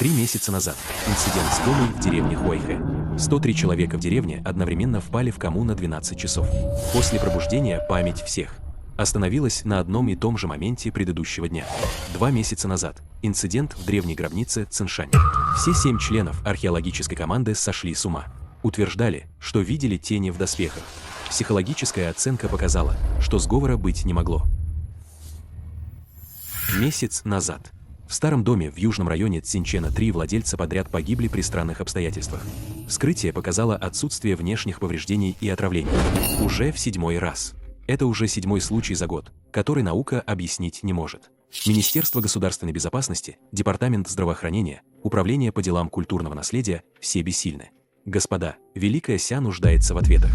3 месяца назад. Инцидент с комой в деревне Хуайхэ. 103 человека в деревне одновременно впали в кому на 12 часов. После пробуждения память всех остановилась на одном и том же моменте предыдущего дня. 2 месяца назад. Инцидент в древней гробнице Циншань. Все 7 членов археологической команды сошли с ума. Утверждали, что видели тени в доспехах. Психологическая оценка показала, что сговора быть не могло. Месяц назад. В старом доме в южном районе Цзинчэна 3 владельца подряд погибли при странных обстоятельствах. Вскрытие показало отсутствие внешних повреждений и отравлений. Уже в 7-й раз. Это уже 7-й случай за год, который наука объяснить не может. Министерство государственной безопасности, Департамент здравоохранения, Управление по делам культурного наследия – все бессильны. Господа, Великая Ся нуждается в ответах.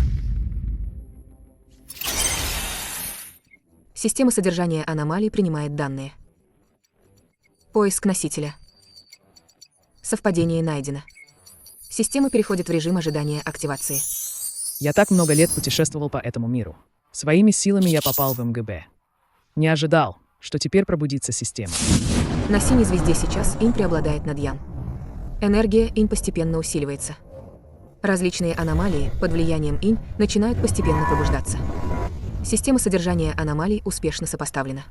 Система содержания аномалий принимает данные. Поиск носителя. Совпадение найдено. Система переходит в режим ожидания активации. Я так много лет путешествовал по этому миру. Своими силами я попал в МГБ. Не ожидал, что теперь пробудится система. На синей звезде сейчас инь преобладает над ян. Энергия инь постепенно усиливается. Различные аномалии под влиянием инь начинают постепенно пробуждаться. Система содержания аномалий успешно сопоставлена.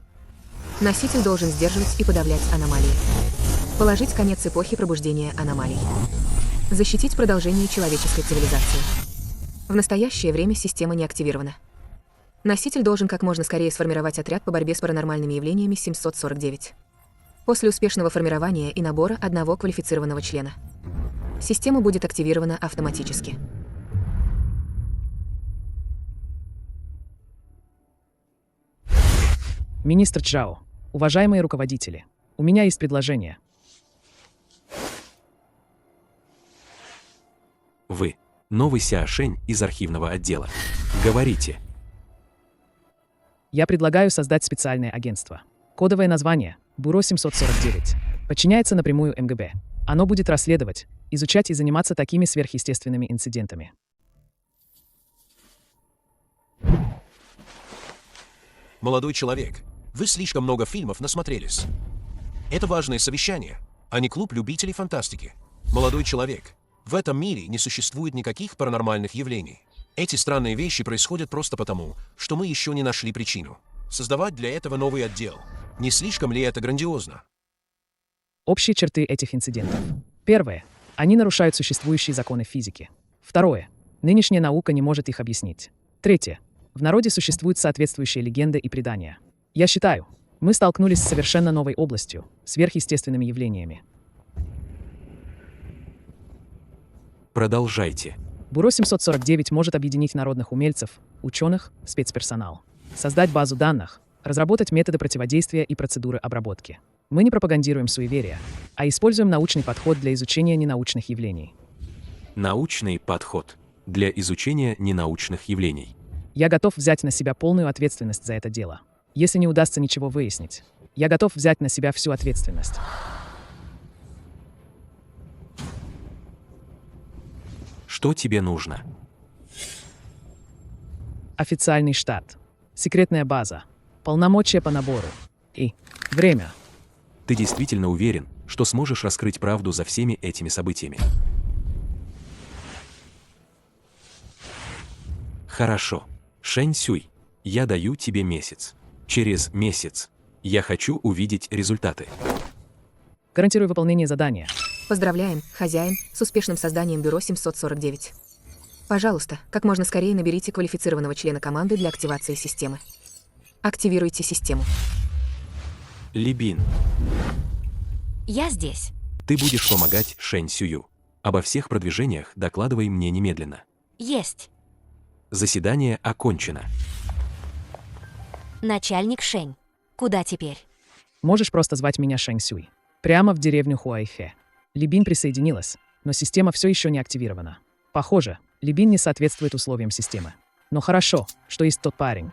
Носитель должен сдерживать и подавлять аномалии. Положить конец эпохи пробуждения аномалий. Защитить продолжение человеческой цивилизации. В настоящее время система не активирована. Носитель должен как можно скорее сформировать отряд по борьбе с паранормальными явлениями 749. После успешного формирования и набора одного квалифицированного члена. Система будет активирована автоматически. Министр Чжао, уважаемые руководители, у меня есть предложение. Вы. Новый Ся Шэнь из архивного отдела. Говорите. Я предлагаю создать специальное агентство. Кодовое название – Бюро 749. Подчиняется напрямую МГБ. Оно будет расследовать, изучать и заниматься такими сверхъестественными инцидентами. Молодой человек, вы слишком много фильмов насмотрелись. Это важное совещание, а не клуб любителей фантастики. Молодой человек, в этом мире не существует никаких паранормальных явлений. Эти странные вещи происходят просто потому, что мы еще не нашли причину. Создавать для этого новый отдел. Не слишком ли это грандиозно? Общие черты этих инцидентов. Первое. Они нарушают существующие законы физики. Второе. Нынешняя наука не может их объяснить. Третье. В народе существуют соответствующие легенды и предания. Я считаю, мы столкнулись с совершенно новой областью, сверхъестественными явлениями. Продолжайте. Бюро 749 может объединить народных умельцев, ученых, спецперсонал, создать базу данных, разработать методы противодействия и процедуры обработки. Мы не пропагандируем суеверия, а используем научный подход для изучения ненаучных явлений. Научный подход для изучения ненаучных явлений. Я готов взять на себя полную ответственность за это дело. Если не удастся ничего выяснить, я готов взять на себя всю ответственность. Что тебе нужно? Официальный штат, секретная база, полномочия по набору и время. Ты действительно уверен, что сможешь раскрыть правду за всеми этими событиями? Хорошо. Шэнь Сюй, я даю тебе месяц. Через месяц я хочу увидеть результаты. Гарантирую выполнение задания. Поздравляем, хозяин, с успешным созданием Бюро 749. Пожалуйста, как можно скорее наберите квалифицированного члена команды для активации системы. Активируйте систему. Либин, Я здесь. ты будешь помогать Шэнь Сюю. Обо всех продвижениях докладывай мне немедленно. Есть. Заседание окончено. Начальник Шэнь. Куда теперь? Можешь просто звать меня Шэнь Сюй. Прямо в деревню Хуайхэ. Либин присоединилась, но система все еще не активирована. Похоже, Либин не соответствует условиям системы. Но хорошо, что есть тот парень.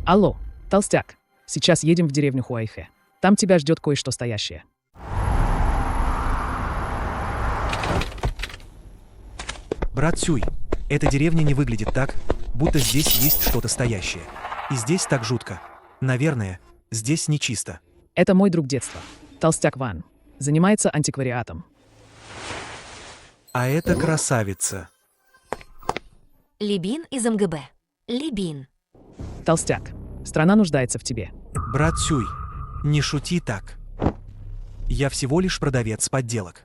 Алло, толстяк. Сейчас едем в деревню Хуайхэ. Там тебя ждет кое-что стоящее. Брат Сюй, эта деревня не выглядит так, будто здесь есть что-то стоящее. И здесь так жутко. Наверное, здесь нечисто. Это мой друг детства, толстяк Ван. Занимается антиквариатом. А это красавица. Либин из МГБ. Либин. Толстяк. Страна нуждается в тебе. Брат Сюй, не шути так. Я всего лишь продавец подделок.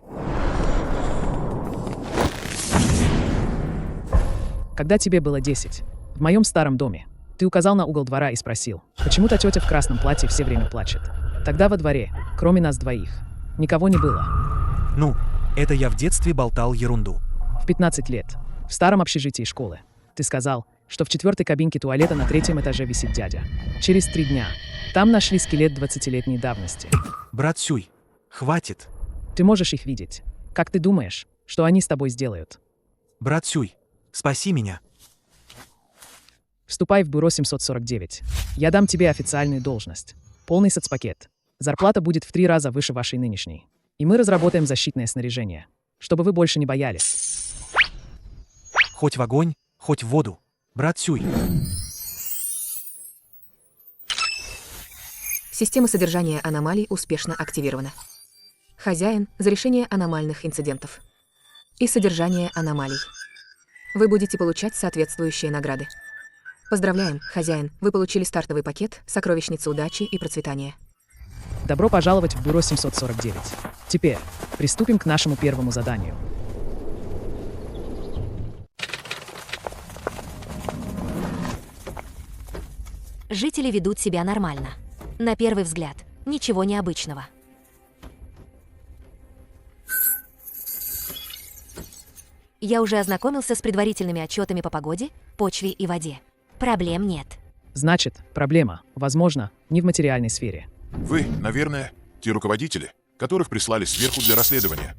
Когда тебе было 10, в моем старом доме, ты указал на угол двора и спросил, почему та тетя в красном платье все время плачет. Тогда во дворе, кроме нас двоих, никого не было. Ну, это я в детстве болтал ерунду. В 15 лет, в старом общежитии школы, ты сказал, что в 4-й кабинке туалета на 3-м этаже висит дядя. Через 3 дня там нашли скелет 20-летней давности. Брат Сюй, хватит. Ты можешь их видеть. Как ты думаешь, что они с тобой сделают? Брат Сюй, спаси меня. Вступай в бюро 749. Я дам тебе официальную должность. Полный соцпакет. Зарплата будет в 3 раза выше вашей нынешней. И мы разработаем защитное снаряжение, чтобы вы больше не боялись. Хоть в огонь, хоть в воду. Брат Сюй. Система содержания аномалий успешно активирована. Хозяин за решение аномальных инцидентов. И содержание аномалий. Вы будете получать соответствующие награды. Поздравляем, хозяин, вы получили стартовый пакет «Сокровищница удачи и процветания». Добро пожаловать в бюро 749. Теперь приступим к нашему первому заданию. Жители ведут себя нормально. На первый взгляд, ничего необычного. Я уже ознакомился с предварительными отчетами по погоде, почве и воде. Проблем нет. Значит, проблема, возможно, не в материальной сфере. Вы, наверное, те руководители, которых прислали сверху для расследования.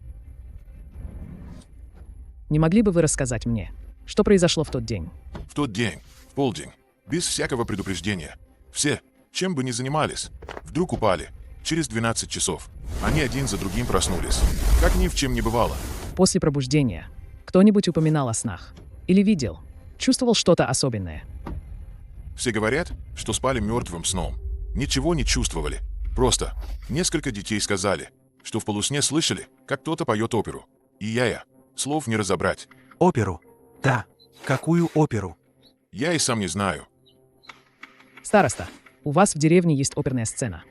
Не могли бы вы рассказать мне, что произошло в тот день? В тот день, в полдень, без всякого предупреждения. Все, чем бы ни занимались, вдруг упали. Через 12 часов. Они один за другим проснулись. Как ни в чем не бывало. После пробуждения кто-нибудь упоминал о снах? Или видел, чувствовал что-то особенное? Все говорят, что спали мертвым сном. Ничего не чувствовали. Просто несколько детей сказали, что в полусне слышали, как кто-то поет оперу. И я. Слов не разобрать. Оперу? Да. Какую оперу? Я и сам не знаю. Староста, у вас в деревне есть оперная сцена.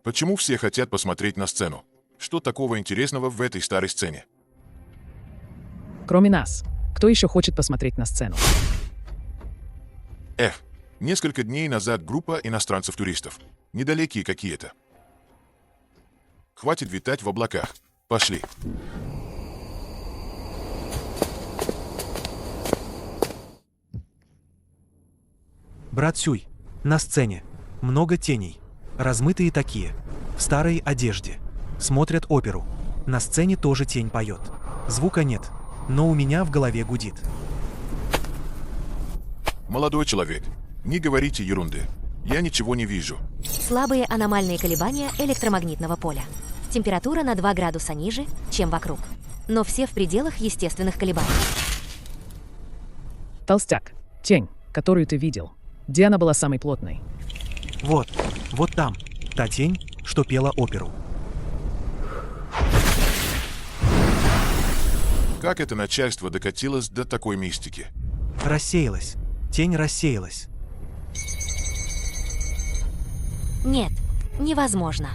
Почему все хотят посмотреть на сцену? Что такого интересного в этой старой сцене? Кроме нас, кто еще хочет посмотреть на сцену? Несколько дней назад группа иностранцев-туристов. Недалекие какие-то. Хватит витать в облаках. Пошли. Брат Сюй, на сцене. Много теней. Размытые такие. В старой одежде. Смотрят оперу. На сцене тоже тень поет. Звука нет, но у меня в голове гудит. Молодой человек, не говорите ерунды. Я ничего не вижу. Слабые аномальные колебания электромагнитного поля. Температура на 2 градуса ниже, чем вокруг. Но все в пределах естественных колебаний. Толстяк, тень, которую ты видел. Где она была самой плотной? Вот там. Та тень, что пела оперу. Как это начальство докатилось до такой мистики? Рассеялась. Тень рассеялась. Нет, невозможно.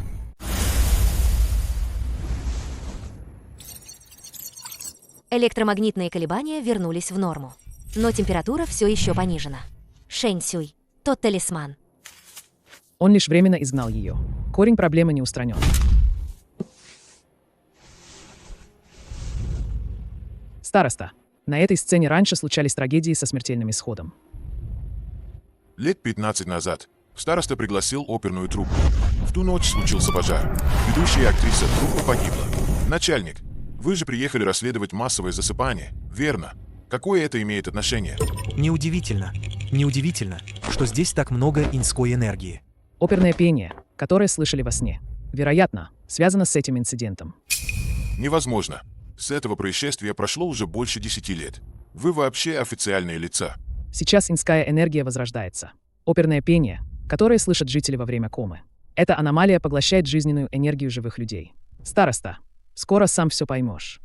Электромагнитные колебания вернулись в норму. Но температура все еще понижена. Шэнь Сюй, тот талисман. Он лишь временно изгнал ее. Корень проблемы не устранен. Староста, на этой сцене раньше случались трагедии со смертельным исходом. Лет 15 назад староста пригласил оперную труппу. В ту ночь случился пожар. Ведущая актриса труппы погибла. Начальник, вы же приехали расследовать массовое засыпание, верно? Какое это имеет отношение? Неудивительно, что здесь так много иньской энергии. Оперное пение, которое слышали во сне, вероятно, связано с этим инцидентом. Невозможно. С этого происшествия прошло уже больше 10 лет. Вы вообще официальные лица. Сейчас иньская энергия возрождается. Оперное пение, которое слышат жители во время комы. Эта аномалия поглощает жизненную энергию живых людей. Староста, скоро сам все поймешь.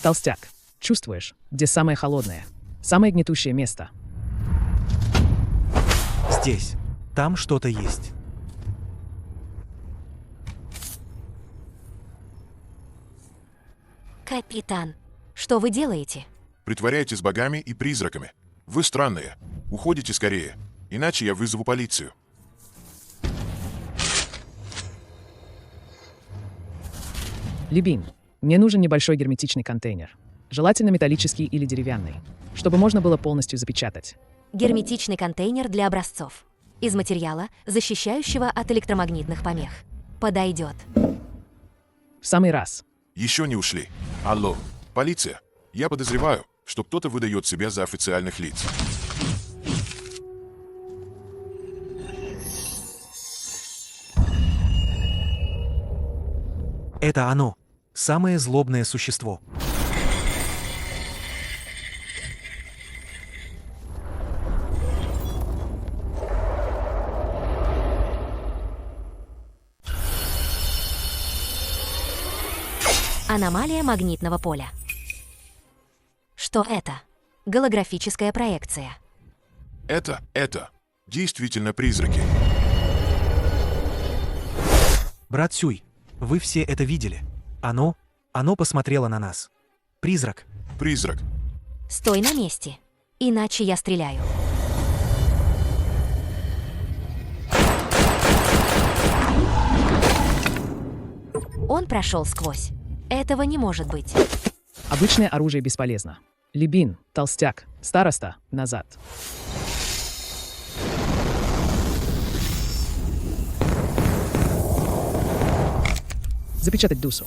Толстяк, чувствуешь, где самое холодное, самое гнетущее место? Здесь. Там что-то есть. Капитан, что вы делаете? Притворяетесь богами и призраками. Вы странные. Уходите скорее, иначе я вызову полицию. Либин, мне нужен небольшой герметичный контейнер. Желательно металлический или деревянный, чтобы можно было полностью запечатать. Герметичный контейнер для образцов. Из материала, защищающего от электромагнитных помех. Подойдет. В самый раз. Еще не ушли. Алло, полиция. Я подозреваю, что кто-то выдает себя за официальных лиц. Это оно. Самое злобное существо. Аномалия магнитного поля. Что это? Голографическая проекция. Это действительно призраки. Брат Сюй, вы все это видели? Оно посмотрело на нас. Призрак. Призрак. Стой на месте, иначе я стреляю. Он прошел сквозь. Этого не может быть. Обычное оружие бесполезно. Либин, толстяк, староста, назад. Запечатать Дусу.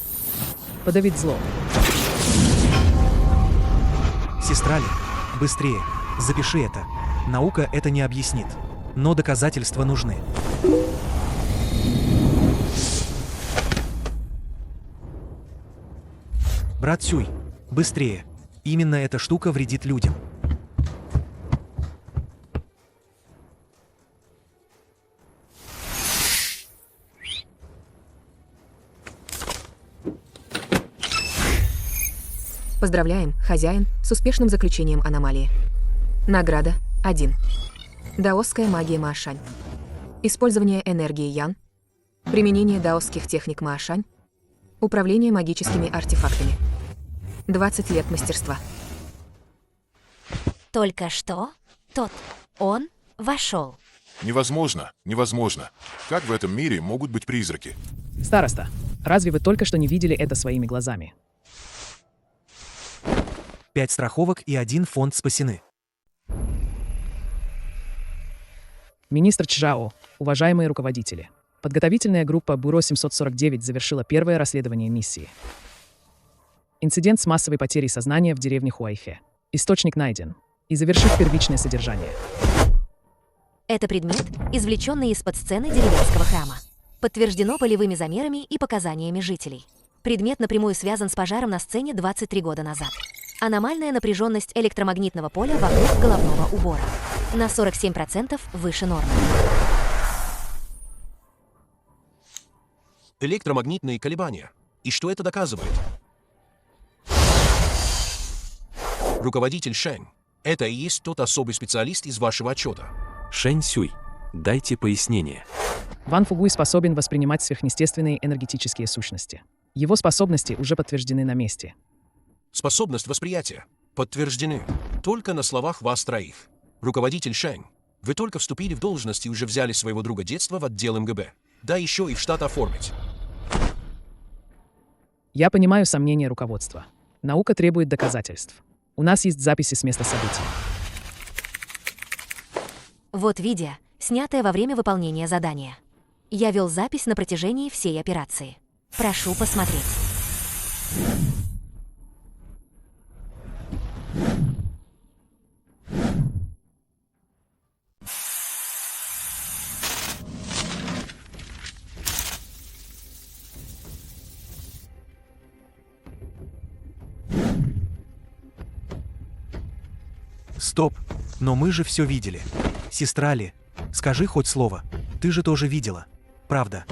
Подавить зло. Сестра Ли, быстрее, запиши это. Наука это не объяснит. Но доказательства нужны. Брат Сюй, быстрее. Именно эта штука вредит людям. Поздравляем, хозяин, с успешным заключением аномалии. Награда 1. Даосская магия Маошань. Использование энергии Ян. Применение даосских техник Маошань. Управление магическими артефактами. 20 лет мастерства. Только что он вошел. Невозможно. Как в этом мире могут быть призраки? Староста, разве вы только что не видели это своими глазами? 5 страховок и 1 фонд спасены. Министр Чжао, уважаемые руководители. Подготовительная группа Бюро 749 завершила первое расследование миссии. Инцидент с массовой потерей сознания в деревне Хуайхэ. Источник найден. И завершив первичное содержание. Это предмет, извлеченный из-под сцены деревенского храма. Подтверждено полевыми замерами и показаниями жителей. Предмет напрямую связан с пожаром на сцене 23 года назад. Аномальная напряженность электромагнитного поля вокруг головного убора. На 47% выше нормы. Электромагнитные колебания. И что это доказывает? Руководитель Шэнь. Это и есть тот особый специалист из вашего отчета. Шэнь Сюй, дайте пояснение. Ван Фугуй способен воспринимать сверхъестественные энергетические сущности. Его способности уже подтверждены на месте. Способность восприятия. Подтверждены. Только на словах вас троих. Руководитель Шэнь. Вы только вступили в должность и уже взяли своего друга детства в отдел МГБ. Да еще и в штат оформить. Я понимаю сомнения руководства. Наука требует доказательств. У нас есть записи с места событий. Вот видео, снятое во время выполнения задания. Я вел запись на протяжении всей операции. Прошу посмотреть. Стоп, но мы же все видели. Сестра Ли, скажи хоть слово. Ты же тоже видела. Правда.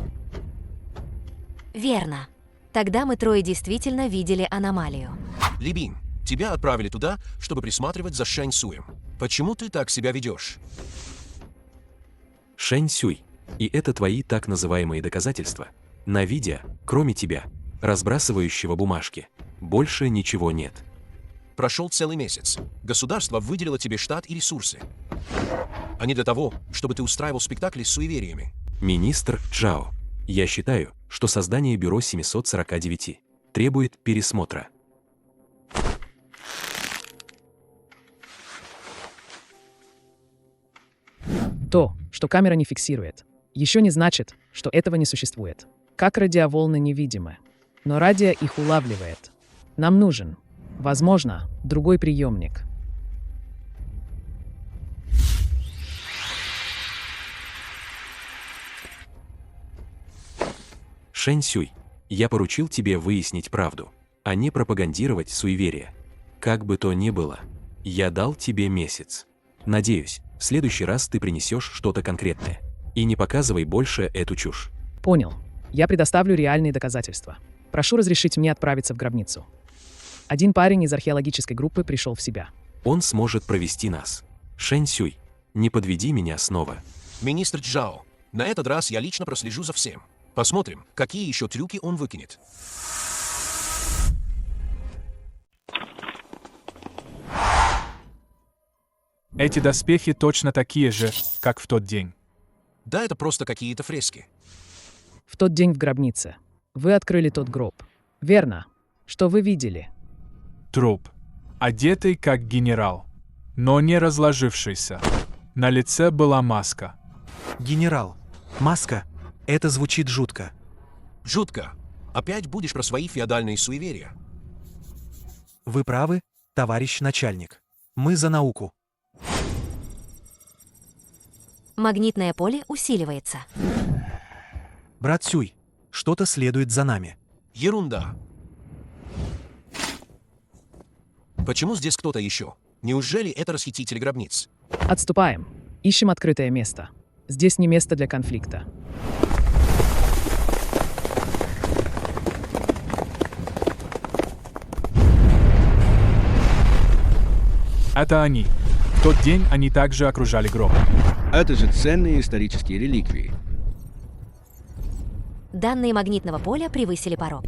Верно. Тогда мы трое действительно видели аномалию. Либин, тебя отправили туда, чтобы присматривать за Шэнь Суем. Почему ты так себя ведешь? Шэнь Сюй, и это твои так называемые доказательства. На видео, кроме тебя, разбрасывающего бумажки, больше ничего нет. Прошел целый месяц. Государство выделило тебе штат и ресурсы. А не для того, чтобы ты устраивал спектакли с суевериями. Министр Чжао, я считаю, что создание бюро 749 требует пересмотра. То, что камера не фиксирует, еще не значит, что этого не существует. Как радиоволны невидимы, но радио их улавливает. Нам нужен, возможно, другой приемник. Шэнь Сюй, я поручил тебе выяснить правду, а не пропагандировать суеверия. Как бы то ни было, я дал тебе месяц. Надеюсь, в следующий раз ты принесешь что-то конкретное. И не показывай больше эту чушь. Понял. Я предоставлю реальные доказательства. Прошу разрешить мне отправиться в гробницу. Один парень из археологической группы пришел в себя. Он сможет провести нас. Шэнь Сюй, не подведи меня снова. Министр Чжао, на этот раз я лично прослежу за всем. Посмотрим, какие еще трюки он выкинет. Эти доспехи точно такие же, как в тот день. Да, это просто какие-то фрески. В тот день в гробнице. Вы открыли тот гроб. Верно. Что вы видели? Труп, одетый как генерал, но не разложившийся. На лице была маска. Генерал, маска. Это звучит жутко. Жутко. Опять будешь про свои феодальные суеверия. Вы правы, товарищ начальник. Мы за науку. Магнитное поле усиливается. Брат Сюй, что-то следует за нами. Ерунда. Почему здесь кто-то еще? Неужели это расхититель гробниц? Отступаем. Ищем открытое место. Здесь не место для конфликта. Это они. В тот день они также окружали гроб. Это же ценные исторические реликвии. Данные магнитного поля превысили порог.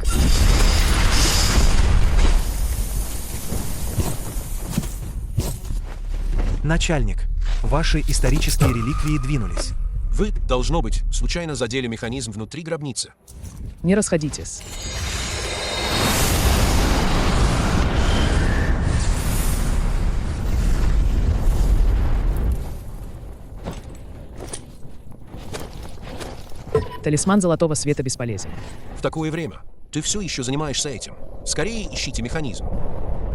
Начальник, ваши исторические реликвии двинулись. Вы, должно быть, случайно задели механизм внутри гробницы. Не расходитесь. Талисман золотого света бесполезен. В такое время ты все еще занимаешься этим. Скорее ищите механизм.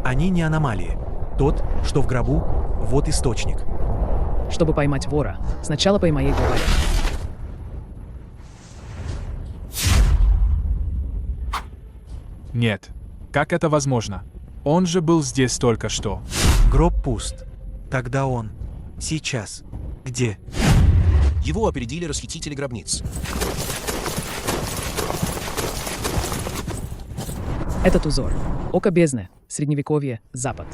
Они не аномалии. Тот, что в гробу, вот источник. Чтобы поймать вора, сначала поймай его голове. Нет. Как это возможно? Он же был здесь только что. Гроб пуст. Тогда он. Сейчас. Где? Его опередили расхитители гробниц. Этот узор. Око бездны. Средневековье. Запад.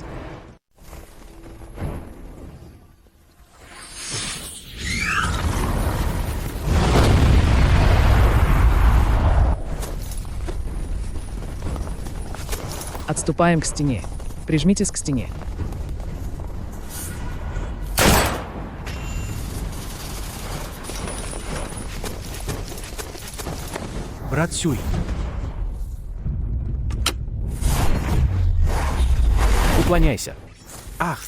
Отступаем к стене. Прижмитесь к стене. Брат Сюй, Уклоняйся. ах!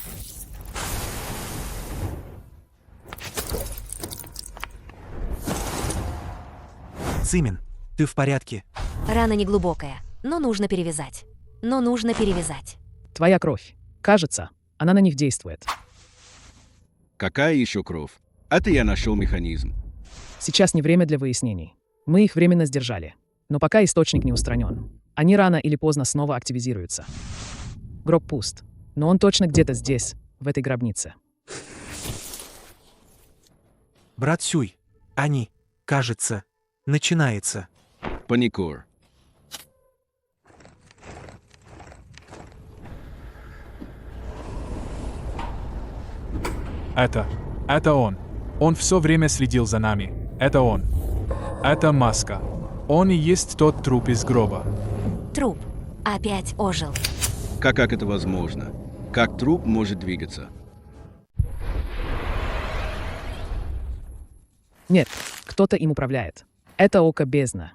Цимин, ты в порядке? Рана неглубокая, но нужно перевязать. Твоя кровь. Кажется, она на них действует. Какая еще кровь? Это я нашел механизм. Сейчас не время для выяснений. Мы их временно сдержали. Но пока источник не устранен. Они рано или поздно снова активизируются. Гроб пуст. Но он точно где-то здесь, в этой гробнице. Брат Сюй, они, кажется, начинается. Паникор. Это он. Он все время следил за нами. Это он. Это маска. Он и есть тот труп из гроба. Труп опять ожил. Как это возможно? Как труп может двигаться? Нет, кто-то им управляет. Это око бездна.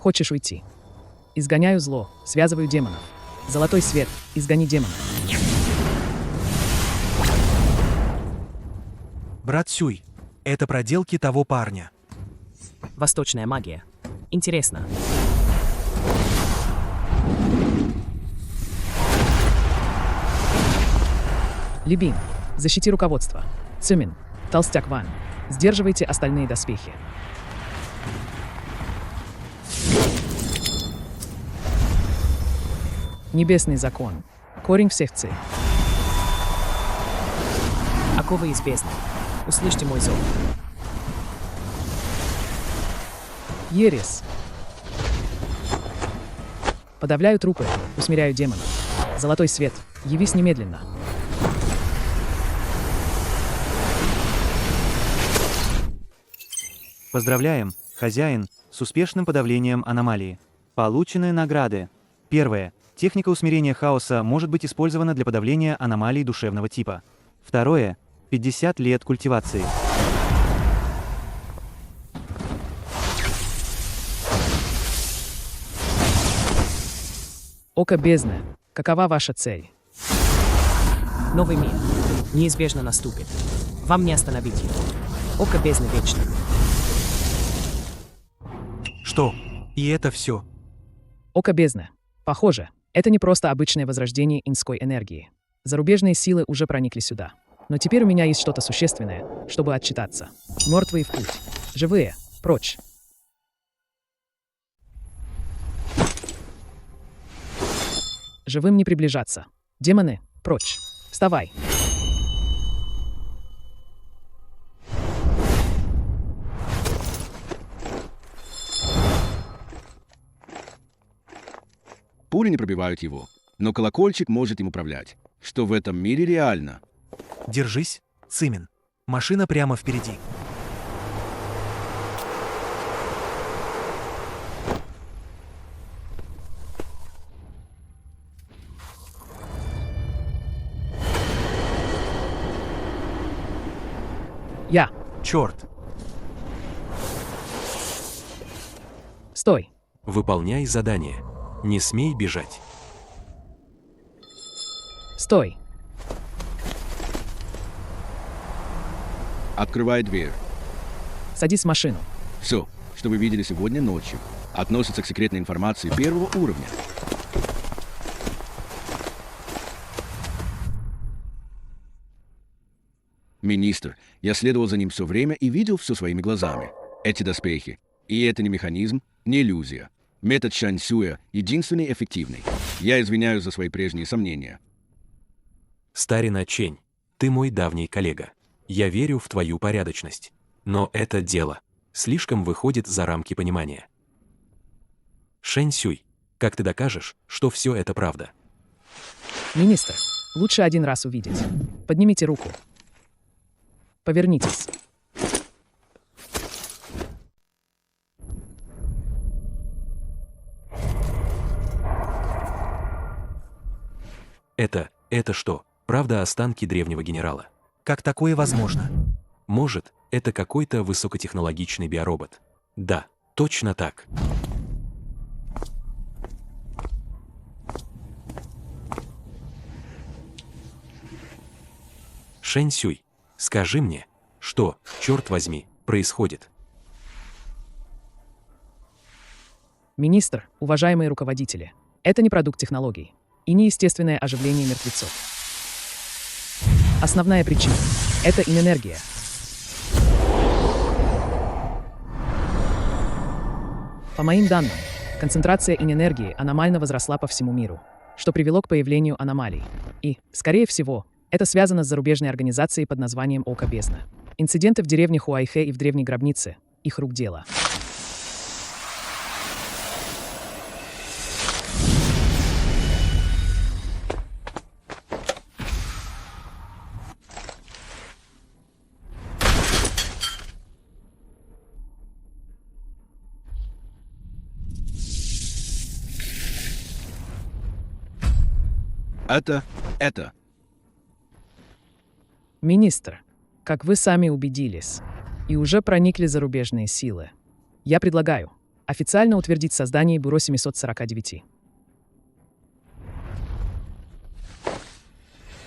Хочешь уйти? Изгоняю зло, связываю демонов. Золотой свет, изгони демона. Брат Сюй, это проделки того парня. Восточная магия. Интересно. Либин, защити руководство. Цюмин, толстяк Ван, сдерживайте остальные доспехи. Небесный закон. Корень всех ци. Оковы из бездны. Услышьте мой зов. Ерес. Подавляю трупы, усмиряю демонов. Золотой свет, явись немедленно. Поздравляем, хозяин, с успешным подавлением аномалии. Получены награды. Первое. Техника усмирения хаоса может быть использована для подавления аномалий душевного типа. Второе. 50 лет культивации. Око бездны. Какова ваша цель? Новый мир. Неизбежно наступит. Вам не остановить его. Око бездны вечно. Что? И это все? Око бездны. Похоже, это не просто обычное возрождение инской энергии. Зарубежные силы уже проникли сюда. Но теперь у меня есть что-то существенное, чтобы отчитаться. Мертвые в путь. Живые. Прочь. Живым не приближаться. Демоны, прочь. Вставай. Пули не пробивают его, но колокольчик может им управлять, что в этом мире реально. Держись, Цимин. Машина прямо впереди. Я. Черт. Стой. Выполняй задание. Не смей бежать. Стой. Открывай дверь. Садись в машину. Все, что вы видели сегодня ночью, относится к секретной информации первого уровня. Министр, я следовал за ним все время и видел все своими глазами. Эти доспехи. И это не механизм, не иллюзия. Метод Шань-Сюя единственный эффективный. Я извиняюсь за свои прежние сомнения. Старина Чень, ты мой давний коллега. Я верю в твою порядочность. Но это дело слишком выходит за рамки понимания. Шэнь Сюй, как ты докажешь, что все это правда? Министр, лучше один раз увидеть. Поднимите руку. Повернитесь. Это что, правда останки древнего генерала? Как такое возможно? Может, это какой-то высокотехнологичный биоробот? Да, точно так. Шэнь Сюй, скажи мне, что, черт возьми, происходит? Министр, уважаемые руководители, это не продукт технологий и не естественное оживление мертвецов. Основная причина – это инэнергия. По моим данным, концентрация инэнергии аномально возросла по всему миру, что привело к появлению аномалий. И, скорее всего, это связано с зарубежной организацией под названием Око бездны. Инциденты в деревне Хуайхэ и в древней гробнице – их рук дело. Это. Министр, как вы сами убедились, и уже проникли зарубежные силы, я предлагаю официально утвердить создание Бюро 749.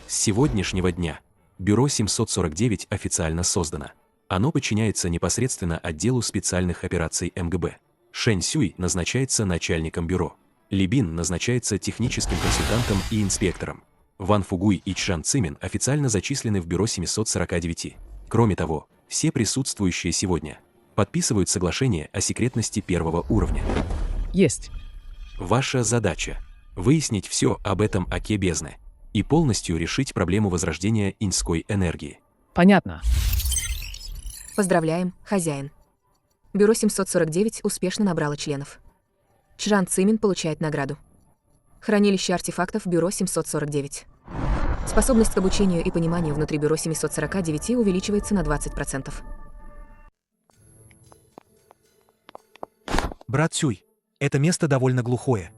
С сегодняшнего дня Бюро 749 официально создано. Оно подчиняется непосредственно отделу специальных операций МГБ. Шэнь Сюй назначается начальником бюро. Ли Бин назначается техническим консультантом и инспектором. Ван Фугуй и Чжан Цимин официально зачислены в Бюро 749. Кроме того, все присутствующие сегодня подписывают соглашение о секретности первого уровня. Есть. Ваша задача – выяснить все об этом оке бездны и полностью решить проблему возрождения иньской энергии. Понятно. Поздравляем, хозяин. Бюро 749 успешно набрало членов. Чжан Цимин получает награду. Хранилище артефактов Бюро 749. Способность к обучению и пониманию внутри Бюро 749 увеличивается на 20%. Брат Сюй, это место довольно глухое.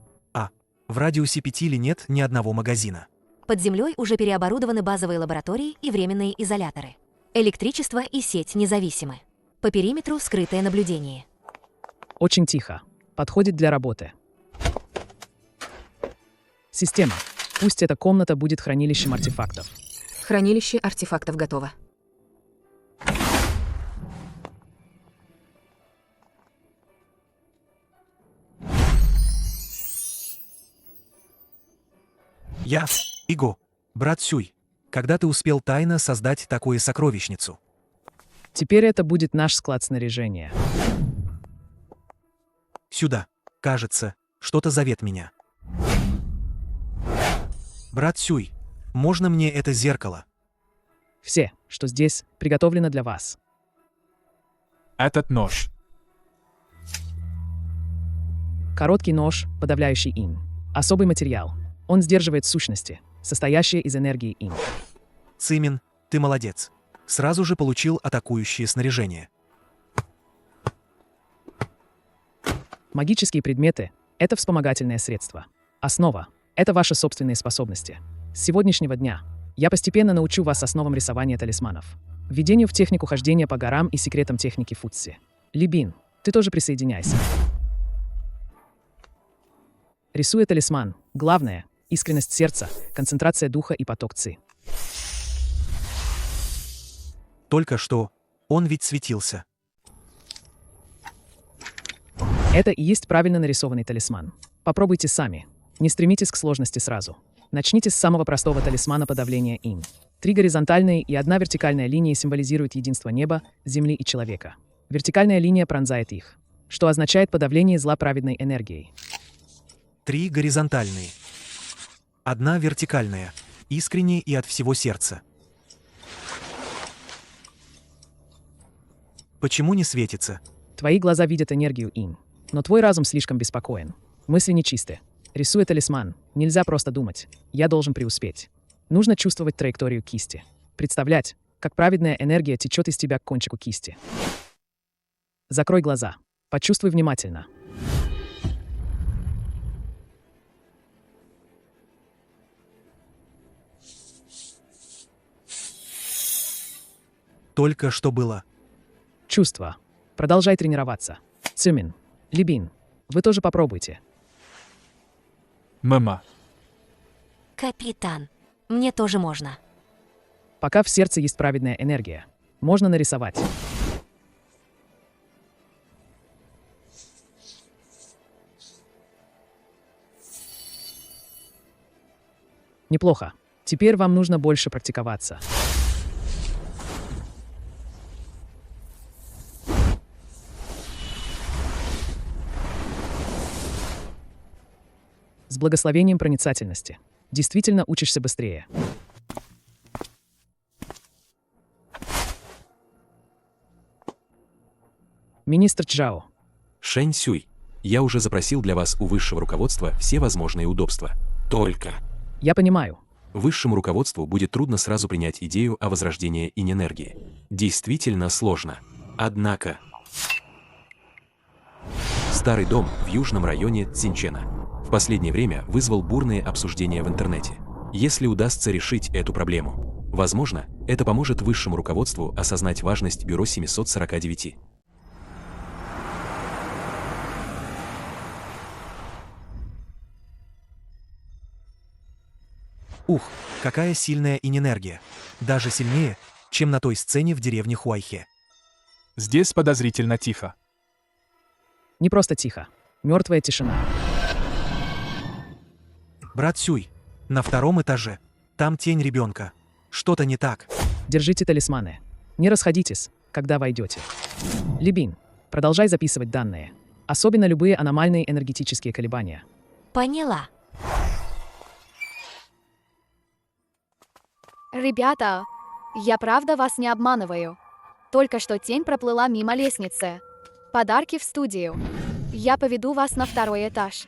В радиусе 5 ли нет ни одного магазина. Под землей уже переоборудованы базовые лаборатории и временные изоляторы. Электричество и сеть независимы. По периметру скрытое наблюдение. Очень тихо. Подходит для работы. Система. Пусть эта комната будет хранилищем артефактов. Хранилище артефактов готово. Иго, брат Сюй, когда ты успел тайно создать такую сокровищницу? Теперь это будет наш склад снаряжения. Сюда. Кажется, что-то зовет меня. Брат Сюй, можно мне это зеркало? Все, что здесь, приготовлено для вас. Этот нож. Короткий нож, подавляющий инь. Особый материал. Он сдерживает сущности, состоящие из энергии инь. Цимин, ты молодец. Сразу же получил атакующее снаряжение. Магические предметы — это вспомогательное средство. Основа — это ваши собственные способности. С сегодняшнего дня я постепенно научу вас основам рисования талисманов, введению в технику хождения по горам и секретам техники фудзи. Ли Бин, ты тоже присоединяйся. Рисуя талисман, главное — искренность сердца, концентрация духа и поток ци. Только что он ведь светился. Это и есть правильно нарисованный талисман. Попробуйте сами. Не стремитесь к сложности сразу. Начните с самого простого талисмана подавления инь. 3 горизонтальные и 1 вертикальная линия символизируют единство неба, земли и человека. Вертикальная линия пронзает их, что означает подавление зла праведной энергией. 3 горизонтальные. 1 вертикальная, искренне и от всего сердца. Почему не светится? Твои глаза видят энергию инь, но твой разум слишком беспокоен. Мысли нечисты. Рисуя талисман, нельзя просто думать «я должен преуспеть». Нужно чувствовать траекторию кисти. Представлять, как праведная энергия течет из тебя к кончику кисти. Закрой глаза. Почувствуй внимательно. Только что было. Чувство. Продолжай тренироваться. Цимин, Ли Бин, вы тоже попробуйте. Мама. Капитан, мне тоже можно. Пока в сердце есть праведная энергия, можно нарисовать. Неплохо. Теперь вам нужно больше практиковаться. С благословением проницательности. Действительно учишься быстрее. Министр Чжао. Шэнь Сюй, я уже запросил для вас у высшего руководства все возможные удобства. Только Я понимаю. высшему руководству будет трудно сразу принять идею о возрождении инь-энергии. Действительно сложно. Однако... Старый дом в южном районе Цзинчена в последнее время вызвал бурные обсуждения в интернете. Если удастся решить эту проблему, возможно, это поможет высшему руководству осознать важность Бюро 749. Ух, какая сильная инэнергия. Даже сильнее, чем на той сцене в деревне Хуайхе. Здесь подозрительно тихо. Не просто тихо. Мертвая тишина. Брат Сюй, на 2-м этаже. Там тень ребенка. Что-то не так. Держите талисманы. Не расходитесь, когда войдете. Либин, продолжай записывать данные. Особенно любые аномальные энергетические колебания. Поняла. Ребята, я правда вас не обманываю. Только что тень проплыла мимо лестницы. Подарки в студию. Я поведу вас на 2-й этаж.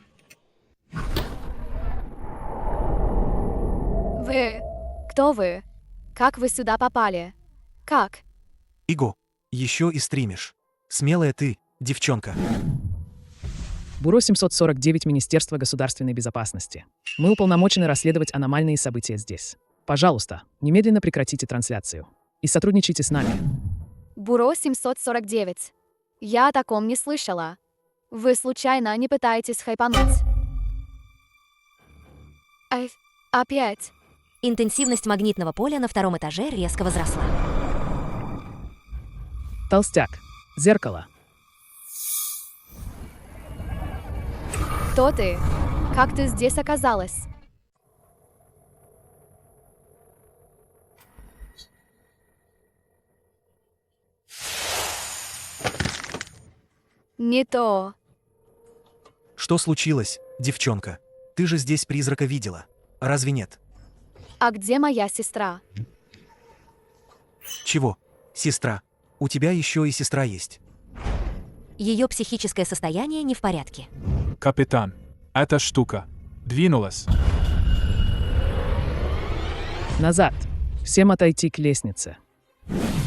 Вы... Кто вы? Как вы сюда попали? Как? Иго, еще и стримишь. Смелая ты, девчонка. Бюро 749 Министерства государственной безопасности. Мы уполномочены расследовать аномальные события здесь. Пожалуйста, немедленно прекратите трансляцию. И сотрудничайте с нами. Бюро 749. Я о таком не слышала. Вы случайно не пытаетесь хайпануть? Опять? Интенсивность магнитного поля на 2-м этаже резко возросла. Толстяк. Зеркало. Кто ты? Как ты здесь оказалась? Не то. Что случилось, девчонка? Ты же здесь призрака видела. Разве нет? А где моя сестра? Чего? Сестра. У тебя еще и сестра есть. Ее психическое состояние не в порядке. Капитан, эта штука двинулась. Назад. Всем отойти к лестнице.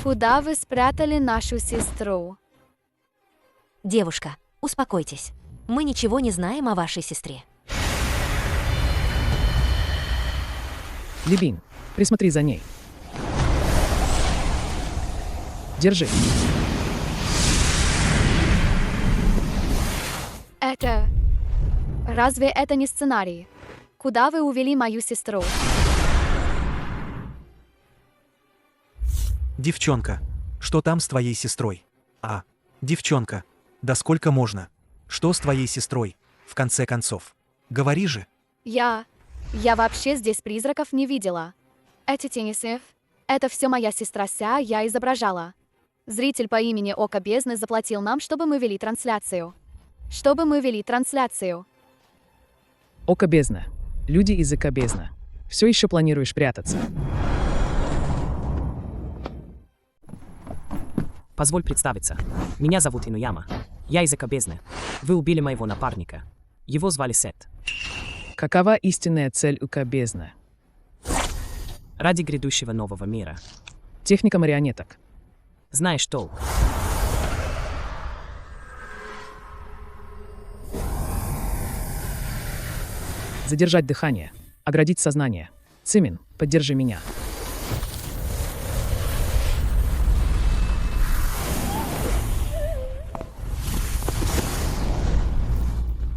Куда вы спрятали нашу сестру? Девушка, успокойтесь. Мы ничего не знаем о вашей сестре. Либин, присмотри за ней. Держи. Это... Разве это не сценарий? Куда вы увели мою сестру? Девчонка, что там с твоей сестрой? Девчонка, да сколько можно? Что с твоей сестрой, в конце концов? Говори же. Я вообще здесь призраков не видела. Эти тени Сиф, это все моя сестра Ся, я изображала. Зритель по имени Око Бездны заплатил нам, чтобы мы вели трансляцию. Око Бездна. Люди из Око Бездна. Все еще планируешь прятаться? Позволь представиться. Меня зовут Инуяма. Я из Око Бездны. Вы убили моего напарника. Его звали Сет. Какова истинная цель Око Бездны? Ради грядущего нового мира. Техника марионеток. Знаешь толк. Задержать дыхание. Оградить сознание. Цимин, поддержи меня.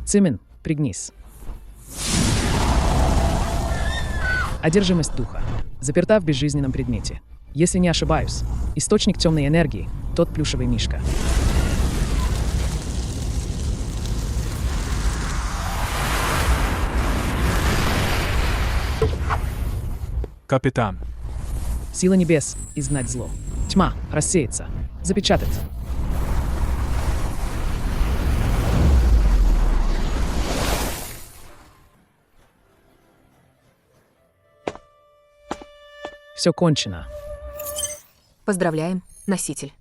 Цимин, пригнись. Одержимость духа. Заперта в безжизненном предмете. Если не ошибаюсь, источник темной энергии – тот плюшевый мишка. Капитан. Сила небес – изгнать зло. Тьма – рассеяться. Запечатать. Все кончено. Поздравляем, носитель.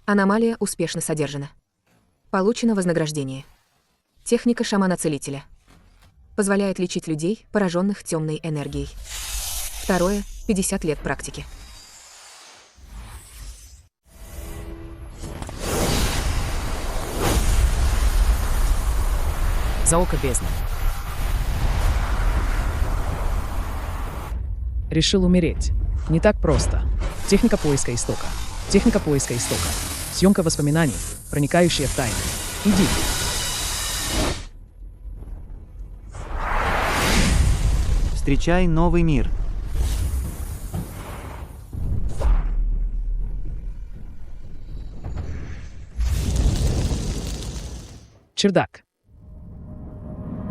Аномалия успешно содержана. Получено вознаграждение. Техника шамана-целителя. Позволяет лечить людей, пораженных темной энергией. Второе – 50 лет практики. За Око Бездны. Решил умереть. Не так просто. Техника поиска истока. Техника поиска истока. Съемка воспоминаний, проникающая в тайны. Иди. Встречай новый мир. Чердак.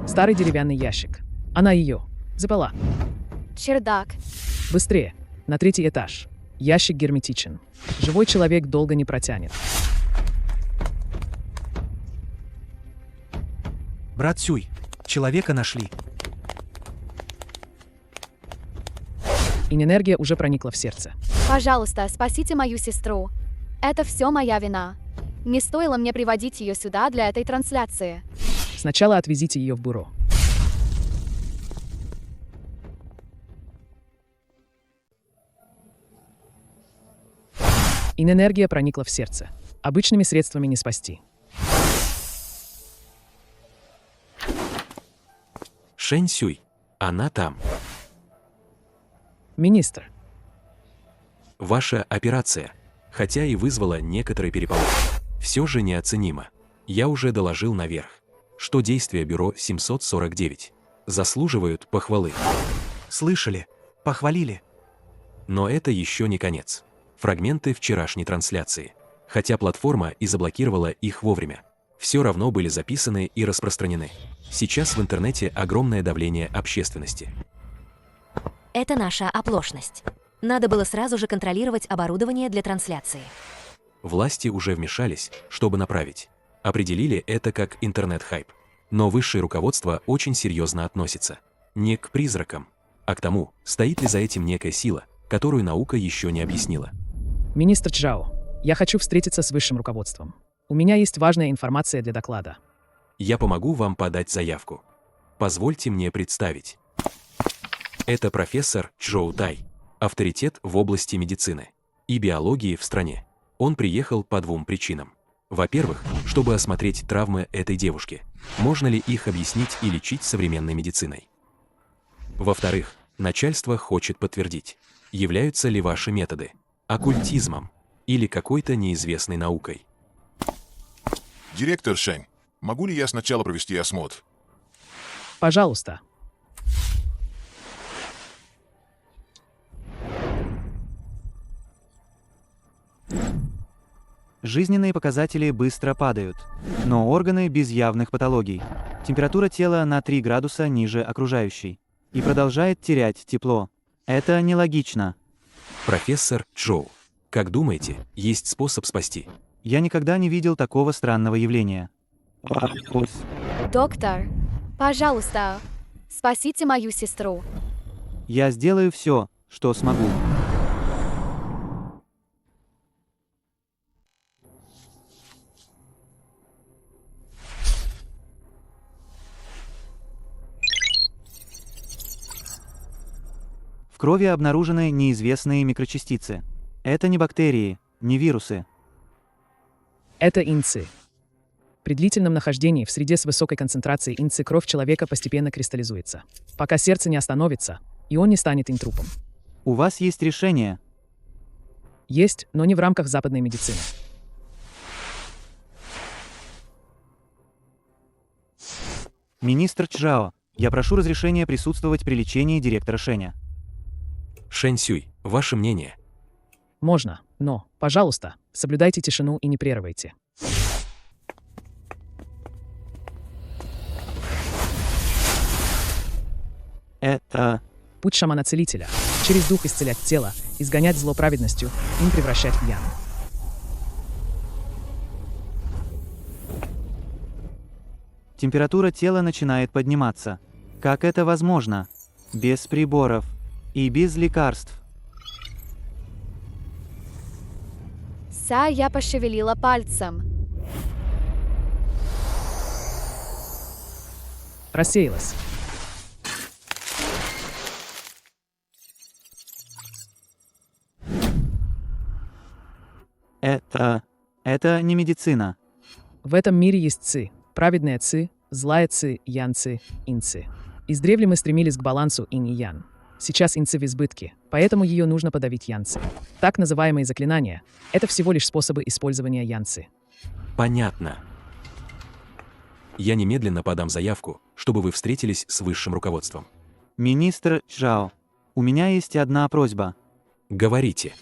Старый деревянный ящик. Она ее запала. Чердак. Быстрее. На 3-й этаж. Ящик герметичен. Живой человек долго не протянет. Брат Сюй, человека нашли. Энергия уже проникла в сердце. Пожалуйста, спасите мою сестру. Это все моя вина. Не стоило мне приводить ее сюда для этой трансляции. Сначала отвезите ее в бюро. Энергия проникла в сердце. Обычными средствами не спасти. Шэнь Сюй. Она там. Министр. Ваша операция, хотя и вызвала некоторый переполох, все же неоценимо. Я уже доложил наверх, что действия бюро 749 заслуживают похвалы. Слышали? Похвалили. Но это еще не конец. Фрагменты вчерашней трансляции, хотя платформа и заблокировала их вовремя, все равно были записаны и распространены. Сейчас в интернете огромное давление общественности. Это наша оплошность. Надо было сразу же контролировать оборудование для трансляции. Власти уже вмешались, чтобы направить. Определили это как интернет-хайп. Но высшее руководство очень серьезно относится. Не к призракам, а к тому, стоит ли за этим некая сила, которую наука еще не объяснила. Министр Чжао, я хочу встретиться с высшим руководством. У меня есть важная информация для доклада. Я помогу вам подать заявку. Позвольте мне представить. Это профессор Чжоу Тай, авторитет в области медицины и биологии в стране. Он приехал по 2 причинам. Во-первых, чтобы осмотреть травмы этой девушки. Можно ли их объяснить и лечить современной медициной? Во-вторых, начальство хочет подтвердить, являются ли ваши методы оккультизмом или какой-то неизвестной наукой. Директор Шэнь, могу ли я сначала провести осмотр? Пожалуйста. Жизненные показатели быстро падают, но органы без явных патологий. Температура тела на 3 градуса ниже окружающей. И продолжает терять тепло. Это нелогично. Профессор Чжоу, как думаете, есть способ спасти? Я никогда не видел такого странного явления. Доктор, пожалуйста, спасите мою сестру. Я сделаю все, что смогу. В крови обнаружены неизвестные микрочастицы. Это не бактерии, не вирусы. Это инцы. При длительном нахождении в среде с высокой концентрацией инцы кровь человека постепенно кристаллизуется, пока сердце не остановится, и он не станет интрупом. У вас есть решение? Есть, но не в рамках западной медицины. Министр Чжао, я прошу разрешения присутствовать при лечении директора Шэня. Шэнь Сюй, ваше мнение? Можно, но, пожалуйста, соблюдайте тишину и не прерывайте. Это... Путь шамана-целителя. Через дух исцелять тело, изгонять зло праведностью, им превращать в ян. Температура тела начинает подниматься. Как это возможно? Без приборов и без лекарств. Я пошевелила пальцем. Рассеялась. Это не медицина. В этом мире есть ци, праведная ци, злая ци, ян ци, ин ци. Издревле мы стремились к балансу инь и ян. Сейчас инцы в избытке, поэтому ее нужно подавить янцы. Так называемые заклинания — это всего лишь способы использования янцы. Понятно. Я немедленно подам заявку, чтобы вы встретились с высшим руководством. Министр Чжао, у меня есть одна просьба. Говорите.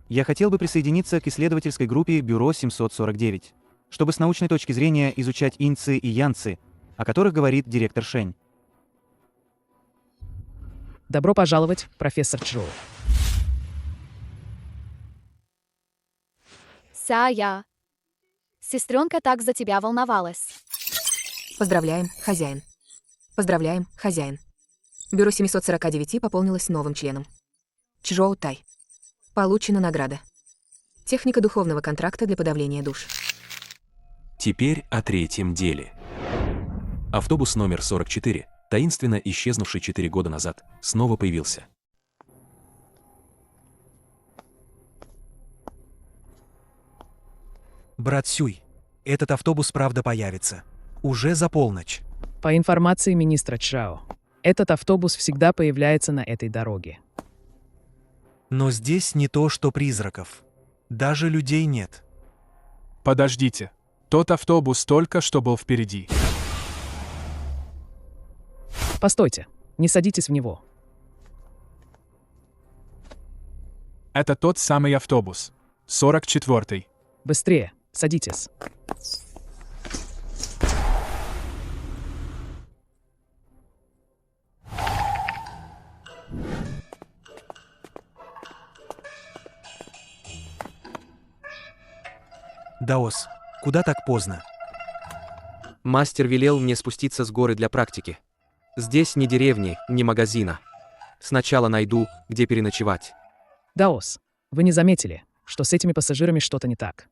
Я хотел бы присоединиться к исследовательской группе Бюро 749, чтобы с научной точки зрения изучать инцы и янцы, о которых говорит директор Шень. Добро пожаловать, профессор Чжоу. Сая. Сестренка так за тебя волновалась. Поздравляем, хозяин. Поздравляем, хозяин. Бюро 749 пополнилось новым членом. Чжоу Тай. Получена награда. Техника духовного контракта для подавления душ. Теперь о третьем деле. Автобус номер 44, таинственно исчезнувший 4 года назад, снова появился. Брат Сюй, этот автобус правда появится. Уже за полночь. По информации министра Чжао, этот автобус всегда появляется на этой дороге. Но здесь не то, что призраков. Даже людей нет. Подождите. Тот автобус только что был впереди. Постойте, не садитесь в него. Это тот самый автобус. 44-й. Быстрее, садитесь. Даос, куда так поздно? Мастер велел мне спуститься с горы для практики. Здесь ни деревни, ни магазина. Сначала найду, где переночевать. Даос, вы не заметили, что с этими пассажирами что-то не так?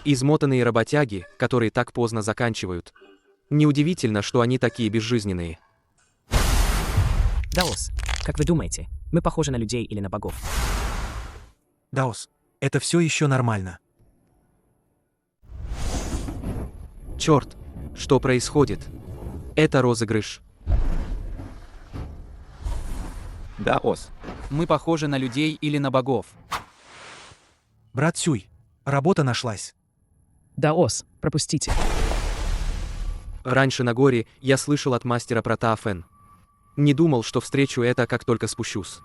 Измотанные работяги, которые так поздно заканчивают. Неудивительно, что они такие безжизненные. Даос, как вы думаете, мы похожи на людей или на богов? Даос, это все еще нормально. Черт, что происходит? Это розыгрыш. Даос, мы похожи на людей или на богов? Брат Сюй, работа нашлась. Даос, пропустите. Раньше на горе я слышал от мастера про Таафэн. Не думал, что встречу это, как только спущусь.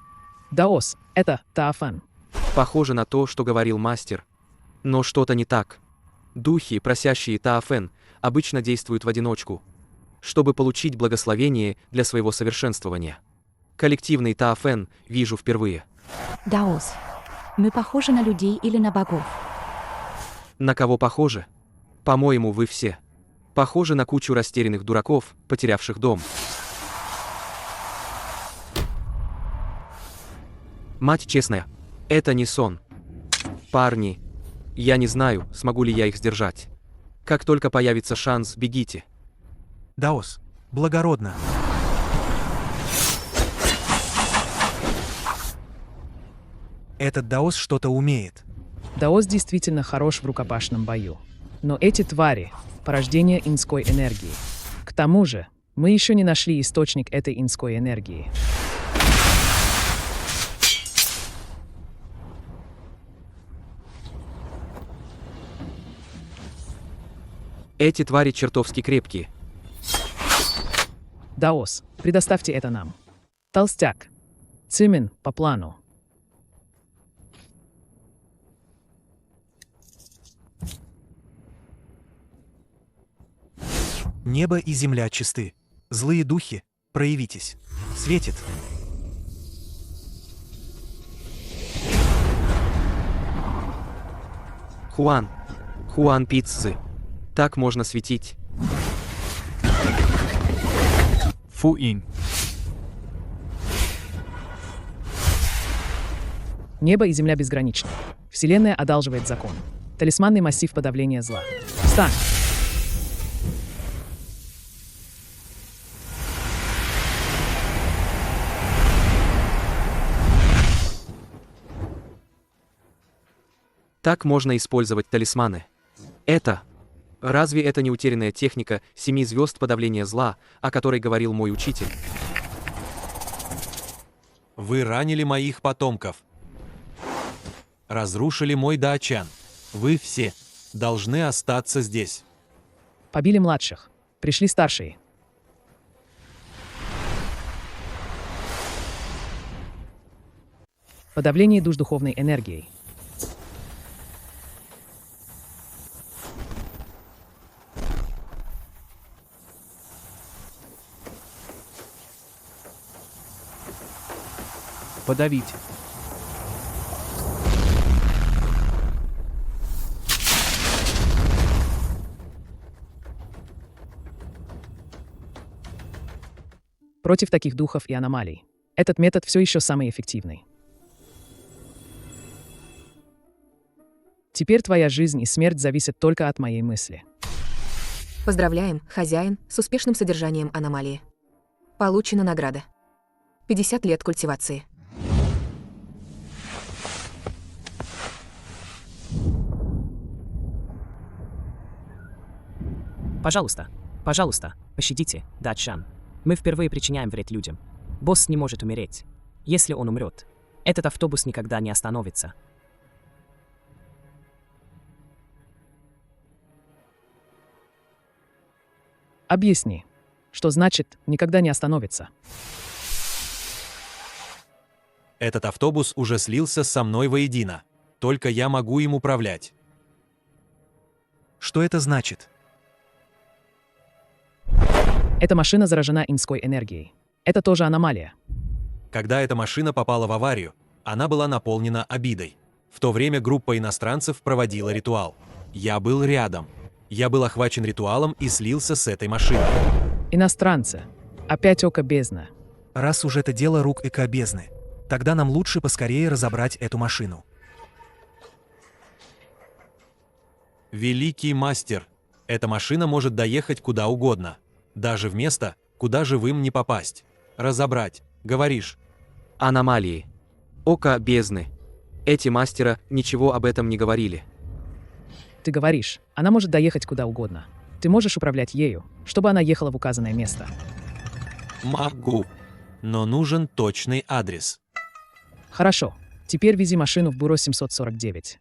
Даос, это Таафэн. Похоже на то, что говорил мастер. Но что-то не так. Духи, просящие Таафэн, обычно действуют в одиночку, чтобы получить благословение для своего совершенствования. Коллективный Таафэн вижу впервые. Даос, мы похожи на людей или на богов? На кого похожи? По-моему, вы все. Похожи на кучу растерянных дураков, потерявших дом. Мать честная, это не сон. Парни, я не знаю, смогу ли я их сдержать. Как только появится шанс, бегите. Даос, благородно. Этот Даос что-то умеет. Даос действительно хорош в рукопашном бою. Но эти твари — порождение инской энергии. К тому же, мы еще не нашли источник этой инской энергии. Эти твари чертовски крепкие. Даос, предоставьте это нам. Толстяк. Цимин по плану. Небо и земля чисты. Злые духи, проявитесь. Светит. Хуан пиццы. Так можно светить. Фуинь. Небо и земля безграничны. Вселенная одалживает закон. Талисманный массив подавления зла. Встань! Так можно использовать талисманы. Это Разве это не утерянная техника 7 звезд подавления зла, о которой говорил мой учитель? Вы ранили моих потомков. Разрушили мой даачан. Вы все должны остаться здесь. Побили младших. Пришли старшие. Подавление душ духовной энергией. Подавить. Против таких духов и аномалий. Этот метод все еще самый эффективный. Теперь твоя жизнь и смерть зависят только от моей мысли. Поздравляем, хозяин, с успешным содержанием аномалии. Получена награда. 50 лет культивации. Пожалуйста, пожалуйста, пощадите, Даачан. Мы впервые причиняем вред людям. Босс не может умереть. Если он умрет, этот автобус никогда не остановится. Объясни, что значит «никогда не остановится». Этот автобус уже слился со мной воедино. Только я могу им управлять. Что это значит? Эта машина заражена инской энергией. Это тоже аномалия. Когда эта машина попала в аварию, она была наполнена обидой. В то время группа иностранцев проводила ритуал. Я был рядом. Я был охвачен ритуалом и слился с этой машиной. Иностранцы. Опять око бездны. Раз уж это дело рук эко бездны, тогда нам лучше поскорее разобрать эту машину. Великий мастер, эта машина может доехать куда угодно. Даже в место, куда живым не попасть. Разобрать, говоришь. Аномалии. Око бездны. Эти мастера ничего об этом не говорили. Ты говоришь, она может доехать куда угодно. Ты можешь управлять ею, чтобы она ехала в указанное место. Могу. Но нужен точный адрес. Хорошо. Теперь вези машину в бюро 749.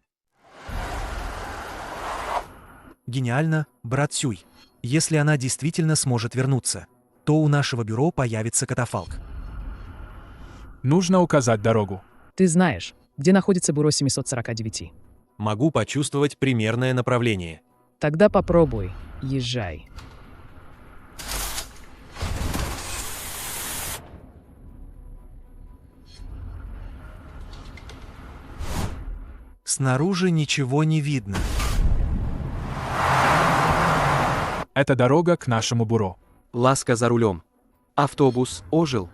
Гениально, брат Сюй. Если она действительно сможет вернуться, то у нашего бюро появится катафалк. Нужно указать дорогу. Ты знаешь, где находится бюро 749. Могу почувствовать примерное направление. Тогда попробуй, езжай. Снаружи ничего не видно. Это дорога к нашему бюро. Ласка за рулем. Автобус ожил.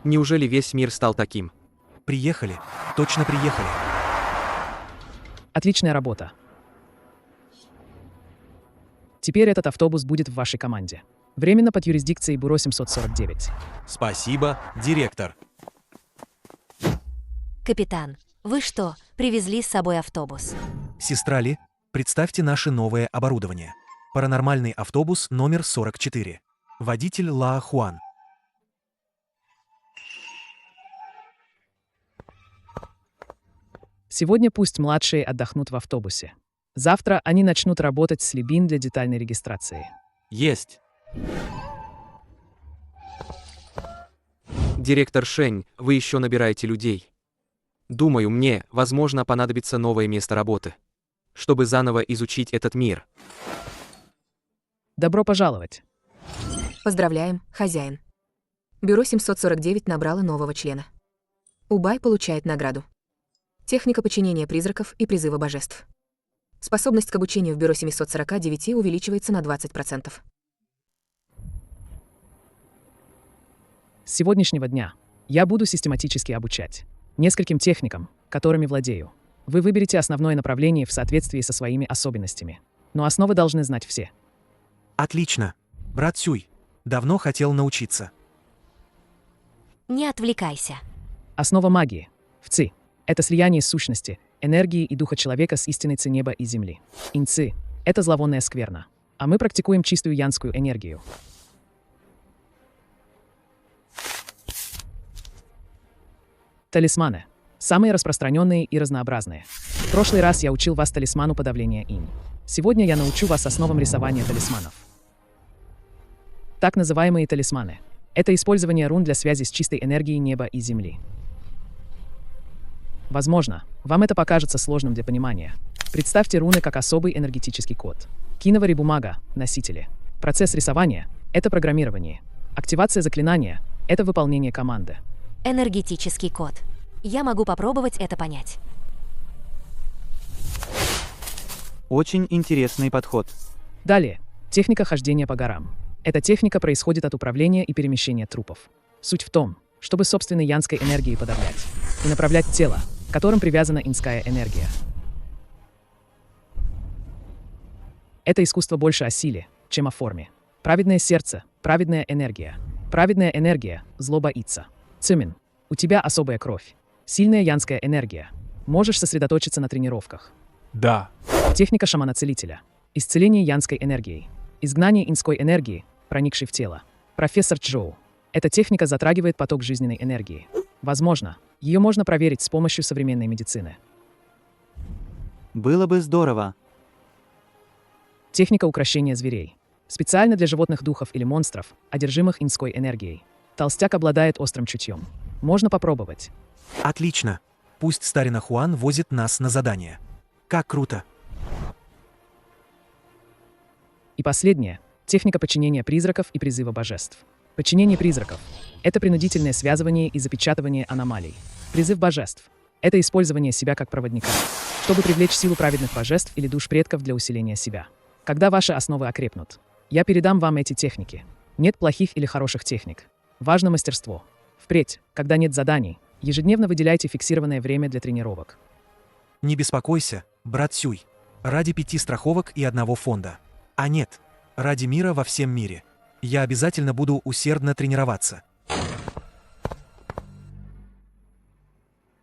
Неужели весь мир стал таким? Приехали. Точно приехали. Отличная работа. Теперь этот автобус будет в вашей команде. Временно под юрисдикцией бюро 749. Спасибо, директор. Капитан, вы что, привезли с собой автобус? Сестра Ли, представьте наше новое оборудование. Паранормальный автобус номер 44. Водитель Ла Хуан. Сегодня пусть младшие отдохнут в автобусе. Завтра они начнут работать с Либин для детальной регистрации. Есть. Директор Шень, вы еще набираете людей. Думаю, мне, возможно, понадобится новое место работы, чтобы заново изучить этот мир. Добро пожаловать. Поздравляем, хозяин. Бюро 749 набрало нового члена. Убай получает награду. Техника подчинения призраков и призыва божеств. Способность к обучению в бюро 749 увеличивается на 20%. С сегодняшнего дня я буду систематически обучать нескольким техникам, которыми владею. Вы выберете основное направление в соответствии со своими особенностями. Но основы должны знать все. Отлично. Брат Сюй, давно хотел научиться. Не отвлекайся. Основа магии. Вци. Это слияние сущности, энергии и духа человека с истинной неба и земли. Инци. Это зловонная скверна. А мы практикуем чистую янскую энергию. Талисманы. Самые распространенные и разнообразные. В прошлый раз я учил вас талисману подавления инь. Сегодня я научу вас основам рисования талисманов. Так называемые талисманы — это использование рун для связи с чистой энергией неба и земли. Возможно, вам это покажется сложным для понимания. Представьте руны как особый энергетический код. Киновари бумага — носители. Процесс рисования — это программирование. Активация заклинания — это выполнение команды. Энергетический код. Я могу попробовать это понять. Очень интересный подход. Далее. Техника хождения по горам. Эта техника происходит от управления и перемещения трупов. Суть в том, чтобы собственной янской энергией подавлять и направлять тело, к которым привязана инская энергия. Это искусство больше о силе, чем о форме. Праведное сердце, праведная энергия. Праведная энергия, зло боится. Цимин, у тебя особая кровь. Сильная янская энергия. Можешь сосредоточиться на тренировках. Да. Техника шамана-целителя. Исцеление янской энергией. Изгнание инской энергии, проникшей в тело. Профессор Чжоу. Эта техника затрагивает поток жизненной энергии. Возможно, ее можно проверить с помощью современной медицины. Было бы здорово. Техника укрощения зверей. Специально для животных духов или монстров, одержимых инской энергией. Толстяк обладает острым чутьем. Можно попробовать. Отлично. Пусть старина Хуан возит нас на задание. Как круто. И последнее — техника подчинения призраков и призыва божеств. Подчинение призраков — это принудительное связывание и запечатывание аномалий. Призыв божеств — это использование себя как проводника, чтобы привлечь силу праведных божеств или душ предков для усиления себя. Когда ваши основы окрепнут, я передам вам эти техники. Нет плохих или хороших техник. Важно мастерство. Впредь, когда нет заданий, ежедневно выделяйте фиксированное время для тренировок. Не беспокойся, брат Сюй. Ради 5 страховок и 1 фонда. А нет, ради мира во всем мире. Я обязательно буду усердно тренироваться.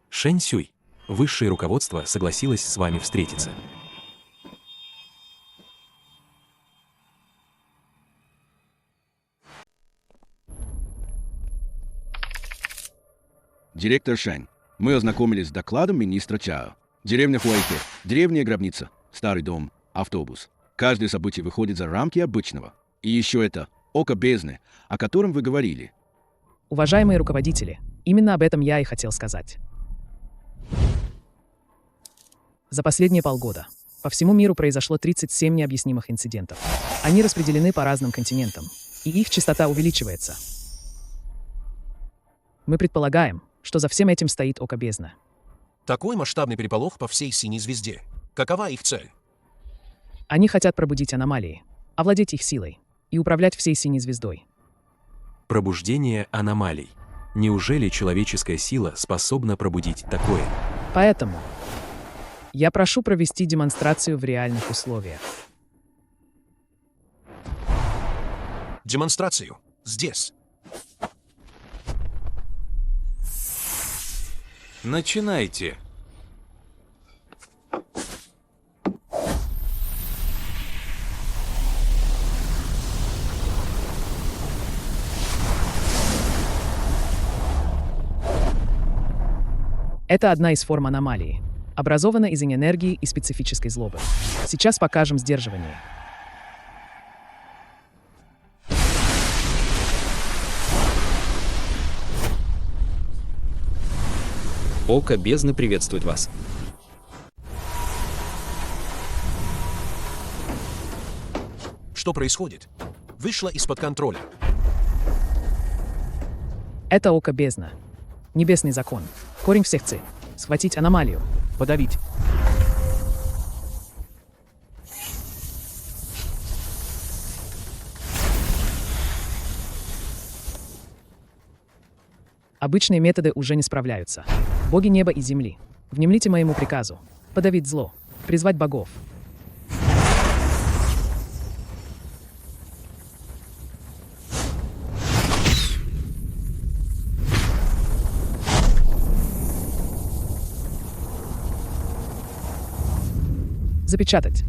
Шэнь Сюй, высшее руководство согласилось с вами встретиться. Директор Шэнь, мы ознакомились с докладом министра Чао. Деревня Хуайхэ, древняя гробница, старый дом, автобус. Каждое событие выходит за рамки обычного. И еще это око бездны, о котором вы говорили. Уважаемые руководители, именно об этом я и хотел сказать. За последние полгода по всему миру произошло 37 необъяснимых инцидентов. Они распределены по разным континентам, и их частота увеличивается. Мы предполагаем, что за всем этим стоит око бездны. Такой масштабный переполох по всей синей звезде. Какова их цель? Они хотят пробудить аномалии, овладеть их силой и управлять всей синей звездой. Пробуждение аномалий. Неужели человеческая сила способна пробудить такое? Поэтому я прошу провести демонстрацию в реальных условиях. Демонстрацию. Здесь. Начинайте. Это одна из форм аномалии, образована из энергии и специфической злобы. Сейчас покажем сдерживание. Око бездны приветствует вас. Что происходит? Вышло из-под контроля. Это око бездна. Небесный закон. Корень всех ци. Схватить аномалию. Подавить. Обычные методы уже не справляются. Боги неба и земли, внемлите моему приказу. Подавить зло. Призвать богов. Запечатать.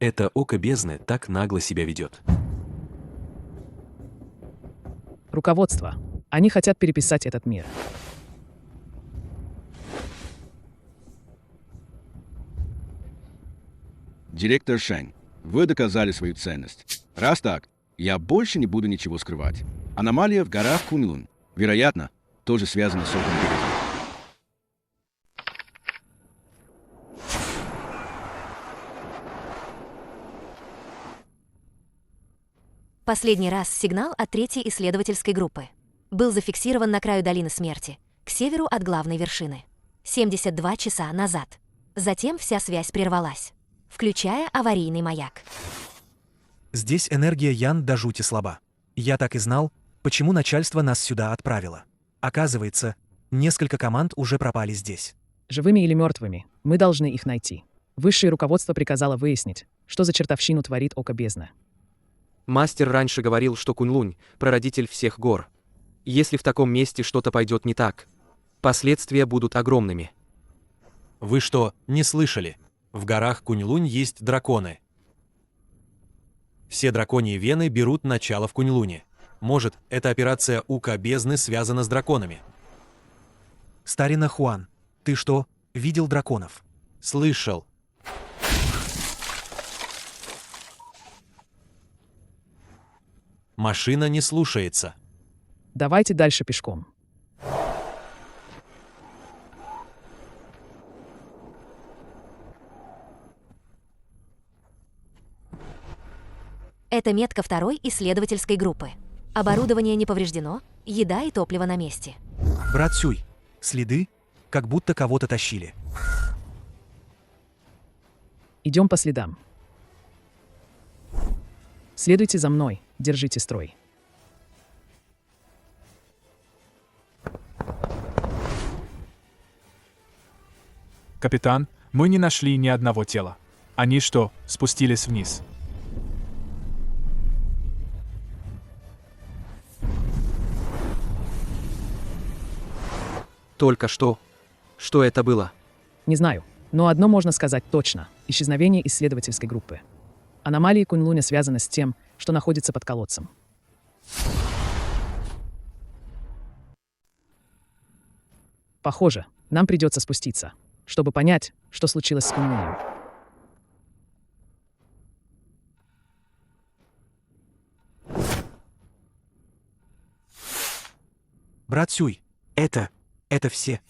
Это око бездны так нагло себя ведет. Руководство. Они хотят переписать этот мир. Директор Шэнь, вы доказали свою ценность. Раз так, я больше не буду ничего скрывать. Аномалия в горах Куньлунь, вероятно, тоже связана с оком бездны. Последний раз сигнал от третьей исследовательской группы был зафиксирован на краю долины смерти, к северу от главной вершины. 72 часа назад. Затем вся связь прервалась, включая аварийный маяк. Здесь энергия Ян до жути слаба. Я так и знал, почему начальство нас сюда отправило. Оказывается, несколько команд уже пропали здесь. Живыми или мертвыми, мы должны их найти. Высшее руководство приказало выяснить, что за чертовщину творит око бездны. Мастер раньше говорил, что Куньлунь – прародитель всех гор. Если в таком месте что-то пойдет не так, последствия будут огромными. Вы что, не слышали? В горах Куньлунь есть драконы. Все драконьи вены берут начало в Куньлуне. Может, эта операция Ока бездны связана с драконами? Старина Хуан, ты что, видел драконов? Слышал. Машина не слушается. Давайте дальше пешком. Это метка второй исследовательской группы. Оборудование не повреждено, еда и топливо на месте. Брат Сюй, следы, как будто кого-то тащили. Идем по следам. Следуйте за мной, держите строй. Капитан, мы не нашли ни одного тела. Они что, спустились вниз? Только что. Что это было? Не знаю, но одно можно сказать точно. Исчезновение исследовательской группы. Аномалии Куньлуня связаны с тем, что находится под колодцем. Похоже, нам придется спуститься, чтобы понять, что случилось с Куньлунем. Брат Сюй, это все.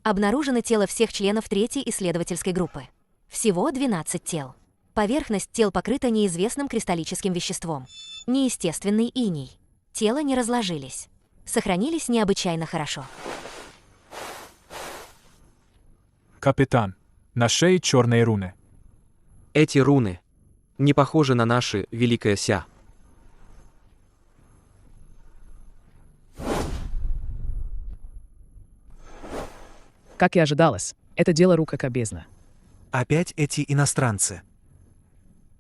Обнаружено тело всех членов третьей исследовательской группы. Всего 12 тел. Поверхность тел покрыта неизвестным кристаллическим веществом. Неестественный иней. Тела не разложились. Сохранились необычайно хорошо. Капитан, на шее черные руны. Эти руны не похожи на наши, Великая Ся. Как и ожидалось, это дело рук Ока бездны. Опять эти иностранцы.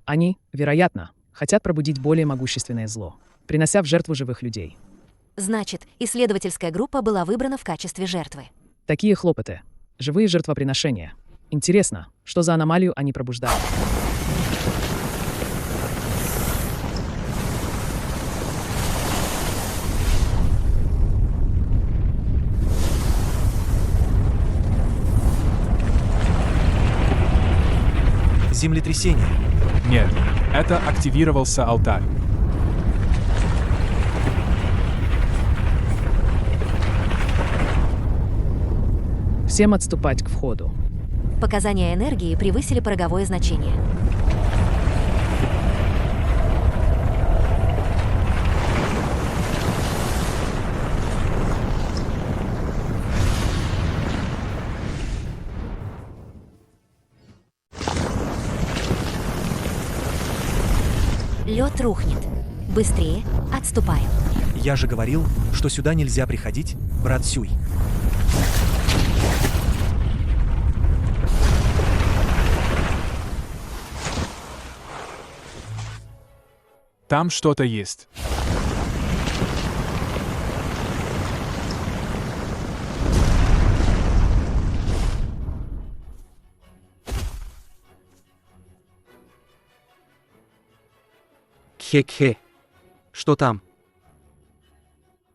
Они, вероятно, хотят пробудить более могущественное зло, принося в жертву живых людей. Значит, исследовательская группа была выбрана в качестве жертвы. Такие хлопоты. Живые жертвоприношения. Интересно, что за аномалию они пробуждают. Землетрясение. Нет, это активировался алтарь. Всем отступать к входу. Показания энергии превысили пороговое значение. Лед рухнет. Быстрее, отступаем. Я же говорил, что сюда нельзя приходить, брат Сюй. Там что-то есть. Хе-хе. Что там?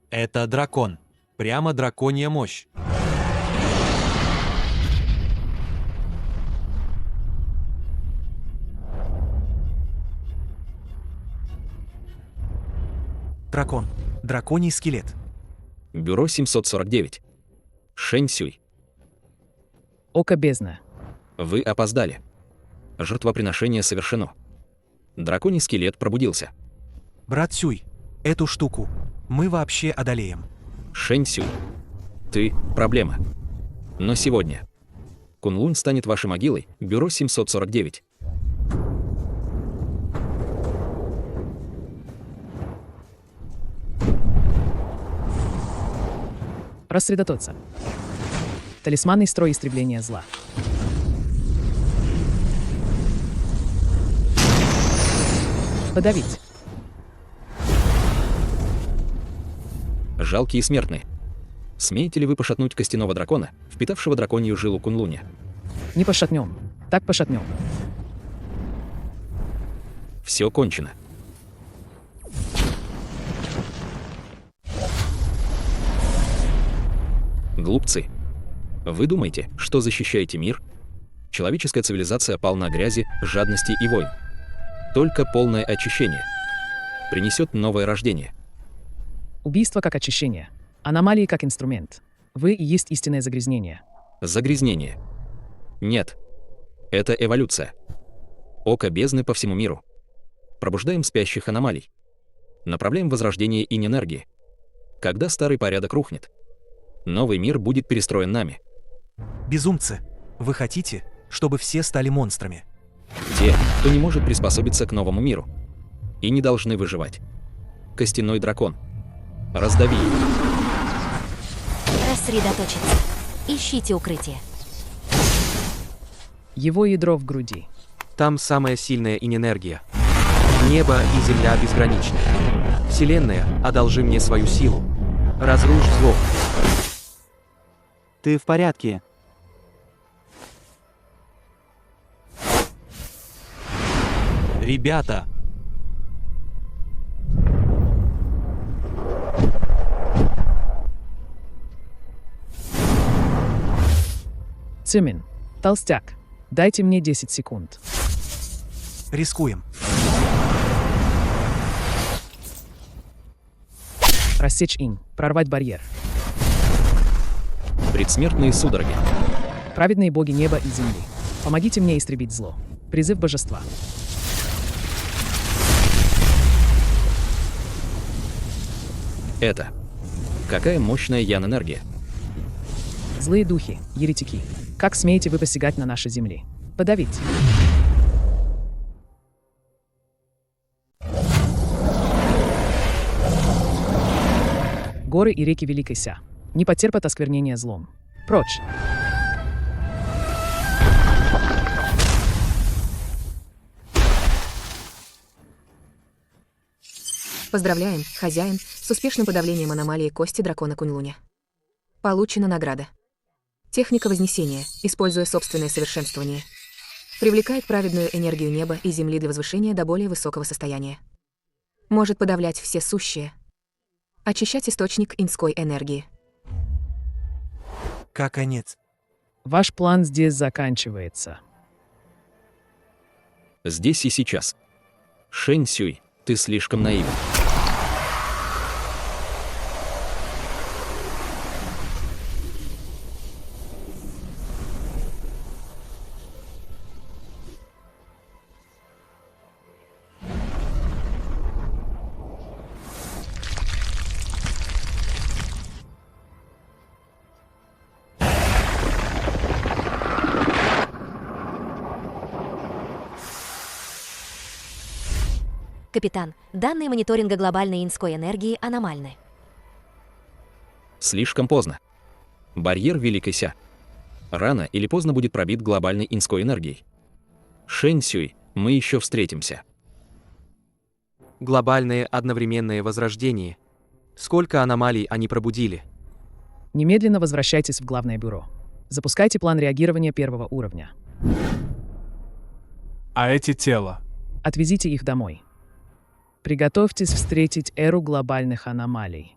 Это дракон. Прямо драконья мощь. Дракон. Драконий скелет. Бюро 749. Шэнь Сюй. Око бездны. Вы опоздали. Жертвоприношение совершено. Драконий скелет пробудился. Брат Сюй, эту штуку мы вообще одолеем. Шэнь Сюй. Ты – проблема. Но сегодня Кунлунь станет вашей могилой, бюро 749. Рассредоточиться. Талисманный строй истребления зла. Подавить. Жалкие смертные. Смеете ли вы пошатнуть костяного дракона, впитавшего драконью жилу Кунлуня? Не пошатнем. Так пошатнем. Все кончено. Глупцы. Вы думаете, что защищаете мир? Человеческая цивилизация полна грязи, жадности и войн. Только полное очищение принесет новое рождение. Убийство как очищение. Аномалии как инструмент. Вы и есть истинное загрязнение. Загрязнение. Нет. Это эволюция. Око бездны по всему миру. Пробуждаем спящих аномалий. Направляем возрождение инь-энергии. Когда старый порядок рухнет, новый мир будет перестроен нами. Безумцы, вы хотите, чтобы все стали монстрами? Те, кто не может приспособиться к новому миру и не должны выживать. Костяной дракон. Раздави его. Рассредоточиться. Ищите укрытие. Его ядро в груди. Там самая сильная инь-энергия. Небо и земля безграничны. Вселенная, одолжи мне свою силу. Разрушь зло. Ты в порядке? Ребята! Цимин. Толстяк. Дайте мне 10 секунд. Рискуем. Рассечь инь. Прорвать барьер. Предсмертные судороги. Праведные боги неба и земли. Помогите мне истребить зло. Призыв божества. Это. Какая мощная ян-энергия. Злые духи, еретики. Как смеете вы посягать на наши земли? Подавить. Горы и реки Великой Ся. Не потерпят осквернения злом. Прочь. Поздравляем, хозяин, с успешным подавлением аномалии кости дракона Кунлуня. Получена награда. Техника Вознесения, используя собственное совершенствование, привлекает праведную энергию неба и земли для возвышения до более высокого состояния. Может подавлять все сущее. Очищать источник иньской энергии. Как конец. Ваш план здесь заканчивается. Здесь и сейчас. Шэнь Сюй, ты слишком наивен. Капитан, данные мониторинга глобальной иньской энергии аномальны. Слишком поздно. Барьер Великой Ся. Рано или поздно будет пробит глобальной иньской энергией. Шэнь Сюй, мы еще встретимся. Глобальное одновременное возрождение. Сколько аномалий они пробудили? Немедленно возвращайтесь в главное бюро. Запускайте план реагирования первого уровня. А эти тела? Отвезите их домой. Приготовьтесь встретить эру глобальных аномалий.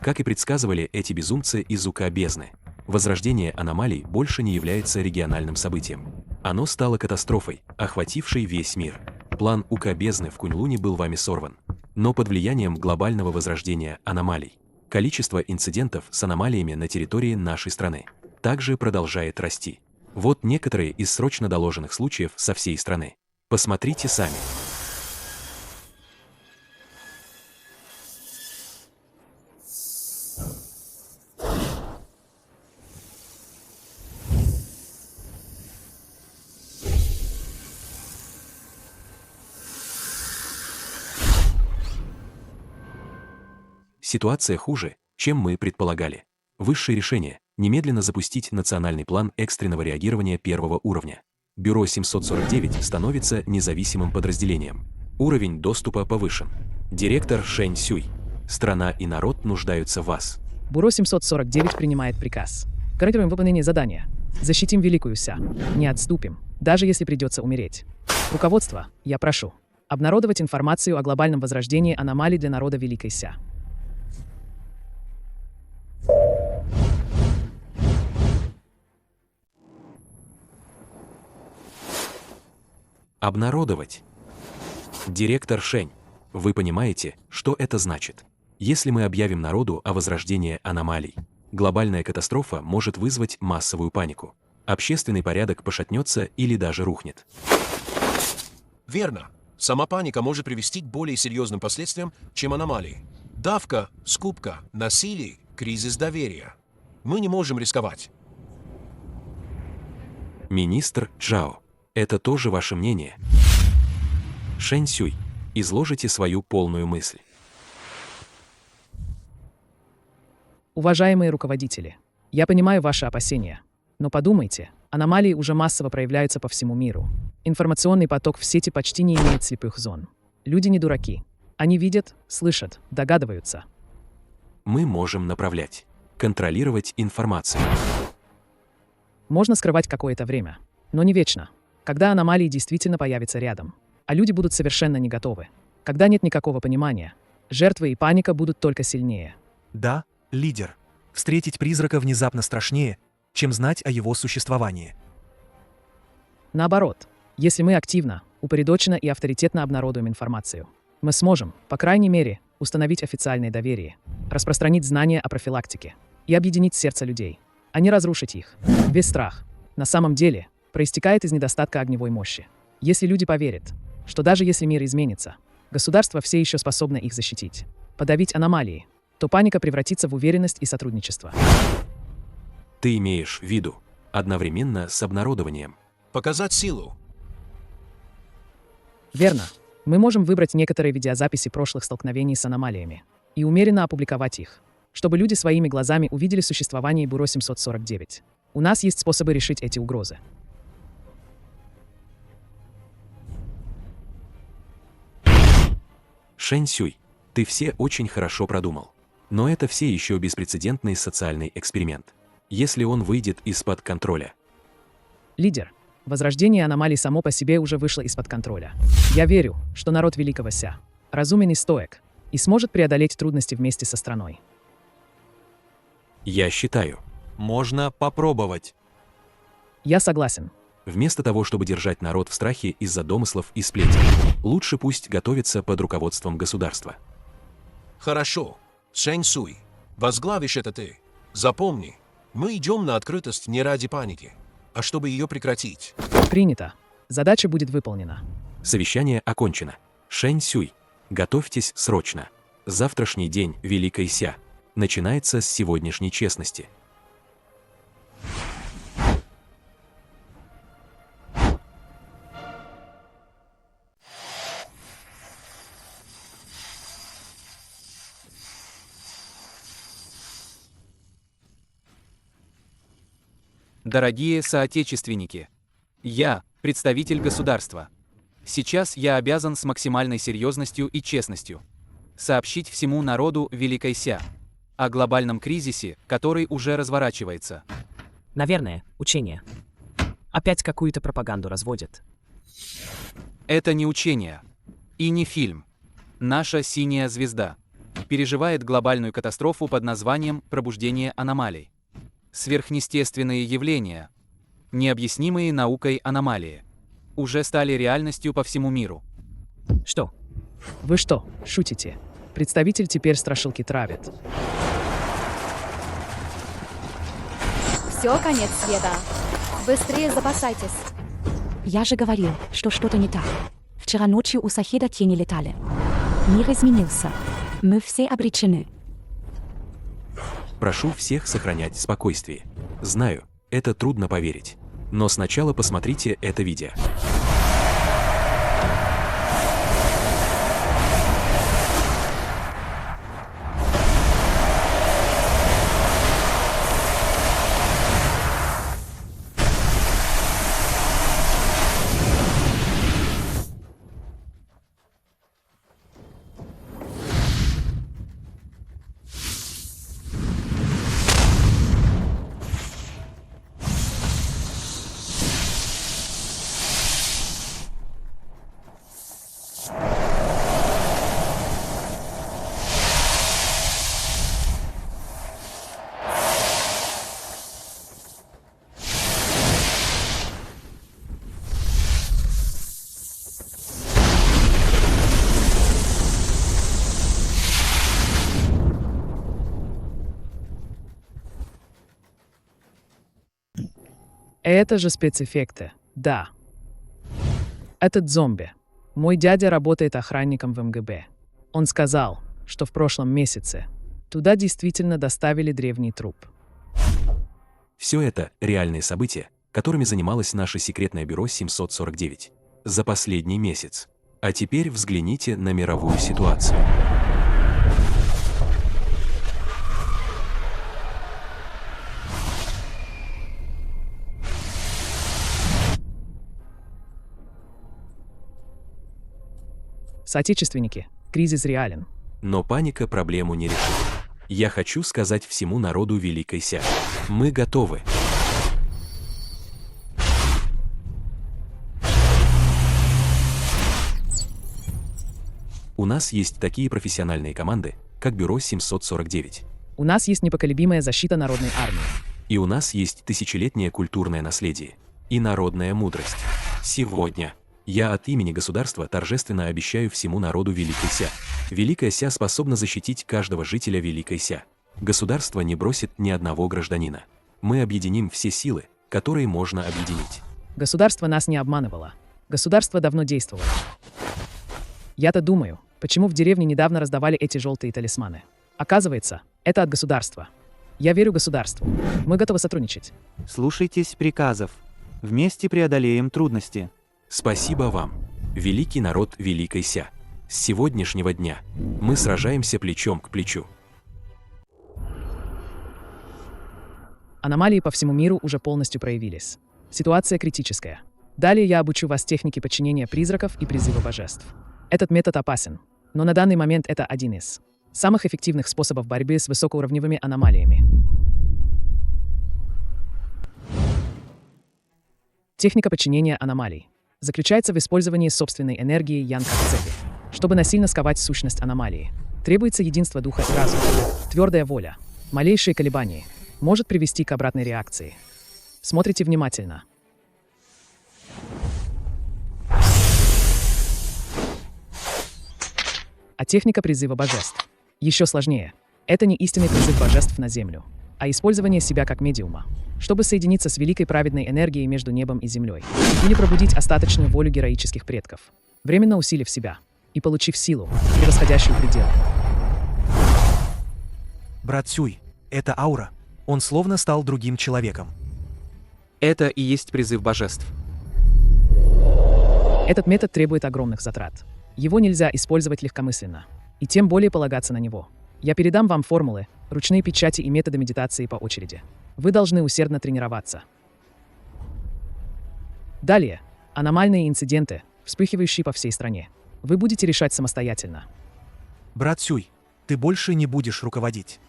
Как и предсказывали эти безумцы из УК бездны, возрождение аномалий больше не является региональным событием. Оно стало катастрофой, охватившей весь мир. План УК бездны в Кунь-Луне был вами сорван. Но под влиянием глобального возрождения аномалий, количество инцидентов с аномалиями на территории нашей страны также продолжает расти. Вот некоторые из срочно доложенных случаев со всей страны. Посмотрите сами. Ситуация хуже, чем мы предполагали. Высшее решение – немедленно запустить национальный план экстренного реагирования первого уровня. Бюро 749 становится независимым подразделением. Уровень доступа повышен. Директор Шэнь Сюй. Страна и народ нуждаются в вас. Бюро 749 принимает приказ. Гарантируем выполнение задания. Защитим Великую Ся. Не отступим, даже если придется умереть. Руководство, я прошу, обнародовать информацию о глобальном возрождении аномалий для народа Великой Ся. Обнародовать. Директор Шэнь, вы понимаете, что это значит? Если мы объявим народу о возрождении аномалий, глобальная катастрофа может вызвать массовую панику. Общественный порядок пошатнется или даже рухнет. Верно. Сама паника может привести к более серьезным последствиям, чем аномалии. Давка, скупка, насилие, кризис доверия. Мы не можем рисковать. Министр Чжао, это тоже ваше мнение? Шэнь Сюй, изложите свою полную мысль. Уважаемые руководители, я понимаю ваши опасения, но подумайте, аномалии уже массово проявляются по всему миру. Информационный поток в сети почти не имеет слепых зон. Люди не дураки. Они видят, слышат, догадываются. Мы можем направлять, контролировать информацию. Можно скрывать какое-то время, но не вечно. Когда аномалии действительно появятся рядом, а люди будут совершенно не готовы. Когда нет никакого понимания, жертвы и паника будут только сильнее. Да, лидер. Встретить призрака внезапно страшнее, чем знать о его существовании. Наоборот, если мы активно, упорядоченно и авторитетно обнародуем информацию, мы сможем, по крайней мере, установить официальное доверие, распространить знания о профилактике и объединить сердца людей, а не разрушить их. Весь страх, на самом деле, проистекает из недостатка огневой мощи. Если люди поверят, что даже если мир изменится, государство все еще способно их защитить, подавить аномалии, то паника превратится в уверенность и сотрудничество. Ты имеешь в виду одновременно с обнародованием. Показать силу. Верно. Мы можем выбрать некоторые видеозаписи прошлых столкновений с аномалиями и умеренно опубликовать их, чтобы люди своими глазами увидели существование Бюро 749. У нас есть способы решить эти угрозы. Шэнь Сюй, ты все очень хорошо продумал. Но это все еще беспрецедентный социальный эксперимент. Если он выйдет из-под контроля. Лидер, возрождение аномалий само по себе уже вышло из-под контроля. Я верю, что народ Великого Ся разумен и стоек и сможет преодолеть трудности вместе со страной. Я считаю, можно попробовать. Я согласен. Вместо того, чтобы держать народ в страхе из-за домыслов и сплетен, лучше пусть готовится под руководством государства. Хорошо. Шэнь Сюй, возглавишь это ты. Запомни, мы идем на открытость не ради паники, а чтобы ее прекратить. Принято. Задача будет выполнена. Совещание окончено. Шэнь Сюй, готовьтесь срочно. Завтрашний день Великой Ся начинается с сегодняшней честности. Дорогие соотечественники, я представитель государства. Сейчас я обязан с максимальной серьезностью и честностью сообщить всему народу Великой Ся о глобальном кризисе, который уже разворачивается. Наверное, учение. Опять какую-то пропаганду разводят. Это не учение. И не фильм. Наша синяя звезда переживает глобальную катастрофу под названием «Пробуждение аномалий». Сверхъестественные явления, необъяснимые наукой аномалии, уже стали реальностью по всему миру. Что? Вы что, шутите? Представитель теперь страшилки травит. Все, конец света. Быстрее запасайтесь. Я же говорил, что что-то не так. Вчера ночью у соседа тени летали. Мир изменился. Мы все обречены. Прошу всех сохранять спокойствие. Знаю, это трудно поверить. Но сначала посмотрите это видео. Это же спецэффекты, да. Этот зомби. Мой дядя работает охранником в МГБ. Он сказал, что в прошлом месяце туда действительно доставили древний труп. Все это реальные события, которыми занималось наше секретное бюро 749 за последний месяц. А теперь взгляните на мировую ситуацию. Соотечественники, кризис реален. Но паника проблему не решит. Я хочу сказать всему народу Великой Ся. Мы готовы. У нас есть такие профессиональные команды, как Бюро 749. У нас есть непоколебимая защита народной армии. И у нас есть тысячелетнее культурное наследие и народная мудрость. Сегодня я от имени государства торжественно обещаю всему народу Великой Ся. Великая Ся способна защитить каждого жителя Великой Ся. Государство не бросит ни одного гражданина. Мы объединим все силы, которые можно объединить. Государство нас не обманывало. Государство давно действовало. Я-то думаю, почему в деревне недавно раздавали эти желтые талисманы. Оказывается, это от государства. Я верю государству. Мы готовы сотрудничать. Слушайтесь приказов. Вместе преодолеем трудности. Спасибо вам, великий народ Великой Ся. С сегодняшнего дня мы сражаемся плечом к плечу. Аномалии по всему миру уже полностью проявились. Ситуация критическая. Далее я обучу вас технике подчинения призраков и призыва божеств. Этот метод опасен, но на данный момент это один из самых эффективных способов борьбы с высокоуровневыми аномалиями. Техника подчинения аномалий заключается в использовании собственной энергии Ян как цепи, чтобы насильно сковать сущность аномалии. Требуется единство духа и разума, твердая воля. Малейшее колебание может привести к обратной реакции. Смотрите внимательно. А техника призыва божеств еще сложнее. Это не истинный призыв божеств на землю, а использование себя как медиума, чтобы соединиться с великой праведной энергией между небом и землей, или пробудить остаточную волю героических предков, временно усилив себя и получив силу, превосходящую пределы. Брат Сюй, это аура. Он словно стал другим человеком. Это и есть призыв божеств. Этот метод требует огромных затрат. Его нельзя использовать легкомысленно, и тем более полагаться на него. Я передам вам формулы, ручные печати и методы медитации по очереди. Вы должны усердно тренироваться. Далее. Аномальные инциденты, вспыхивающие по всей стране. Вы будете решать самостоятельно. Брат Сюй, ты больше не будешь руководить.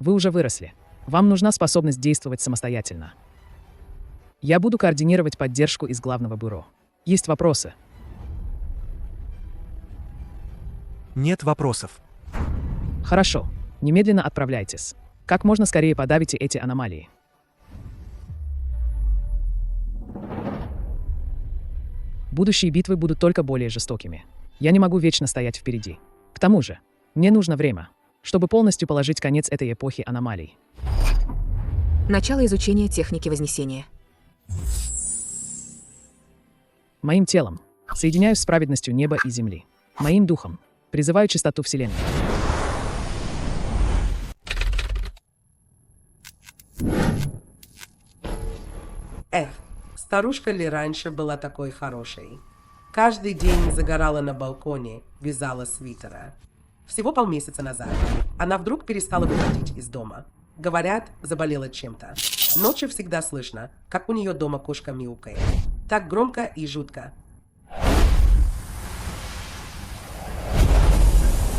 Вы уже выросли. Вам нужна способность действовать самостоятельно. Я буду координировать поддержку из главного бюро. Есть вопросы? Нет вопросов. Хорошо. Немедленно отправляйтесь. Как можно скорее подавите эти аномалии. Будущие битвы будут только более жестокими. Я не могу вечно стоять впереди. К тому же, мне нужно время, чтобы полностью положить конец этой эпохи аномалий. Начало изучения техники Вознесения. Моим телом соединяюсь с праведностью неба и земли. Моим духом призываю чистоту Вселенной. Старушка ли раньше была такой хорошей? Каждый день загорала на балконе, вязала свитера. Всего полмесяца назад она вдруг перестала выходить из дома. Говорят, заболела чем-то. Ночью всегда слышно, как у нее дома кошка мяукает. Так громко и жутко.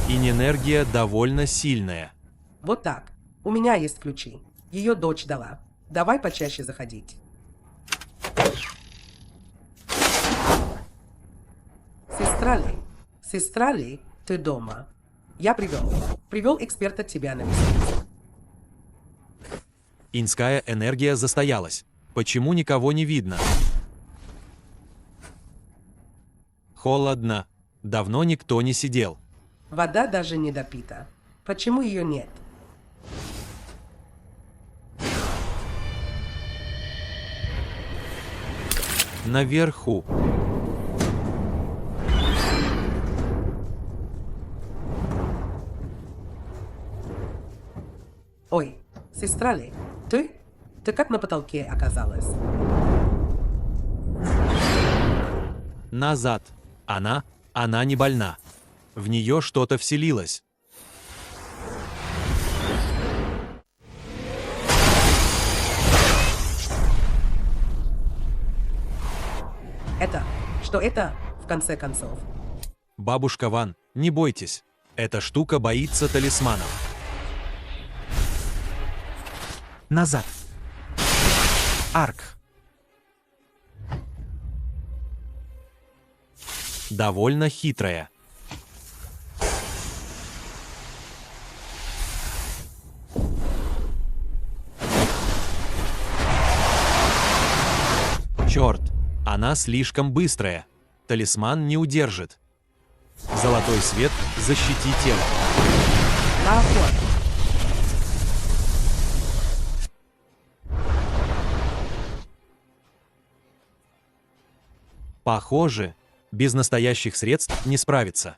Инь-энергия довольно сильная. Вот так. У меня есть ключи. Ее дочь дала. Давай почаще заходить. Сестра ли, ты дома? Я привел эксперта тебя навестить. Иньская энергия застоялась. Почему никого не видно? Холодно. Давно никто не сидел. Вода даже не допита. Почему ее нет? Наверху. Ой, сестра ли, ты? Ты как на потолке оказалась? Назад. Она не больна. В нее что-то вселилось. Что это, в конце концов? Бабушка Ван, не бойтесь. Эта штука боится талисманов. Назад. Арк. Довольно хитрая. Черт, она слишком быстрая. Талисман не удержит. Золотой свет, защити тело. Похоже, без настоящих средств не справиться.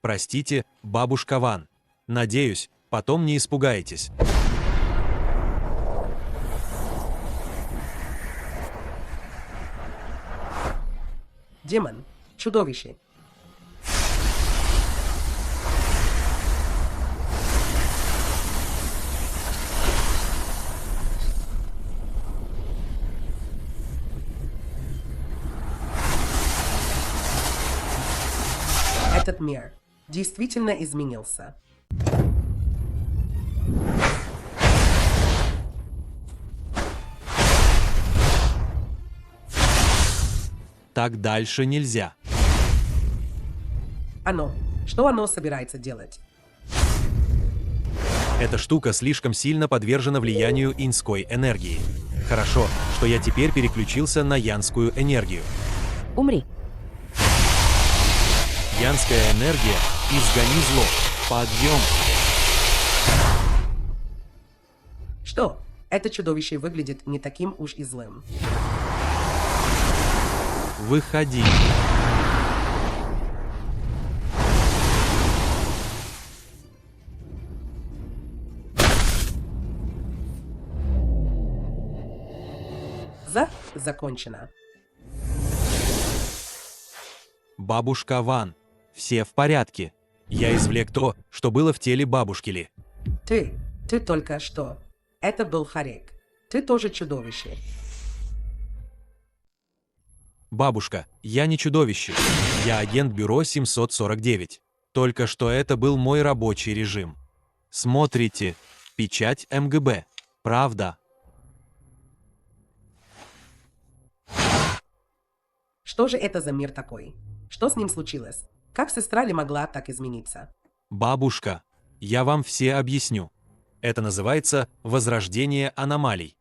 Простите, бабушка Ван. Надеюсь, потом не испугаетесь. Демон, чудовище. Этот мир действительно изменился. Так дальше нельзя. Что оно собирается делать? Эта штука слишком сильно подвержена влиянию иньской энергии. Хорошо, что я теперь переключился на янскую энергию. Умри. Янская энергия, изгони зло. Подъем. Что? Это чудовище выглядит не таким уж и злым. Выходи. Закончено. Бабушка Ван. Все в порядке. Я извлек то, что было в теле бабушки Ли. Ты только что. Это был Харек. Ты тоже чудовище. Бабушка, я не чудовище. Я агент бюро 749. Только что это был мой рабочий режим. Смотрите. Печать МГБ. Правда. Что же это за мир такой? Что с ним случилось? Как сестра ли могла так измениться? Бабушка, я вам все объясню. Это называется возрождение аномалий.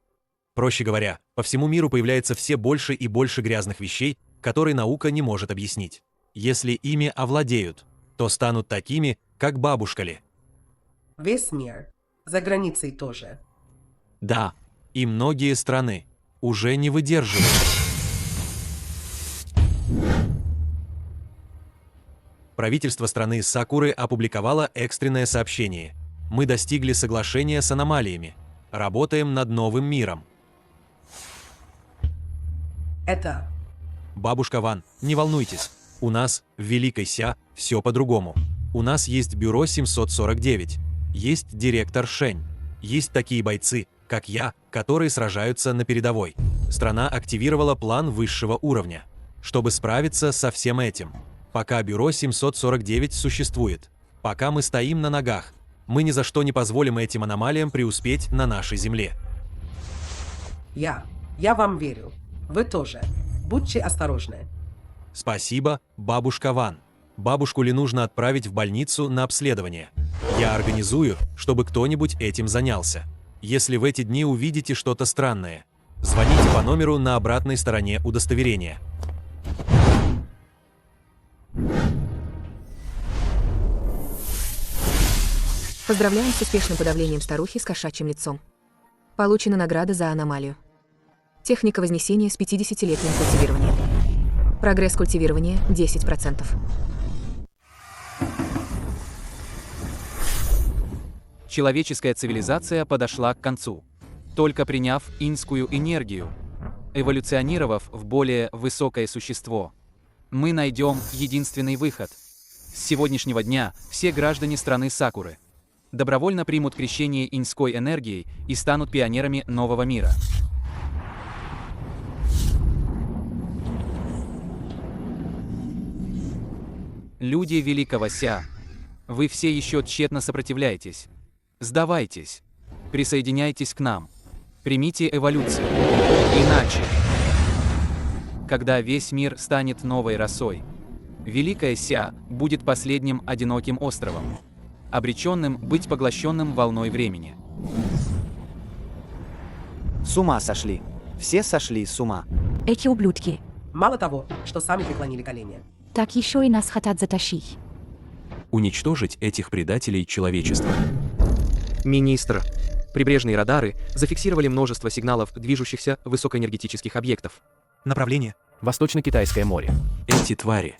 Проще говоря, по всему миру появляется все больше и больше грязных вещей, которые наука не может объяснить. Если ими овладеют, то станут такими, как бабушка ли. Весь мир. За границей тоже. Да, и многие страны уже не выдерживают. Правительство страны Сакуры опубликовало экстренное сообщение. Мы достигли соглашения с аномалиями. Работаем над новым миром. Это... Бабушка Ван, не волнуйтесь. У нас в Великой Ся все по-другому. У нас есть бюро 749. Есть директор Шень. Есть такие бойцы, как я, которые сражаются на передовой. Страна активировала план высшего уровня, чтобы справиться со всем этим. Пока бюро 749 существует, пока мы стоим на ногах, мы ни за что не позволим этим аномалиям преуспеть на нашей земле. Я вам верю. Вы тоже. Будьте осторожны. Спасибо, бабушка Ван. Бабушку ли нужно отправить в больницу на обследование? Я организую, чтобы кто-нибудь этим занялся. Если в эти дни увидите что-то странное, звоните по номеру на обратной стороне удостоверения. Поздравляем с успешным подавлением старухи с кошачьим лицом. Получена награда за аномалию. Техника вознесения с 50-летним культивированием. Прогресс культивирования 10%. Человеческая цивилизация подошла к концу. Только приняв иньскую энергию, эволюционировав в более высокое существо, мы найдем единственный выход. С сегодняшнего дня все граждане страны Сакуры добровольно примут крещение иньской энергией и станут пионерами нового мира. Люди Великого Ся, вы все еще тщетно сопротивляетесь. Сдавайтесь. Присоединяйтесь к нам. Примите эволюцию. Иначе, когда весь мир станет новой расой, Великая Ся будет последним одиноким островом, обреченным быть поглощенным волной времени. С ума сошли. Все сошли с ума. Эти ублюдки. Мало того, что сами преклонили колени. Так еще и нас хотят затащить. Уничтожить этих предателей человечества. Министр. Прибрежные радары зафиксировали множество сигналов движущихся высокоэнергетических объектов. Направление. Восточно-Китайское море. Эти твари,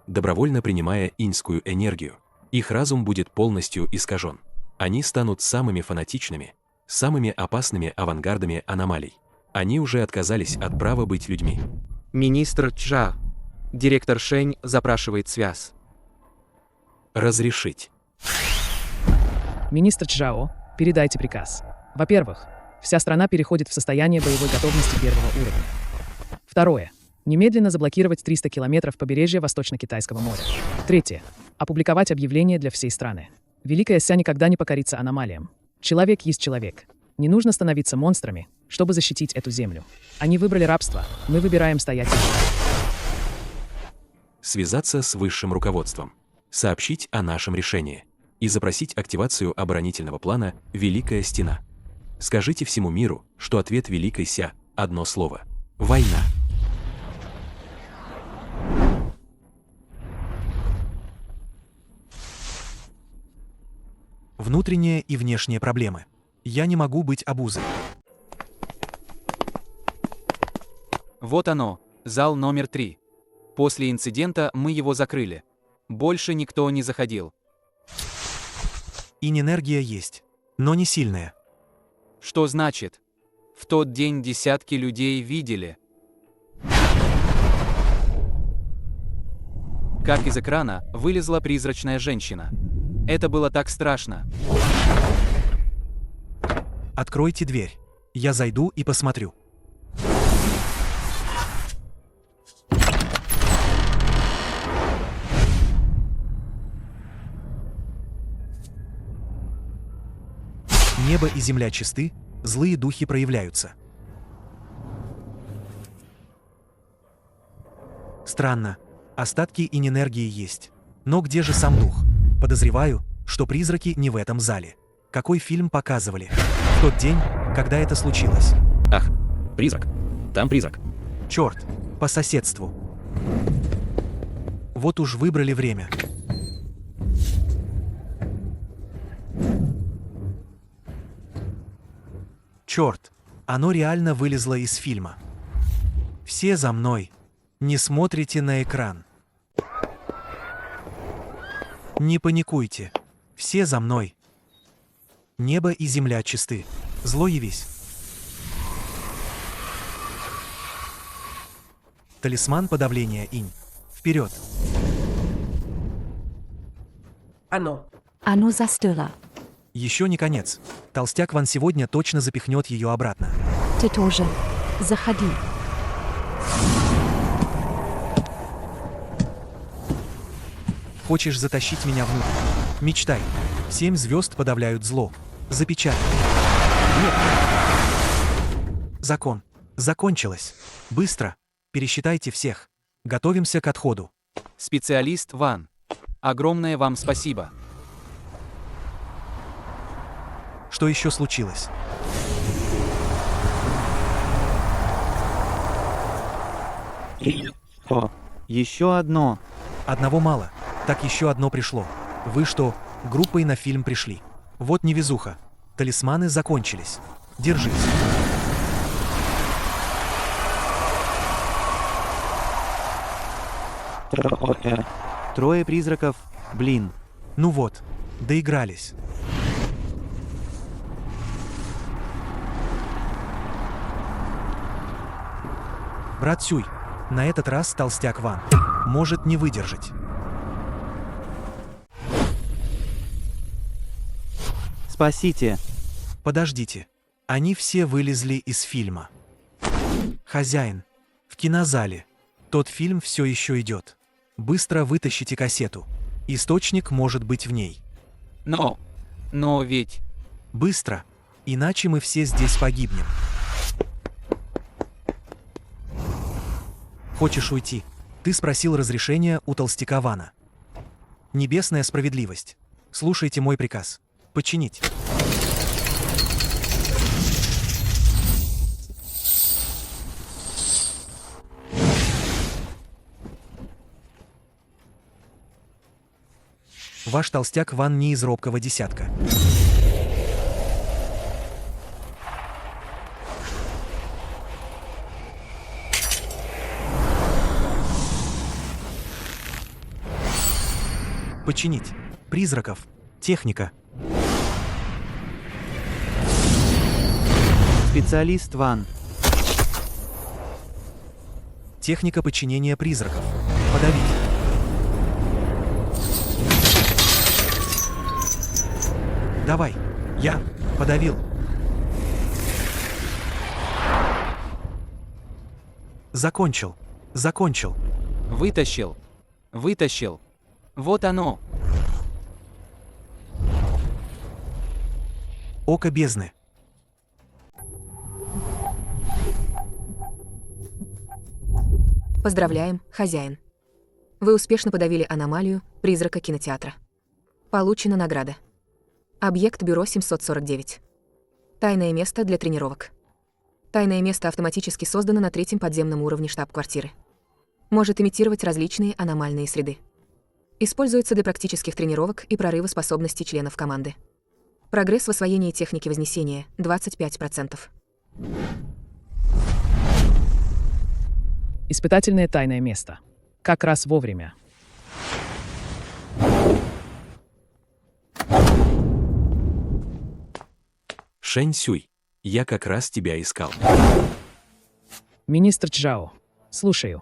добровольно принимая иньскую энергию, их разум будет полностью искажен. Они станут самыми фанатичными, самыми опасными авангардами аномалий. Они уже отказались от права быть людьми. Министр Чжа. Директор Шень запрашивает связь. Разрешить. Министр Чжао, передайте приказ. Во-первых, вся страна переходит в состояние боевой готовности первого уровня. Второе. Немедленно заблокировать 300 километров побережья Восточно-Китайского моря. Третье. Опубликовать объявление для всей страны. Великая Ся никогда не покорится аномалиям. Человек есть человек. Не нужно становиться монстрами, чтобы защитить эту землю. Они выбрали рабство, мы выбираем стоять. Связаться с высшим руководством. Сообщить о нашем решении. И запросить активацию оборонительного плана «Великая Стена». Скажите всему миру, что ответ Великой Ся – одно слово – война. Внутренние и внешние проблемы. Я не могу быть обузой. Вот оно, зал номер 3. После инцидента мы его закрыли. Больше никто не заходил. Инь-энергия есть, но не сильная. Что значит? В тот день десятки людей видели, как из экрана вылезла призрачная женщина. Это было так страшно. Откройте дверь. Я зайду и посмотрю. Небо и земля чисты, злые духи проявляются. Странно. Остатки инь-энергии есть. Но где же сам дух? Подозреваю, что призраки не в этом зале. Какой фильм показывали? В тот день, когда это случилось. Ах, призрак. Там призрак. Черт, по соседству. Вот уж выбрали время. Черт, оно реально вылезло из фильма. Все за мной. Не смотрите на экран. Не паникуйте. Все за мной. Небо и земля чисты. Зло явись. Талисман подавления инь. Вперед. Оно. Оно застыло. Еще не конец. Толстяк Ван сегодня точно запихнет ее обратно. Ты тоже. Заходи. Хочешь затащить меня внутрь? Мечтай. 7 звезд подавляют зло. Запечатай. Нет. Закон. Закончилось. Быстро. Пересчитайте всех. Готовимся к отходу. Специалист Ван. Огромное вам спасибо. Что еще случилось? О, еще одно. Одного мало. Так еще одно пришло. Вы что, группой на фильм пришли? Вот невезуха. Талисманы закончились. Держись. Трое призраков. Блин. Ну вот, доигрались. Брат Сюй, на этот раз толстяк Ван может не выдержать. Спасите. Подождите. Они все вылезли из фильма. Хозяин. В кинозале. Тот фильм все еще идет. Быстро вытащите кассету. Источник может быть в ней. Но ведь... Быстро. Иначе мы все здесь погибнем. Хочешь уйти? Ты спросил разрешения у толстяка Вана. Небесная справедливость. Слушайте мой приказ. Подчинить. Ваш толстяк Ван не из робкого десятка. Подчинить. Призраков. Техника. Специалист Ван. Техника подчинения призраков. Подавить. Давай. Я подавил. Закончил. Закончил. Вытащил. Вытащил. Вот оно. Око бездны. Поздравляем, хозяин. Вы успешно подавили аномалию призрака кинотеатра. Получена награда. Объект бюро 749. Тайное место для тренировок. Тайное место автоматически создано на 3-м подземном уровне штаб-квартиры. Может имитировать различные аномальные среды. Используется для практических тренировок и прорыва способностей членов команды. Прогресс в освоении техники Вознесения – 25%. Испытательное тайное место. Как раз вовремя. Шэнь Сюй, я как раз тебя искал. Министр Чжао. Слушаю.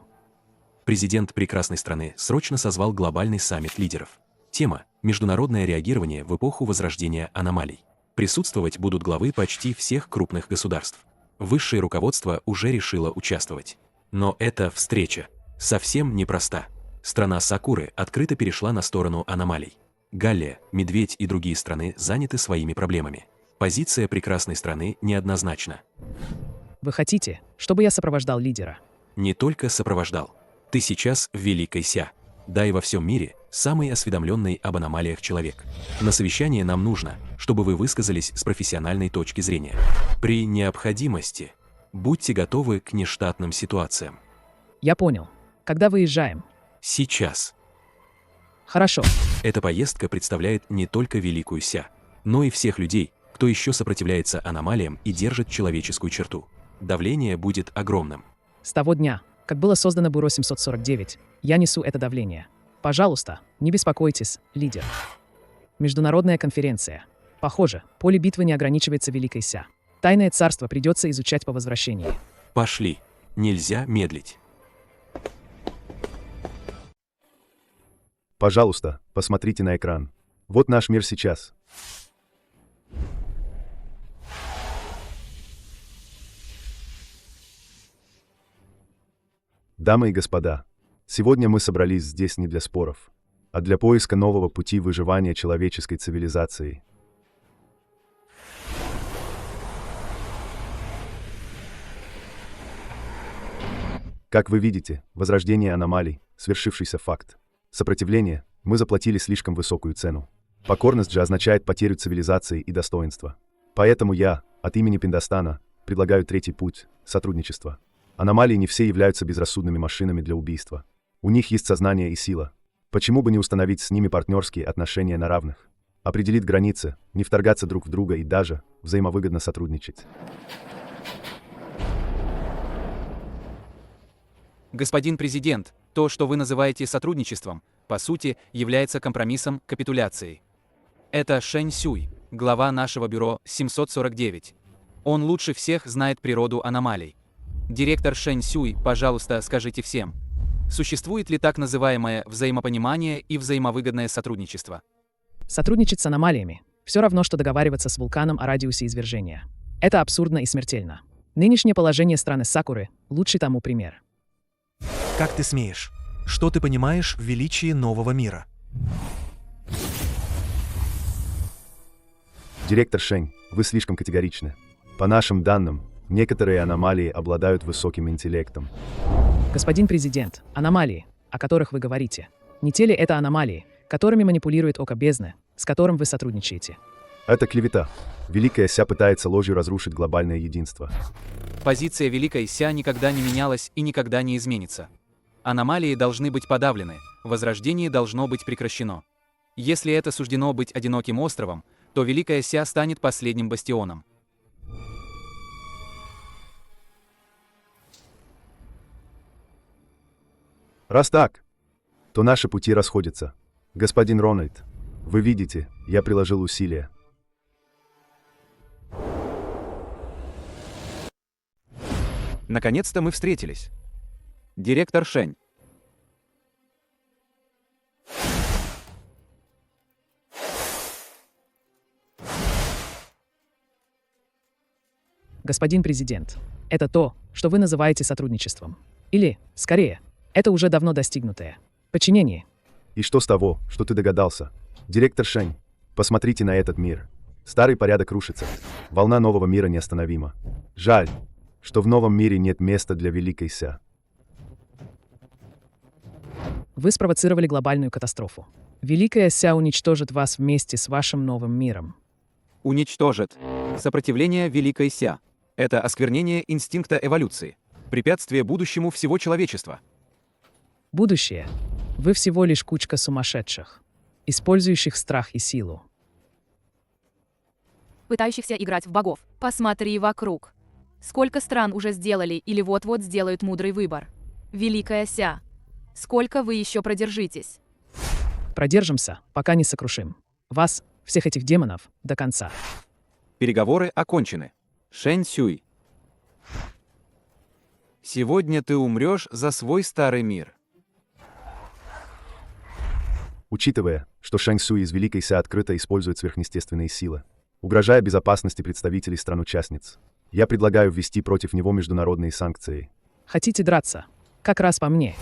Президент прекрасной страны срочно созвал глобальный саммит лидеров. Тема – международное реагирование в эпоху возрождения аномалий. Присутствовать будут главы почти всех крупных государств. Высшее руководство уже решило участвовать. Но эта встреча совсем непроста. Страна Сакуры открыто перешла на сторону аномалий. Галлия, Медведь и другие страны заняты своими проблемами. Позиция прекрасной страны неоднозначна. Вы хотите, чтобы я сопровождал лидера? Не только сопровождал. Ты сейчас в Великой Ся. Да и во всем мире самый осведомленный об аномалиях человек. На совещание нам нужно, чтобы вы высказались с профессиональной точки зрения. При необходимости будьте готовы к нештатным ситуациям. Я понял. Когда выезжаем? Сейчас. Хорошо. Эта поездка представляет не только Великую Ся, но и всех людей, кто еще сопротивляется аномалиям и держит человеческую черту. Давление будет огромным. С того дня, как было создано Бюро 749, я несу это давление. Пожалуйста, не беспокойтесь, лидер. Международная конференция. Похоже, поле битвы не ограничивается Великой Ся. Тайное царство придется изучать по возвращении. Пошли. Нельзя медлить. Пожалуйста, посмотрите на экран. Вот наш мир сейчас. Дамы и господа, сегодня мы собрались здесь не для споров, а для поиска нового пути выживания человеческой цивилизации. Как вы видите, возрождение аномалий – свершившийся факт. Сопротивление – мы заплатили слишком высокую цену. Покорность же означает потерю цивилизации и достоинства. Поэтому я, от имени Пиндостана, предлагаю третий путь – сотрудничество. Аномалии не все являются безрассудными машинами для убийства. У них есть сознание и сила. Почему бы не установить с ними партнерские отношения на равных? Определить границы, не вторгаться друг в друга и даже взаимовыгодно сотрудничать. Господин президент, то, что вы называете сотрудничеством, по сути, является компромиссом капитуляцией. Это Шэнь Сюй, глава нашего бюро 749. Он лучше всех знает природу аномалий. Директор Шэнь Сюй, пожалуйста, скажите всем, существует ли так называемое взаимопонимание и взаимовыгодное сотрудничество? Сотрудничать с аномалиями – все равно, что договариваться с вулканом о радиусе извержения. Это абсурдно и смертельно. Нынешнее положение страны Сакуры – лучший тому пример. Как ты смеешь? Что ты понимаешь в величии нового мира? Директор Шэнь, вы слишком категоричны. По нашим данным, некоторые аномалии обладают высоким интеллектом. Господин президент, аномалии, о которых вы говорите, не те ли это аномалии, которыми манипулирует Око Бездны, с которым вы сотрудничаете? Это клевета. Великая Ся пытается ложью разрушить глобальное единство. Позиция Великой Ся никогда не менялась и никогда не изменится. Аномалии должны быть подавлены, возрождение должно быть прекращено. Если это суждено быть одиноким островом, то Великая Ся станет последним бастионом. Раз так, то наши пути расходятся. Господин Рональд, вы видите, я приложил усилия. Наконец-то мы встретились. Директор Шэнь. Господин президент, это то, что вы называете сотрудничеством. Или, скорее, это уже давно достигнутое. Подчинение. И что с того, что ты догадался? Директор Шэнь, посмотрите на этот мир. Старый порядок рушится. Волна нового мира неостановима. Жаль, что в новом мире нет места для Великой Ся. Вы спровоцировали глобальную катастрофу. Великая Ся уничтожит вас вместе с вашим новым миром. Уничтожит. Сопротивление Великой Ся. Это осквернение инстинкта эволюции. Препятствие будущему всего человечества. Будущее. Вы всего лишь кучка сумасшедших, использующих страх и силу. Пытающихся играть в богов. Посмотри вокруг. Сколько стран уже сделали или вот-вот сделают мудрый выбор. Великая Ся. Сколько вы еще продержитесь? Продержимся, пока не сокрушим. Вас, всех этих демонов, до конца. Переговоры окончены. Шэнь Сюй. Сегодня ты умрешь за свой старый мир. Учитывая, что Шэнь Сюй из Великой Ся открыто использует сверхъестественные силы, угрожая безопасности представителей стран-участниц, я предлагаю ввести против него международные санкции. Хотите драться? Как раз по мне.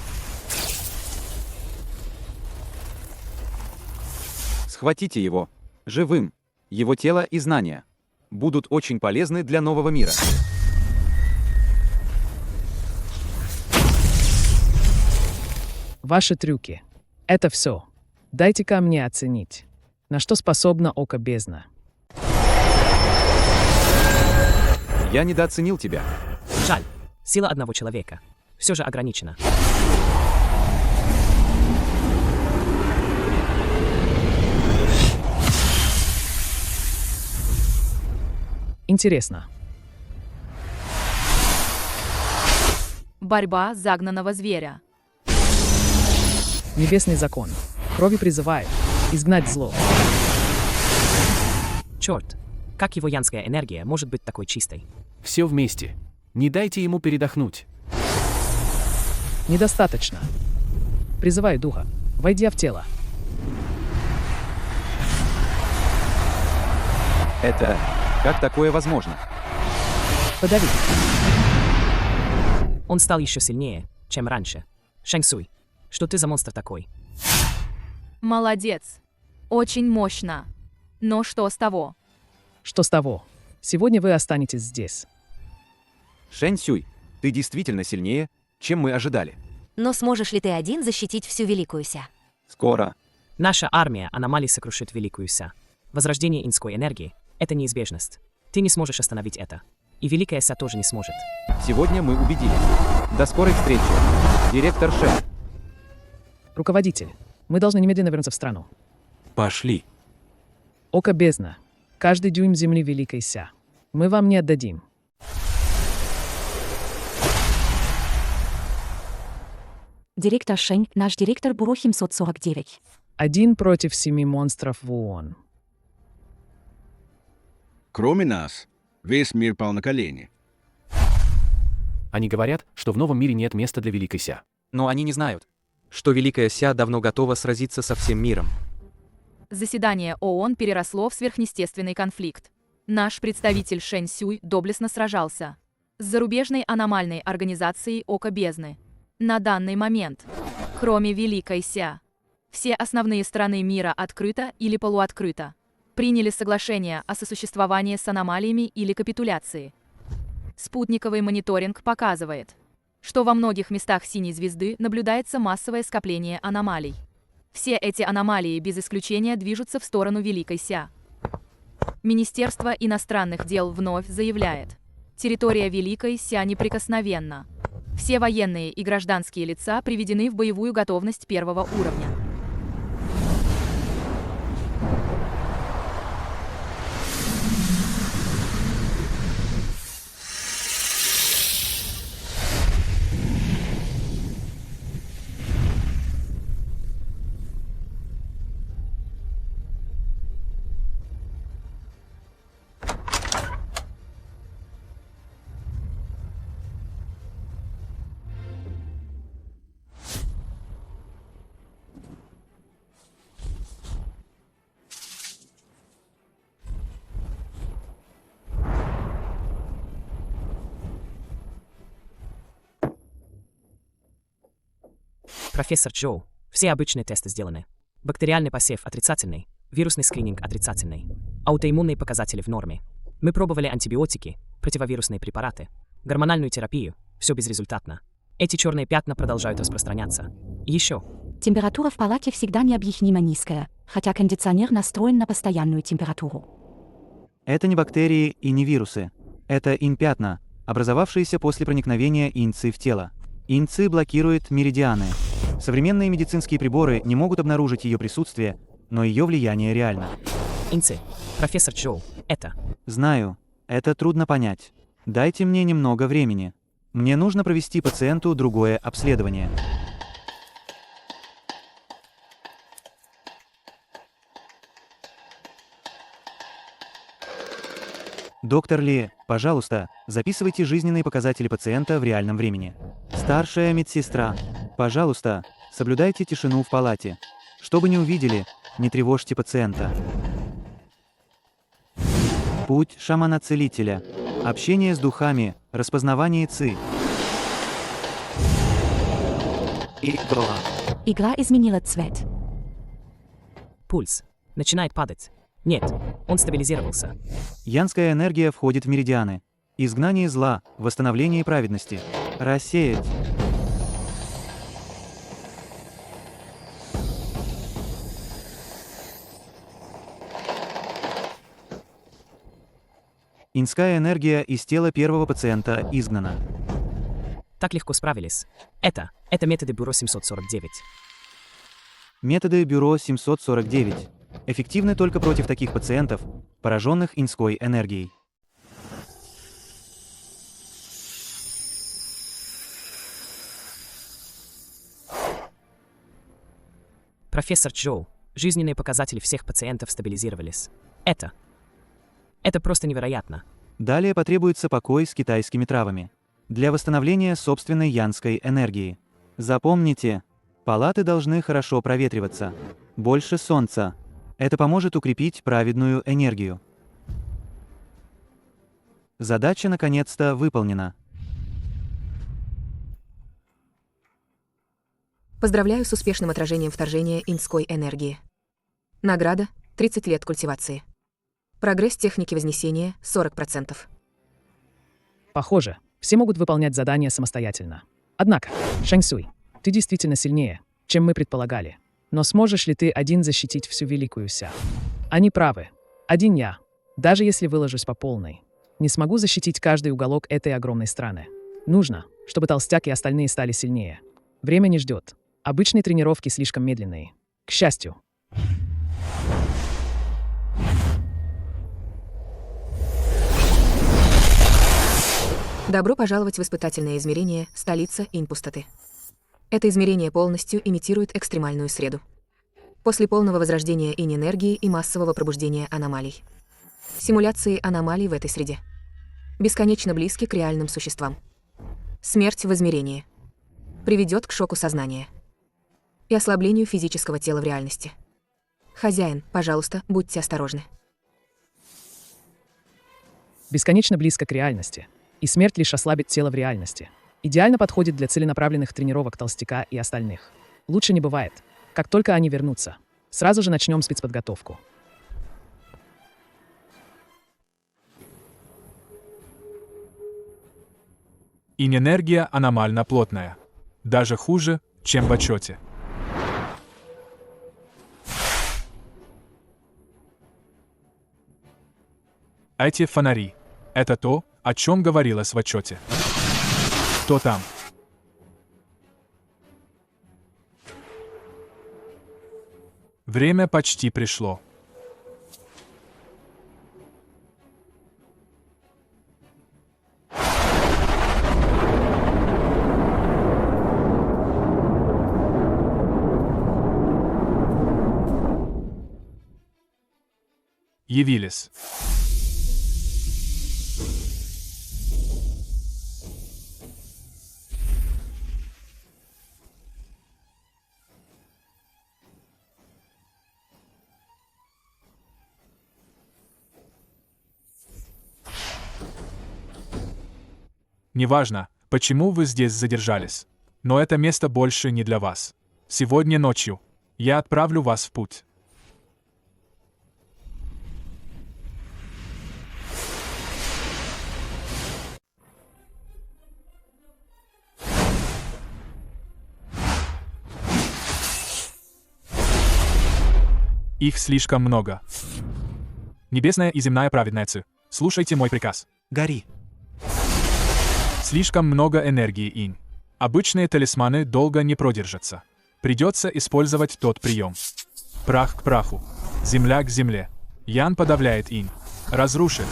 Схватите его. Живым. Его тело и знания будут очень полезны для нового мира. Ваши трюки. Это все. Дайте-ка мне оценить, на что способна око бездна. Я недооценил тебя. Жаль, сила одного человека все же ограничена. Интересно. Борьба загнанного зверя. Небесный закон. Крови призывает изгнать зло. Черт, как его янская энергия может быть такой чистой? Все вместе. Не дайте ему передохнуть. Недостаточно. Призываю духа, войдя в тело. Это... Как такое возможно? Подавить. Он стал еще сильнее, чем раньше. Шэньсуй, что ты за монстр такой? Молодец. Очень мощно. Но что с того? Что с того? Сегодня вы останетесь здесь. Шэньсюй, ты действительно сильнее, чем мы ожидали. Но сможешь ли ты один защитить всю Великую Ся? Скоро. Наша армия аномалий сокрушит Великую Ся. Возрождение инской энергии — это неизбежность. Ты не сможешь остановить это. И Великая Ся тоже не сможет. Сегодня мы убедились. До скорой встречи. Директор Шэн. Руководитель, мы должны немедленно вернуться в страну. Пошли. Око бездна. Каждый дюйм земли Великой Ся. Мы вам не отдадим. Директор Шэнь, наш директор Бюро 749. 1 против 7 монстров в ООН. Кроме нас, весь мир пал на колени. Они говорят, что в новом мире нет места для Великой Ся. Но они не знают, что Великая Ся давно готова сразиться со всем миром. Заседание ООН переросло в сверхъестественный конфликт. Наш представитель Шэньсюй доблестно сражался с зарубежной аномальной организацией Око Бездны. На данный момент, кроме Великой Ся, все основные страны мира открыто или полуоткрыто приняли соглашение о сосуществовании с аномалиями или капитуляции. Спутниковый мониторинг показывает, что во многих местах синей звезды наблюдается массовое скопление аномалий. Все эти аномалии без исключения движутся в сторону Великой Ся. Министерство иностранных дел вновь заявляет: территория Великой Ся неприкосновенна. Все военные и гражданские лица приведены в боевую готовность первого уровня. Профессор Джоу, все обычные тесты сделаны. Бактериальный посев отрицательный, вирусный скрининг отрицательный, аутоиммунные показатели в норме. Мы пробовали антибиотики, противовирусные препараты, гормональную терапию, все безрезультатно. Эти черные пятна продолжают распространяться. И еще. Температура в палате всегда необъяснимо низкая, хотя кондиционер настроен на постоянную температуру. Это не бактерии и не вирусы. Это инь-пятна, образовавшиеся после проникновения иньци в тело. Иньци блокирует меридианы. Современные медицинские приборы не могут обнаружить ее присутствие, но ее влияние реально. Иньци, профессор Джоу, это... Знаю, это трудно понять. Дайте мне немного времени. Мне нужно провести пациенту другое обследование. Доктор Ли, пожалуйста, записывайте жизненные показатели пациента в реальном времени. Старшая медсестра, пожалуйста, соблюдайте тишину в палате. Что бы ни увидели, не тревожьте пациента. Путь шамана-целителя. Общение с духами, распознавание ци. Игра изменила цвет. Пульс. Начинает падать. Нет, он стабилизировался. Янская энергия входит в меридианы. Изгнание зла, восстановление праведности. Рассеять. Инская энергия из тела первого пациента изгнана. Так легко справились. Это методы Бюро 749. Методы Бюро 749 эффективны только против таких пациентов, пораженных инской энергией. Профессор Джоу, жизненные показатели всех пациентов стабилизировались. Это просто невероятно. Далее потребуется покой с китайскими травами для восстановления собственной янской энергии. Запомните, палаты должны хорошо проветриваться. Больше солнца. Это поможет укрепить праведную энергию. Задача наконец-то выполнена. Поздравляю с успешным отражением вторжения инской энергии. Награда — 30 лет культивации. Прогресс техники вознесения — 40%. Похоже, все могут выполнять задания самостоятельно. Однако, Шэньсюй, ты действительно сильнее, чем мы предполагали. Но сможешь ли ты один защитить всю Великую Ся? Они правы. Один я, даже если выложусь по полной, не смогу защитить каждый уголок этой огромной страны. Нужно, чтобы толстяк и остальные стали сильнее. Время не ждет. Обычные тренировки слишком медленные. К счастью. Добро пожаловать в испытательное измерение «Столица Инь-пустоты». Это измерение полностью имитирует экстремальную среду. После полного возрождения инь-энергии и массового пробуждения аномалий. Симуляции аномалий в этой среде бесконечно близки к реальным существам. Смерть в измерении приведет к шоку сознания и ослаблению физического тела в реальности. Хозяин, пожалуйста, будьте осторожны. Бесконечно близко к реальности. И смерть лишь ослабит тело в реальности. Идеально подходит для целенаправленных тренировок толстяка и остальных. Лучше не бывает. Как только они вернутся, сразу же начнем спецподготовку. Инь-энергия аномально плотная. Даже хуже, чем в отчете. Эти фонари — это то, о чем говорилось в отчете. Кто там? Время почти пришло. Явились. Неважно, почему вы здесь задержались, но это место больше не для вас. Сегодня ночью я отправлю вас в путь. Их слишком много. Небесная и земная праведницы, слушайте мой приказ. Гори. Слишком много энергии инь. Обычные талисманы долго не продержатся. Придется использовать тот прием. Прах к праху. Земля к земле. Ян подавляет инь. Разрушит.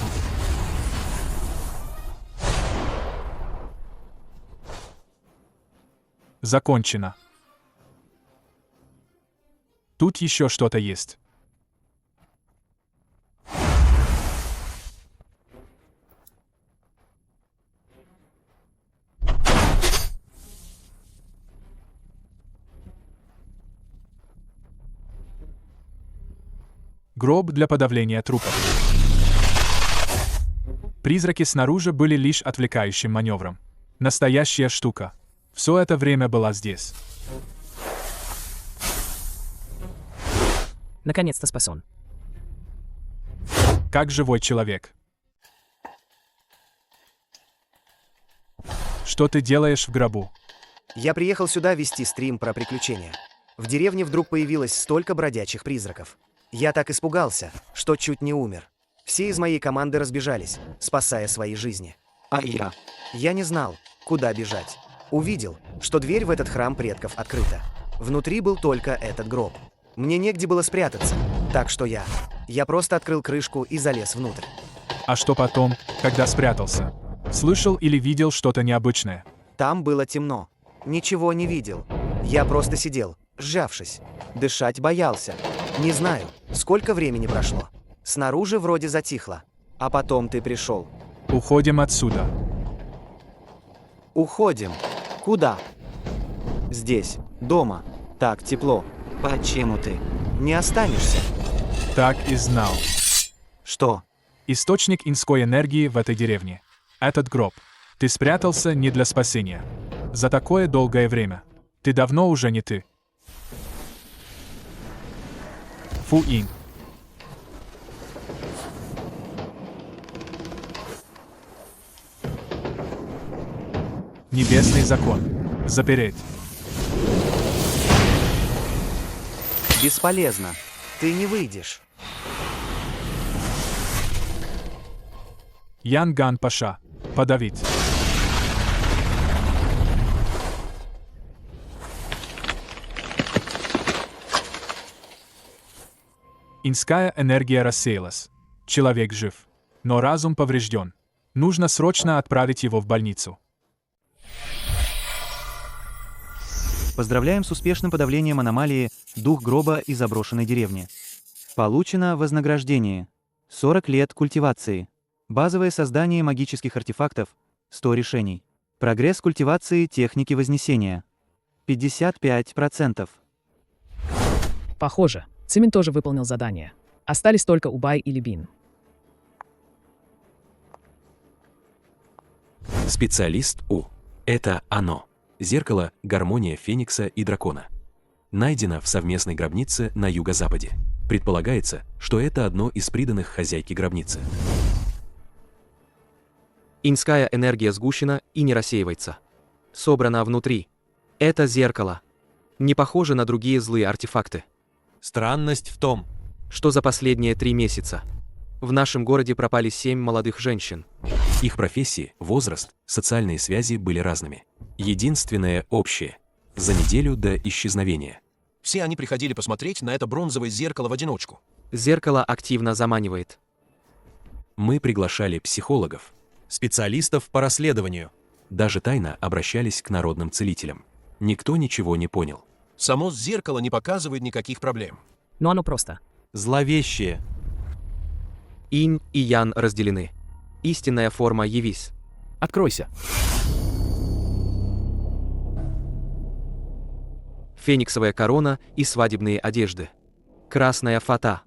Закончено. Тут еще что-то есть. Гроб для подавления трупов. Призраки снаружи были лишь отвлекающим маневром. Настоящая штука. Все это время была здесь. Наконец-то спасен. Как живой человек. Что ты делаешь в гробу? Я приехал сюда вести стрим про приключения. В деревне вдруг появилось столько бродячих призраков. Я так испугался, что чуть не умер. Все из моей команды разбежались, спасая свои жизни. А я? Я не знал, куда бежать. Увидел, что дверь в этот храм предков открыта. Внутри был только этот гроб. Мне негде было спрятаться, так что я просто открыл крышку и залез внутрь. А что потом, когда спрятался? Слышал или видел что-то необычное? Там было темно. Ничего не видел. Я просто сидел, сжавшись. Дышать боялся. Не знаю, сколько времени прошло. Снаружи вроде затихло. А потом ты пришел. Уходим отсюда. Уходим. Куда? Здесь, дома. Так тепло. Почему ты? Не останешься. Так и знал. Что? Источник инской энергии в этой деревне. Этот гроб. Ты спрятался не для спасения. За такое долгое время. Ты давно уже не ты. Фу-Ин. Небесный закон. Запереть. Бесполезно. Ты не выйдешь. Янган Паша. Подавить. Инская энергия рассеялась. Человек жив. Но разум поврежден. Нужно срочно отправить его в больницу. Поздравляем с успешным подавлением аномалии «Дух гроба и заброшенной деревни». Получено вознаграждение. 40 лет культивации. Базовое создание магических артефактов. 100 решений. Прогресс культивации техники вознесения. 55%. Похоже, Цимин тоже выполнил задание. Остались только Убай и Либин. Специалист У. Это оно. Зеркало, гармония Феникса и дракона. Найдено в совместной гробнице на юго-западе. Предполагается, что это одно из приданых хозяйке гробницы. Инская энергия сгущена и не рассеивается. Собрана внутри. Это зеркало. Не похоже на другие злые артефакты. Странность в том, что за последние 3 месяца в нашем городе пропали 7 молодых женщин. Их профессии, возраст, социальные связи были разными. Единственное общее – за неделю до исчезновения. Все они приходили посмотреть на это бронзовое зеркало в одиночку. Зеркало активно заманивает. Мы приглашали психологов, специалистов по расследованию. Даже тайно обращались к народным целителям. Никто ничего не понял. Само зеркало не показывает никаких проблем. Но оно просто зловещее. Инь и Ян разделены. Истинная форма явись. Откройся. Фениксовая корона и свадебные одежды. Красная фата.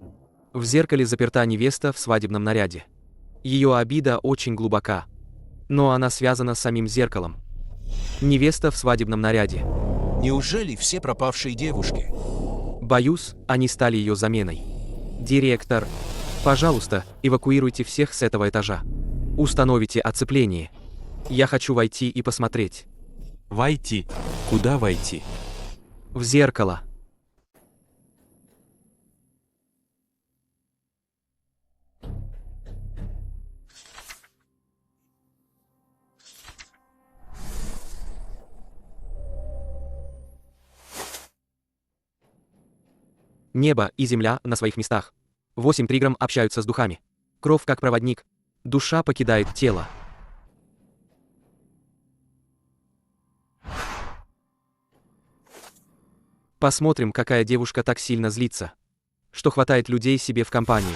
В зеркале заперта невеста в свадебном наряде. Ее обида очень глубока. Но она связана с самим зеркалом. Невеста в свадебном наряде. Неужели все пропавшие девушки? Боюсь, они стали ее заменой. Директор, пожалуйста, эвакуируйте всех с этого этажа. Установите оцепление. Я хочу войти и посмотреть. Войти? Куда войти? В зеркало. Небо и земля на своих местах. 8 триграмм общаются с духами. Кровь как проводник. Душа покидает тело. Посмотрим, какая девушка так сильно злится, что хватает людей себе в компанию.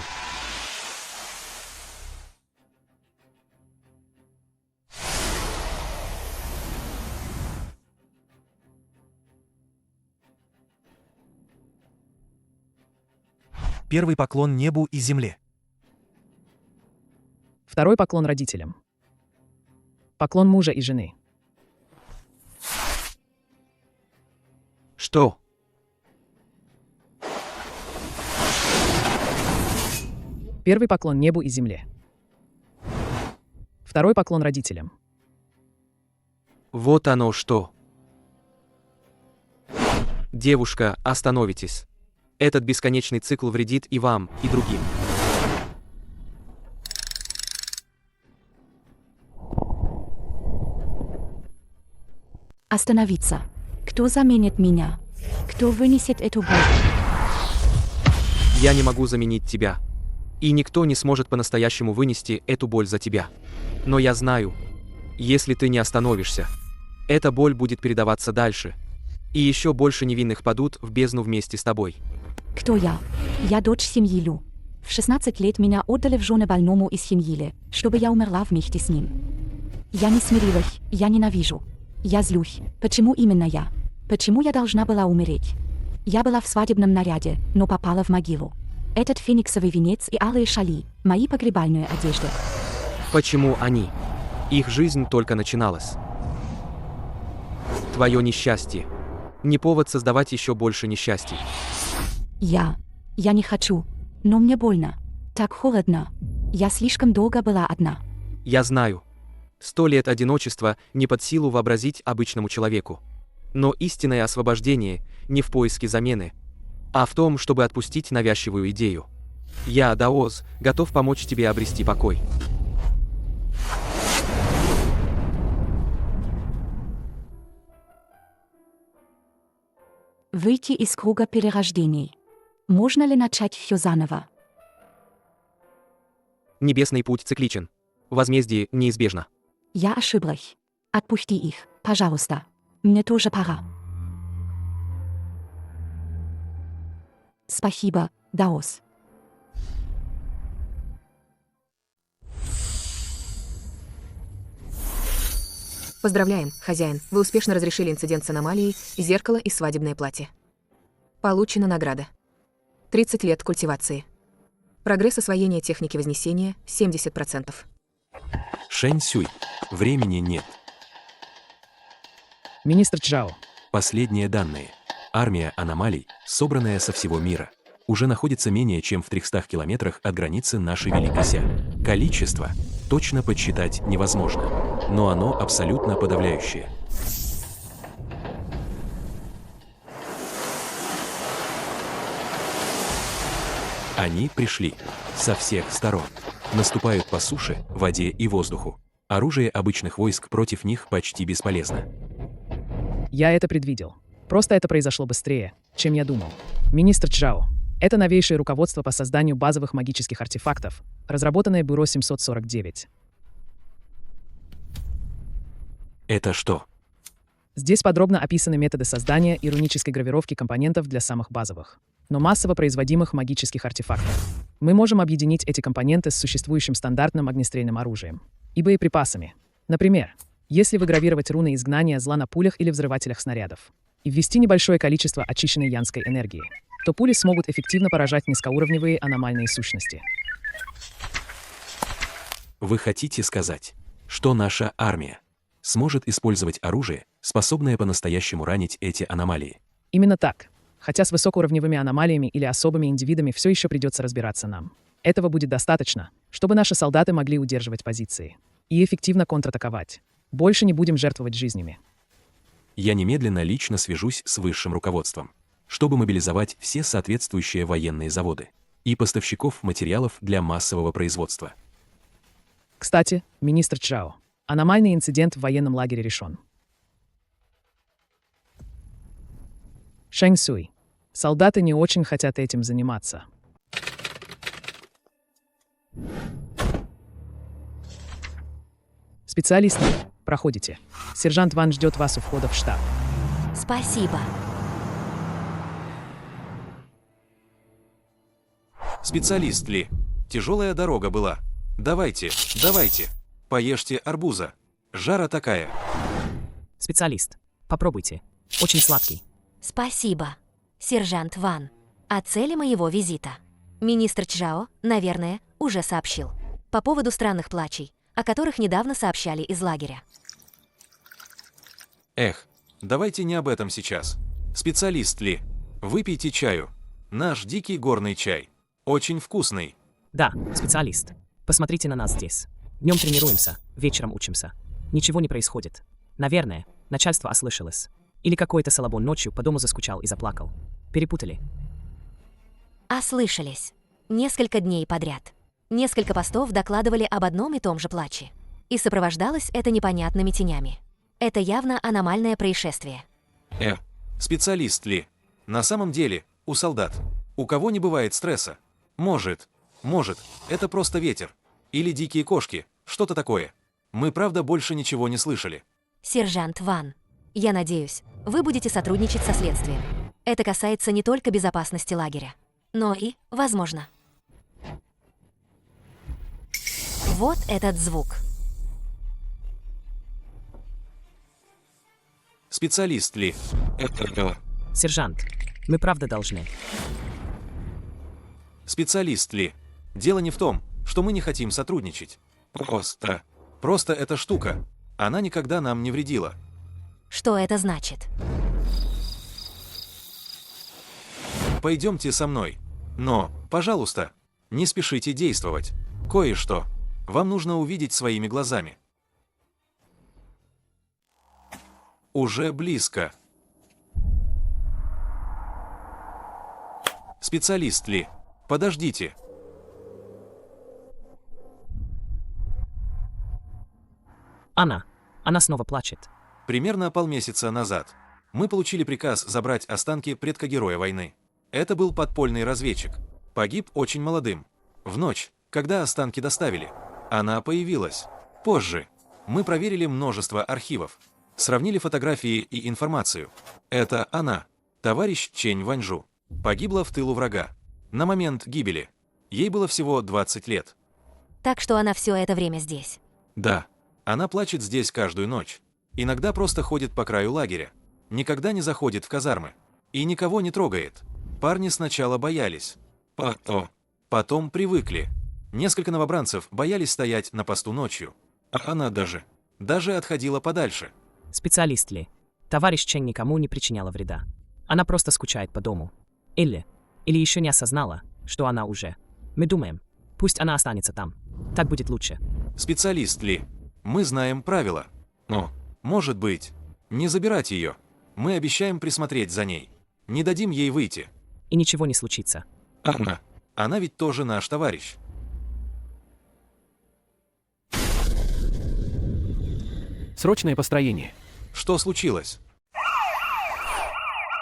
Первый поклон небу и земле. Второй поклон родителям. Поклон мужа и жены. Что? Первый поклон небу и земле. Второй поклон родителям. Вот оно что. Девушка, остановитесь. Этот бесконечный цикл вредит и вам, и другим. Остановиться. Кто заменит меня? Кто вынесет эту боль? Я не могу заменить тебя. И никто не сможет по-настоящему вынести эту боль за тебя. Но я знаю, если ты не остановишься, эта боль будет передаваться дальше. И еще больше невинных падут в бездну вместе с тобой. Кто я? Я дочь семьи Лю. В 16 лет меня отдали в жены больному из семьи, чтобы я умерла вместе с ним. Я не смирилась, я ненавижу. Я злюсь. Почему именно я? Почему я должна была умереть? Я была в свадебном наряде, но попала в могилу. Этот фениксовый венец и алые шали – мои погребальные одежды. Почему они? Их жизнь только начиналась. Твое несчастье. Не повод создавать еще больше несчастий. Я не хочу, но мне больно. Так холодно. Я слишком долго была одна. Я знаю. 100 лет одиночества не под силу вообразить обычному человеку. Но истинное освобождение не в поиске замены, а в том, чтобы отпустить навязчивую идею. Я, Даоз, готов помочь тебе обрести покой. Выйти из круга перерождений. Можно ли начать все заново? Небесный путь цикличен. Возмездие неизбежно. Я ошиблась. Отпусти их, пожалуйста. Мне тоже пора. Спасибо, Даоз. Поздравляем, хозяин. Вы успешно разрешили инцидент с аномалией «Зеркало и свадебное платье». Получена награда. 30 лет культивации. Прогресс освоения техники Вознесения – 70%. Шэнь Сюй. Времени нет. Министр Чжао. Последние данные. Армия аномалий, собранная со всего мира, уже находится менее чем в 300 километрах от границы нашей Великой Ся. Количество точно подсчитать невозможно, но оно абсолютно подавляющее. Они пришли со всех сторон. Наступают по суше, воде и воздуху. Оружие обычных войск против них почти бесполезно. Я это предвидел. Просто это произошло быстрее, чем я думал. Министр Чжао. Это новейшее руководство по созданию базовых магических артефактов, разработанное Бюро 749. Это что? Здесь подробно описаны методы создания и рунической гравировки компонентов для самых базовых, но массово производимых магических артефактов. Мы можем объединить эти компоненты с существующим стандартным огнестрельным оружием и боеприпасами. Например, если выгравировать руны изгнания зла на пулях или взрывателях снарядов и ввести небольшое количество очищенной янской энергии, то пули смогут эффективно поражать низкоуровневые аномальные сущности. Вы хотите сказать, что наша армия сможет использовать оружие, способное по-настоящему ранить эти аномалии? Именно так. Хотя с высокоуровневыми аномалиями или особыми индивидами все еще придется разбираться нам. Этого будет достаточно, чтобы наши солдаты могли удерживать позиции и эффективно контратаковать. Больше не будем жертвовать жизнями. Я немедленно лично свяжусь с высшим руководством, чтобы мобилизовать все соответствующие военные заводы и поставщиков материалов для массового производства. Кстати, министр Чжао, аномальный инцидент в военном лагере решен. Шэнь Сюй. Солдаты не очень хотят этим заниматься. Специалисты, проходите. Сержант Ван ждет вас у входа в штаб. Спасибо. Специалист Ли. Тяжелая дорога была. Давайте, поешьте арбуза. Жара такая. Специалист, попробуйте. Очень сладкий. Спасибо, сержант Ван. О цели моего визита министр Чжао, наверное, уже сообщил. По поводу странных плачей, о которых недавно сообщали из лагеря. Эх, давайте не об этом сейчас. Специалист Ли, выпейте чаю. Наш дикий горный чай. Очень вкусный. Да, специалист. Посмотрите на нас здесь. Днем тренируемся, вечером учимся. Ничего не происходит. Наверное, начальство ослышалось. Или какой-то салабон ночью по дому заскучал и заплакал. Перепутали. Ослышались. Несколько дней подряд. Несколько постов докладывали об одном и том же плаче. И сопровождалось это непонятными тенями. Это явно аномальное происшествие. Специалист ли? На самом деле, у солдат. У кого не бывает стресса? Может, это просто ветер. Или дикие кошки, что-то такое. Мы правда больше ничего не слышали. Сержант Ван, я надеюсь, вы будете сотрудничать со следствием. Это касается не только безопасности лагеря, но и, возможно. Вот этот звук. Специалист ли? Сержант, мы правда должны. Специалист ли? Дело не в том, что мы не хотим сотрудничать. Просто эта штука. Она никогда нам не вредила. Что это значит? Пойдемте со мной. Но, пожалуйста, не спешите действовать. Кое-что вам нужно увидеть своими глазами. Уже близко. Специалист ли? Подождите. Она снова плачет. Примерно полмесяца назад мы получили приказ забрать останки предка-героя войны. Это был подпольный разведчик. Погиб очень молодым. В ночь, когда останки доставили, она появилась. Позже мы проверили множество архивов, сравнили фотографии и информацию. Это она, товарищ Чэнь Ваньжу. Погибла в тылу врага. На момент гибели ей было всего 20 лет. Так что она все это время здесь. Да, она плачет здесь каждую ночь. Иногда просто ходит по краю лагеря. Никогда не заходит в казармы. И никого не трогает. Парни сначала боялись. Потом привыкли. Несколько новобранцев боялись стоять на посту ночью. А она даже отходила подальше. Специалист ли? Товарищ Чэнь никому не причиняла вреда. Она просто скучает по дому. Или еще не осознала, что она уже. Мы думаем, пусть она останется там. Так будет лучше. Специалист ли? Мы знаем правила. Но, может быть, не забирать ее. Мы обещаем присмотреть за ней. Не дадим ей выйти. И ничего не случится. Она ведь тоже наш товарищ. Срочное построение. Что случилось?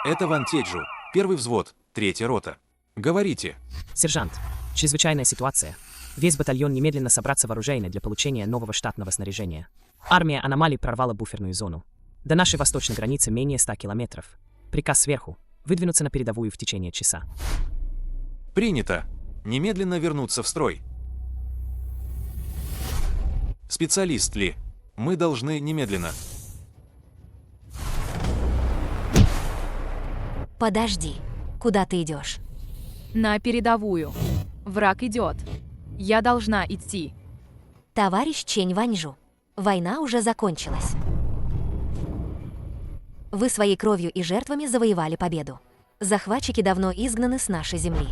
Это Ван Теджу, первый взвод, 3-я рота. Говорите. Сержант, чрезвычайная ситуация. Весь батальон немедленно собраться вооруженный для получения нового штатного снаряжения. Армия аномалий прорвала буферную зону. До нашей восточной границы менее 100 километров. Приказ сверху – выдвинуться на передовую в течение часа. Принято. Немедленно вернуться в строй. Специалист ли? Мы должны немедленно. Подожди. Куда ты идешь? На передовую. Враг идет. Я должна идти. Товарищ Чэнь Ваньжу, война уже закончилась. Вы своей кровью и жертвами завоевали победу. Захватчики давно изгнаны с нашей земли.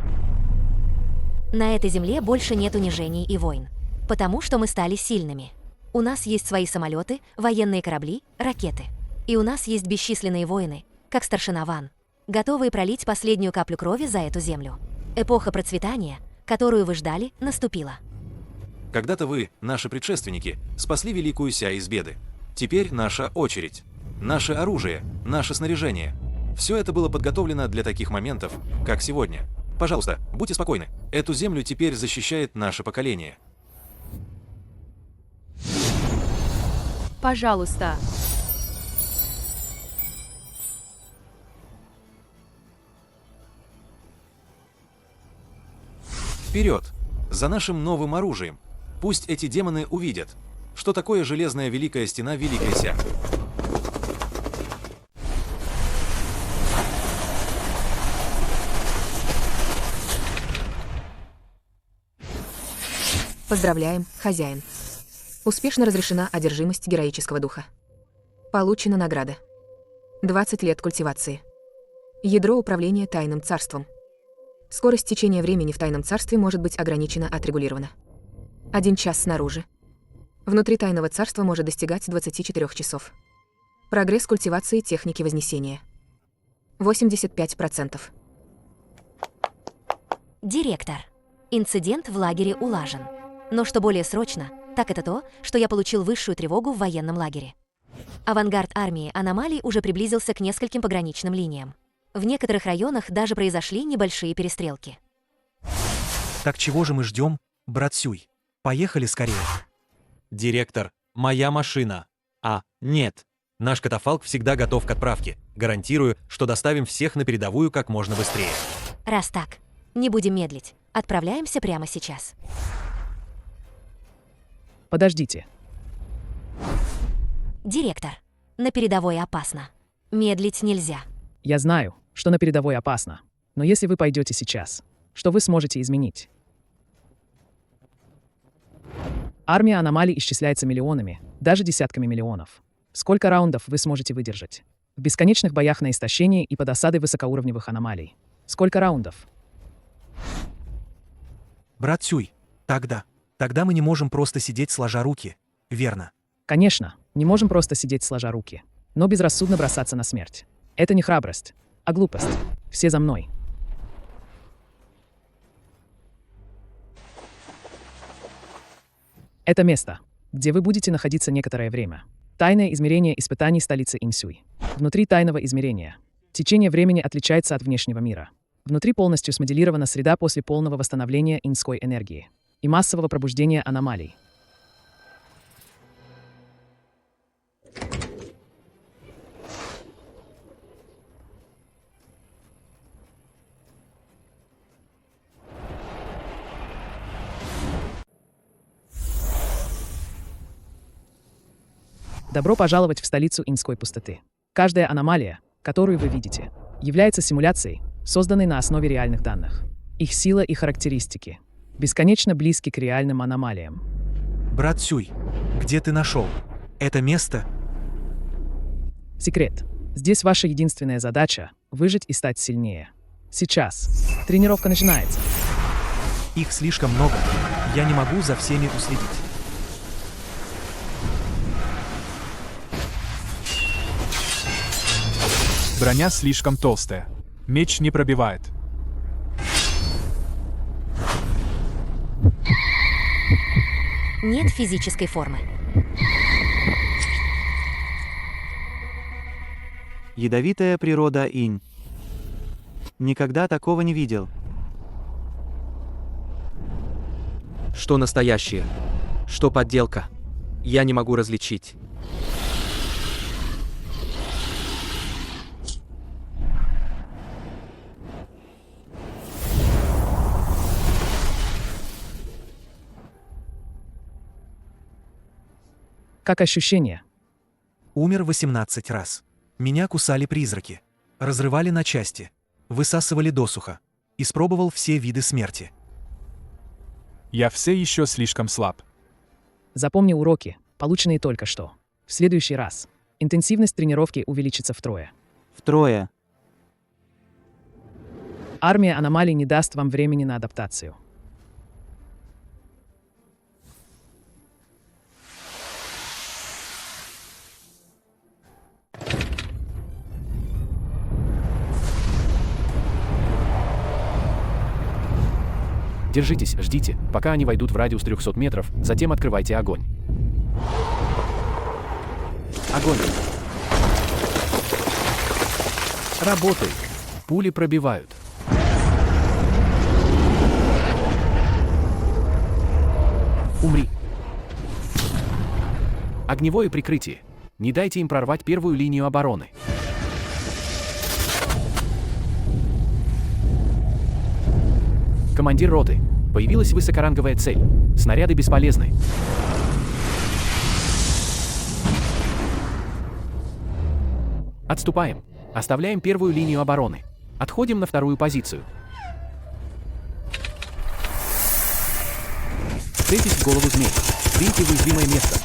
На этой земле больше нет унижений и войн, потому что мы стали сильными. У нас есть свои самолеты, военные корабли, ракеты. И у нас есть бесчисленные воины, как старшина Ван, готовые пролить последнюю каплю крови за эту землю. Эпоха процветания, которую вы ждали, наступила. Когда-то вы, наши предшественники, спасли Великую Ся из беды. Теперь наша очередь. Наше оружие, наше снаряжение. Все это было подготовлено для таких моментов, как сегодня. Пожалуйста, будьте спокойны. Эту землю теперь защищает наше поколение. Пожалуйста. Вперед! За нашим новым оружием. Пусть эти демоны увидят, что такое железная Великая Стена Великая Ся. Поздравляем, хозяин. Успешно разрешена одержимость героического духа. Получена награда. 20 лет культивации. Ядро управления тайным царством. Скорость течения времени в тайном царстве может быть ограничена, отрегулирована. 1 час снаружи. Внутри тайного царства может достигать 24 часов. Прогресс культивации техники вознесения. 85%. Директор. Инцидент в лагере улажен. Но что более срочно, так это то, что я получил высшую тревогу в военном лагере. Авангард армии аномалий уже приблизился к нескольким пограничным линиям. В некоторых районах даже произошли небольшие перестрелки. Так чего же мы ждем, брат Сюй? Поехали скорее. Директор, моя машина. Нет. Наш катафалк всегда готов к отправке. Гарантирую, что доставим всех на передовую как можно быстрее. Раз так, не будем медлить. Отправляемся прямо сейчас. Подождите. Директор, на передовой опасно. Медлить нельзя. Я знаю, что на передовой опасно. Но если вы пойдете сейчас, что вы сможете изменить? Армия аномалий исчисляется миллионами, даже десятками миллионов. Сколько раундов вы сможете выдержать? В бесконечных боях на истощении и под осадой высокоуровневых аномалий. Сколько раундов? Брат Сюй, тогда мы не можем просто сидеть сложа руки, верно? Конечно, не можем просто сидеть сложа руки, но безрассудно бросаться на смерть. Это не храбрость, а глупость. Все за мной. Это место, где вы будете находиться некоторое время. Тайное измерение испытаний столицы Инсюй. Внутри тайного измерения течение времени отличается от внешнего мира. Внутри полностью смоделирована среда после полного восстановления инской энергии и массового пробуждения аномалий. Добро пожаловать в столицу инской пустоты. Каждая аномалия, которую вы видите, является симуляцией, созданной на основе реальных данных. Их сила и характеристики бесконечно близки к реальным аномалиям. Брат Сюй, где ты нашел это место? Секрет. Здесь ваша единственная задача — выжить и стать сильнее. Сейчас. Тренировка начинается. Их слишком много. Я не могу за всеми уследить. Броня слишком толстая. Меч не пробивает. Нет физической формы. Ядовитая природа инь. Никогда такого не видел. Что настоящее? Что подделка? Я не могу различить. Как ощущение? Умер 18 раз. Меня кусали призраки. Разрывали на части. Высасывали досуха. Испробовал все виды смерти. Я все еще слишком слаб. Запомни уроки, полученные только что. В следующий раз интенсивность тренировки увеличится втрое. Втрое. Армия аномалий не даст вам времени на адаптацию. Держитесь, ждите, пока они войдут в радиус 300 метров, затем открывайте огонь. Огонь. Работает. Пули пробивают. Умри. Огневое прикрытие. Не дайте им прорвать первую линию обороны. Командир роты. Появилась высокоранговая цель. Снаряды бесполезны. Отступаем. Оставляем первую линию обороны. Отходим на вторую позицию. Цельтесь в голову змей. Примите в уязвимое место.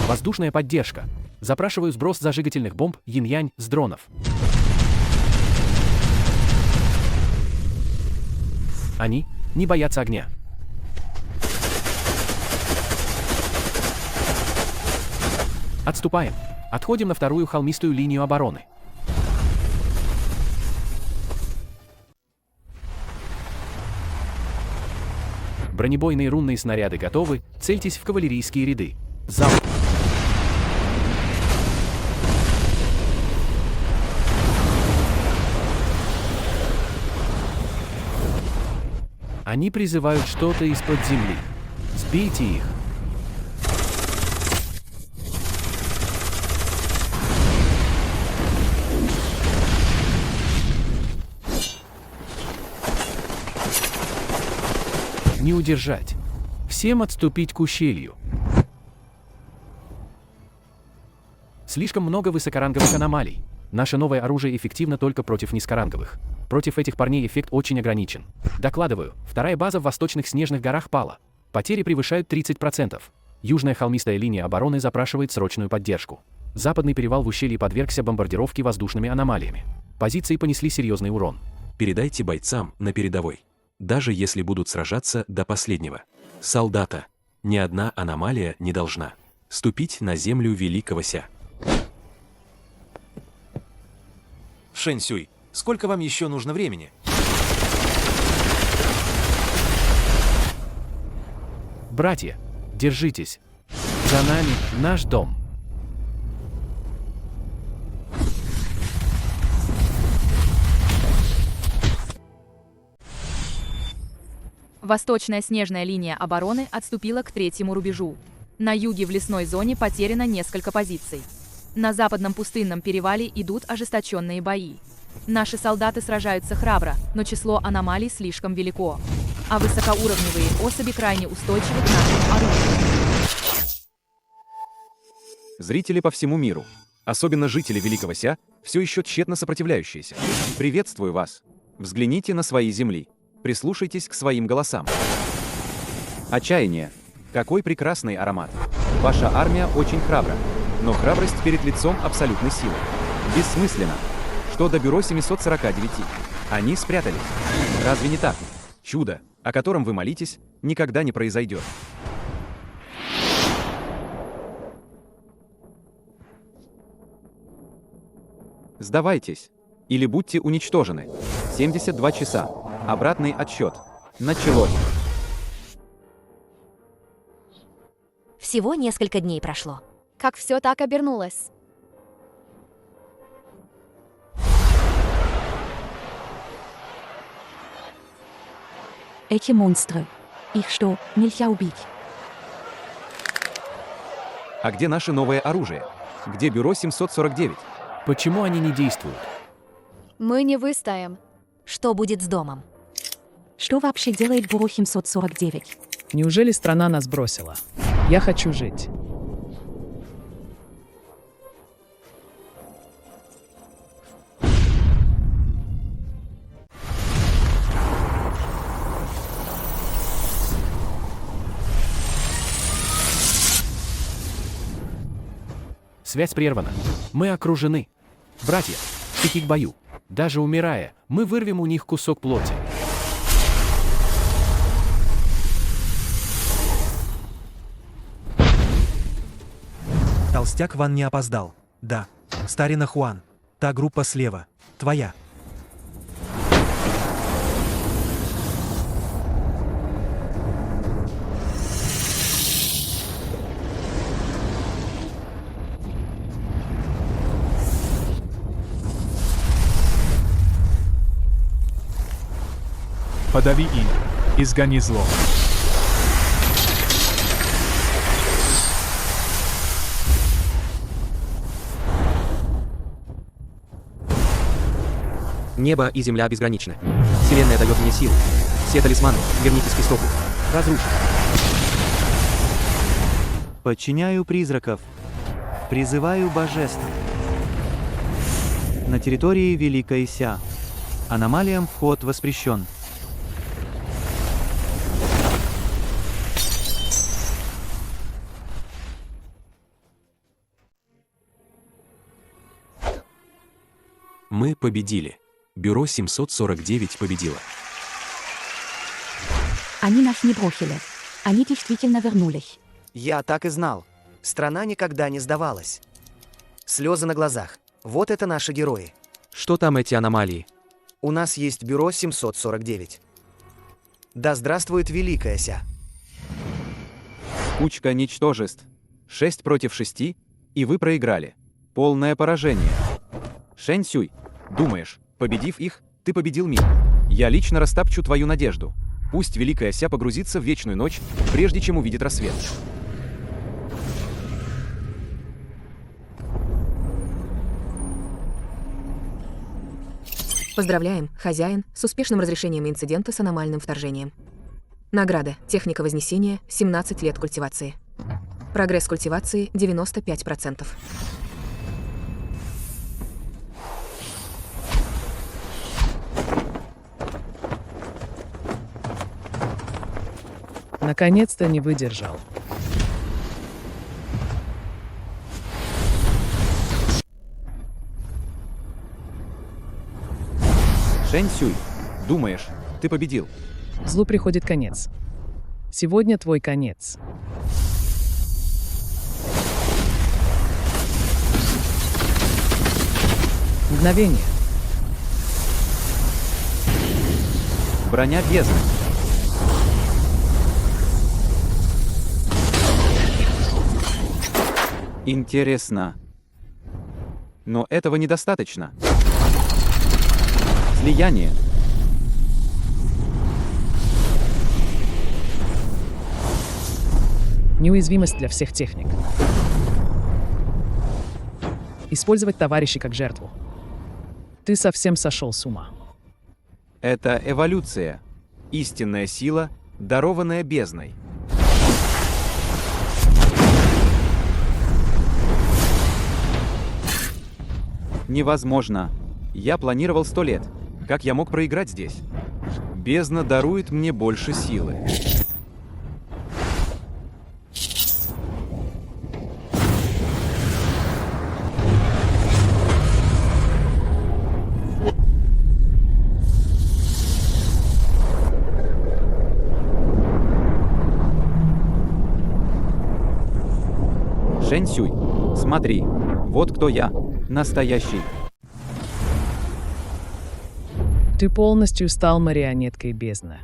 Воздушная поддержка. Запрашиваю сброс зажигательных бомб Yin-Янь с дронов. Они не боятся огня. Отступаем. Отходим на вторую холмистую линию обороны. Бронебойные рунные снаряды готовы, цельтесь в кавалерийские ряды. Залп. Они призывают что-то из-под земли. Сбейте их. Не удержать. Всем отступить к ущелью. Слишком много высокоранговых аномалий. Наше новое оружие эффективно только против низкоранговых. Против этих парней эффект очень ограничен. Докладываю, вторая база в Восточных Снежных горах пала. Потери превышают 30%. Южная холмистая линия обороны запрашивает срочную поддержку. Западный перевал в ущелье подвергся бомбардировке воздушными аномалиями. Позиции понесли серьезный урон. Передайте бойцам на передовой. Даже если будут сражаться до последнего. Солдата, ни одна аномалия не должна ступить на землю Великого Ся. Шэнь-Сюй, сколько вам еще нужно времени? Братья, держитесь. За нами наш дом. Восточная снежная линия обороны отступила к третьему рубежу. На юге в лесной зоне потеряно несколько позиций. На западном пустынном перевале идут ожесточенные бои. Наши солдаты сражаются храбро, но число аномалий слишком велико. А высокоуровневые особи крайне устойчивы к нашему оружию. Зрители по всему миру, особенно жители Великого Ся, все еще тщетно сопротивляющиеся. Приветствую вас. Взгляните на свои земли. Прислушайтесь к своим голосам. Отчаяние. Какой прекрасный аромат. Ваша армия очень храбра, но храбрость перед лицом абсолютной силы. Бессмысленно. Что до бюро 749? Они спрятались. Разве не так? Чудо, о котором вы молитесь, никогда не произойдет. Сдавайтесь. Или будьте уничтожены. 72 часа. Обратный отсчет. Началось. Всего несколько дней прошло. Как все так обернулось? Эти монстры. Их что, нельзя убить? А где наше новое оружие? Где бюро 749? Почему они не действуют? Мы не выстоим. Что будет с домом? Что вообще делает бюро 749? Неужели страна нас бросила? Я хочу жить. Связь прервана. Мы окружены. Братья, идти к бою. Даже умирая, мы вырвем у них кусок плоти. Толстяк Ван не опоздал. Да. Старина Хуан. Та группа слева. Твоя. Подави им. Изгони зло. Небо и земля безграничны. Вселенная дает мне силу. Все талисманы, вернитесь к истоку. Разрушить. Подчиняю призраков. Призываю божеств. На территории Великой Ся. Аномалиям вход воспрещен. Мы победили. Бюро 749 победило. Они нас не бросили. Они действительно вернулись. Я так и знал. Страна никогда не сдавалась. Слезы на глазах. Вот это наши герои. Что там эти аномалии? У нас есть бюро 749. Да здравствует Великая Ся. Кучка ничтожеств. 6 против 6, и вы проиграли. Полное поражение. Шэнь Сюй, думаешь, победив их, ты победил мир? Я лично растопчу твою надежду. Пусть Великая Ся погрузится в вечную ночь, прежде чем увидит рассвет. Поздравляем, хозяин, с успешным разрешением инцидента с аномальным вторжением. Награда. Техника Вознесения. 17 лет культивации. Прогресс культивации 95%. Наконец-то не выдержал. Шэнь Сюй, думаешь, ты победил? Злу приходит конец. Сегодня твой конец. Мгновение. Броня бездны. Интересно. Но этого недостаточно. Слияние. Неуязвимость для всех техник. Использовать товарищей как жертву. Ты совсем сошел с ума. Это эволюция. Истинная сила, дарованная бездной. Невозможно. Я планировал 100 лет. Как я мог проиграть здесь? Бездна дарует мне больше силы. Шэнь Сюй, смотри, вот кто я, настоящий. Ты полностью стал марионеткой бездны.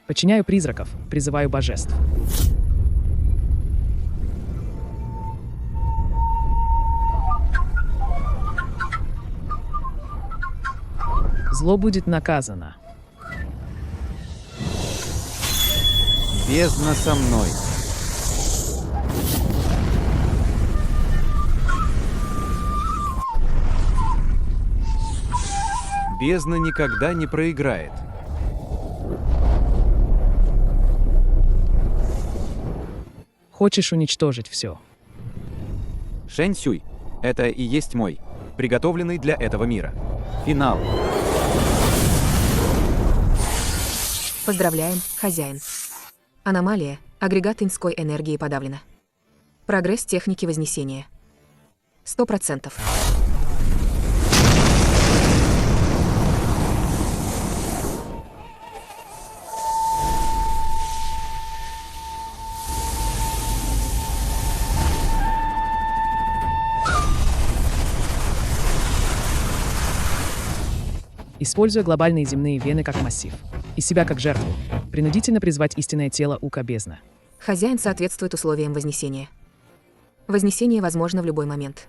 Подчиняю призраков, призываю божеств. Зло будет наказано. Бездна со мной. Бездна никогда не проиграет. Хочешь уничтожить все. Шэнь Сюй, это и есть мой, приготовленный для этого мира. Финал. Поздравляем, хозяин. Аномалия. Агрегат инской энергии подавлена. Прогресс техники Вознесения. 100%. Используя глобальные земные вены как массив и себя как жертву, принудительно призвать истинное тело Ука бездны. Хозяин соответствует условиям Вознесения. Вознесение возможно в любой момент.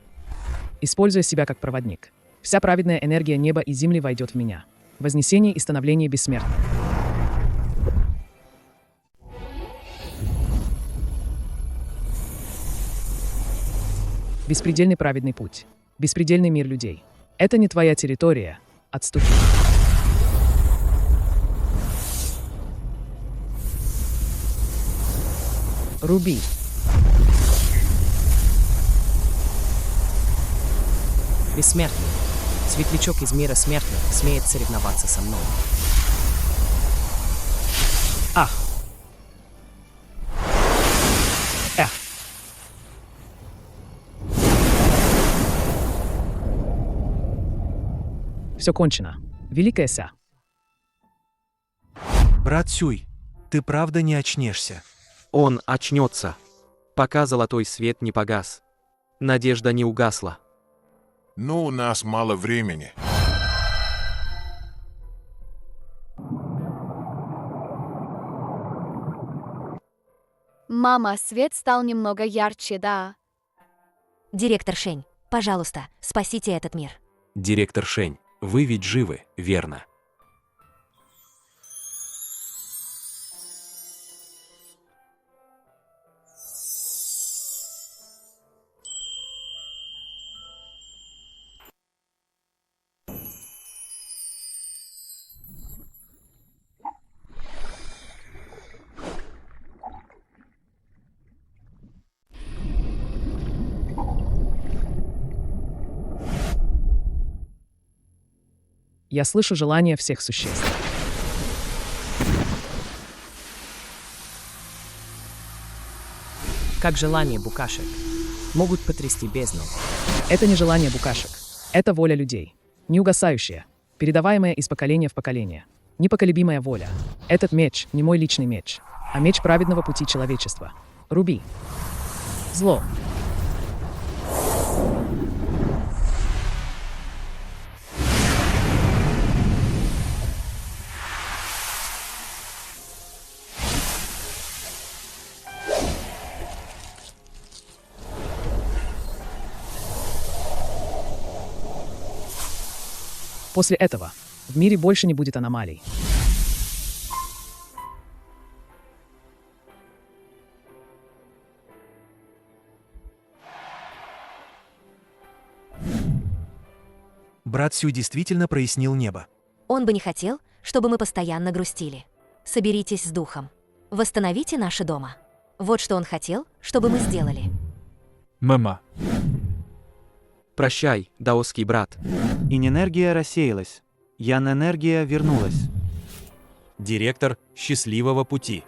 Используя себя как проводник, вся праведная энергия неба и земли войдет в меня. Вознесение и становление бессмертным. Беспредельный праведный путь. Беспредельный мир людей. Это не твоя территория. Отступи. Руби. Бессмертный. Светлячок из мира смертных смеет соревноваться со мной. Ах. Эх. Все кончено. Великая Ся. Брат Сюй, ты правда не очнешься? Он очнется, пока золотой свет не погас. Надежда не угасла. Но у нас мало времени. Мама, свет стал немного ярче, да? Директор Шень, пожалуйста, спасите этот мир. Директор Шень, вы ведь живы, верно? Я слышу желания всех существ. Как желание букашек могут потрясти бездну. Это не желание букашек. Это воля людей. Неугасающая, передаваемая из поколения в поколение. Непоколебимая воля. Этот меч не мой личный меч, а меч праведного пути человечества. Руби. Зло. После этого в мире больше не будет аномалий. Брат Сюй действительно прояснил небо. Он бы не хотел, чтобы мы постоянно грустили. Соберитесь с духом. Восстановите наши дома. Вот что он хотел, чтобы мы сделали. Мама. Прощай, даосский брат. Инь-энергия рассеялась. Ян-энергия вернулась. Директор счастливого пути.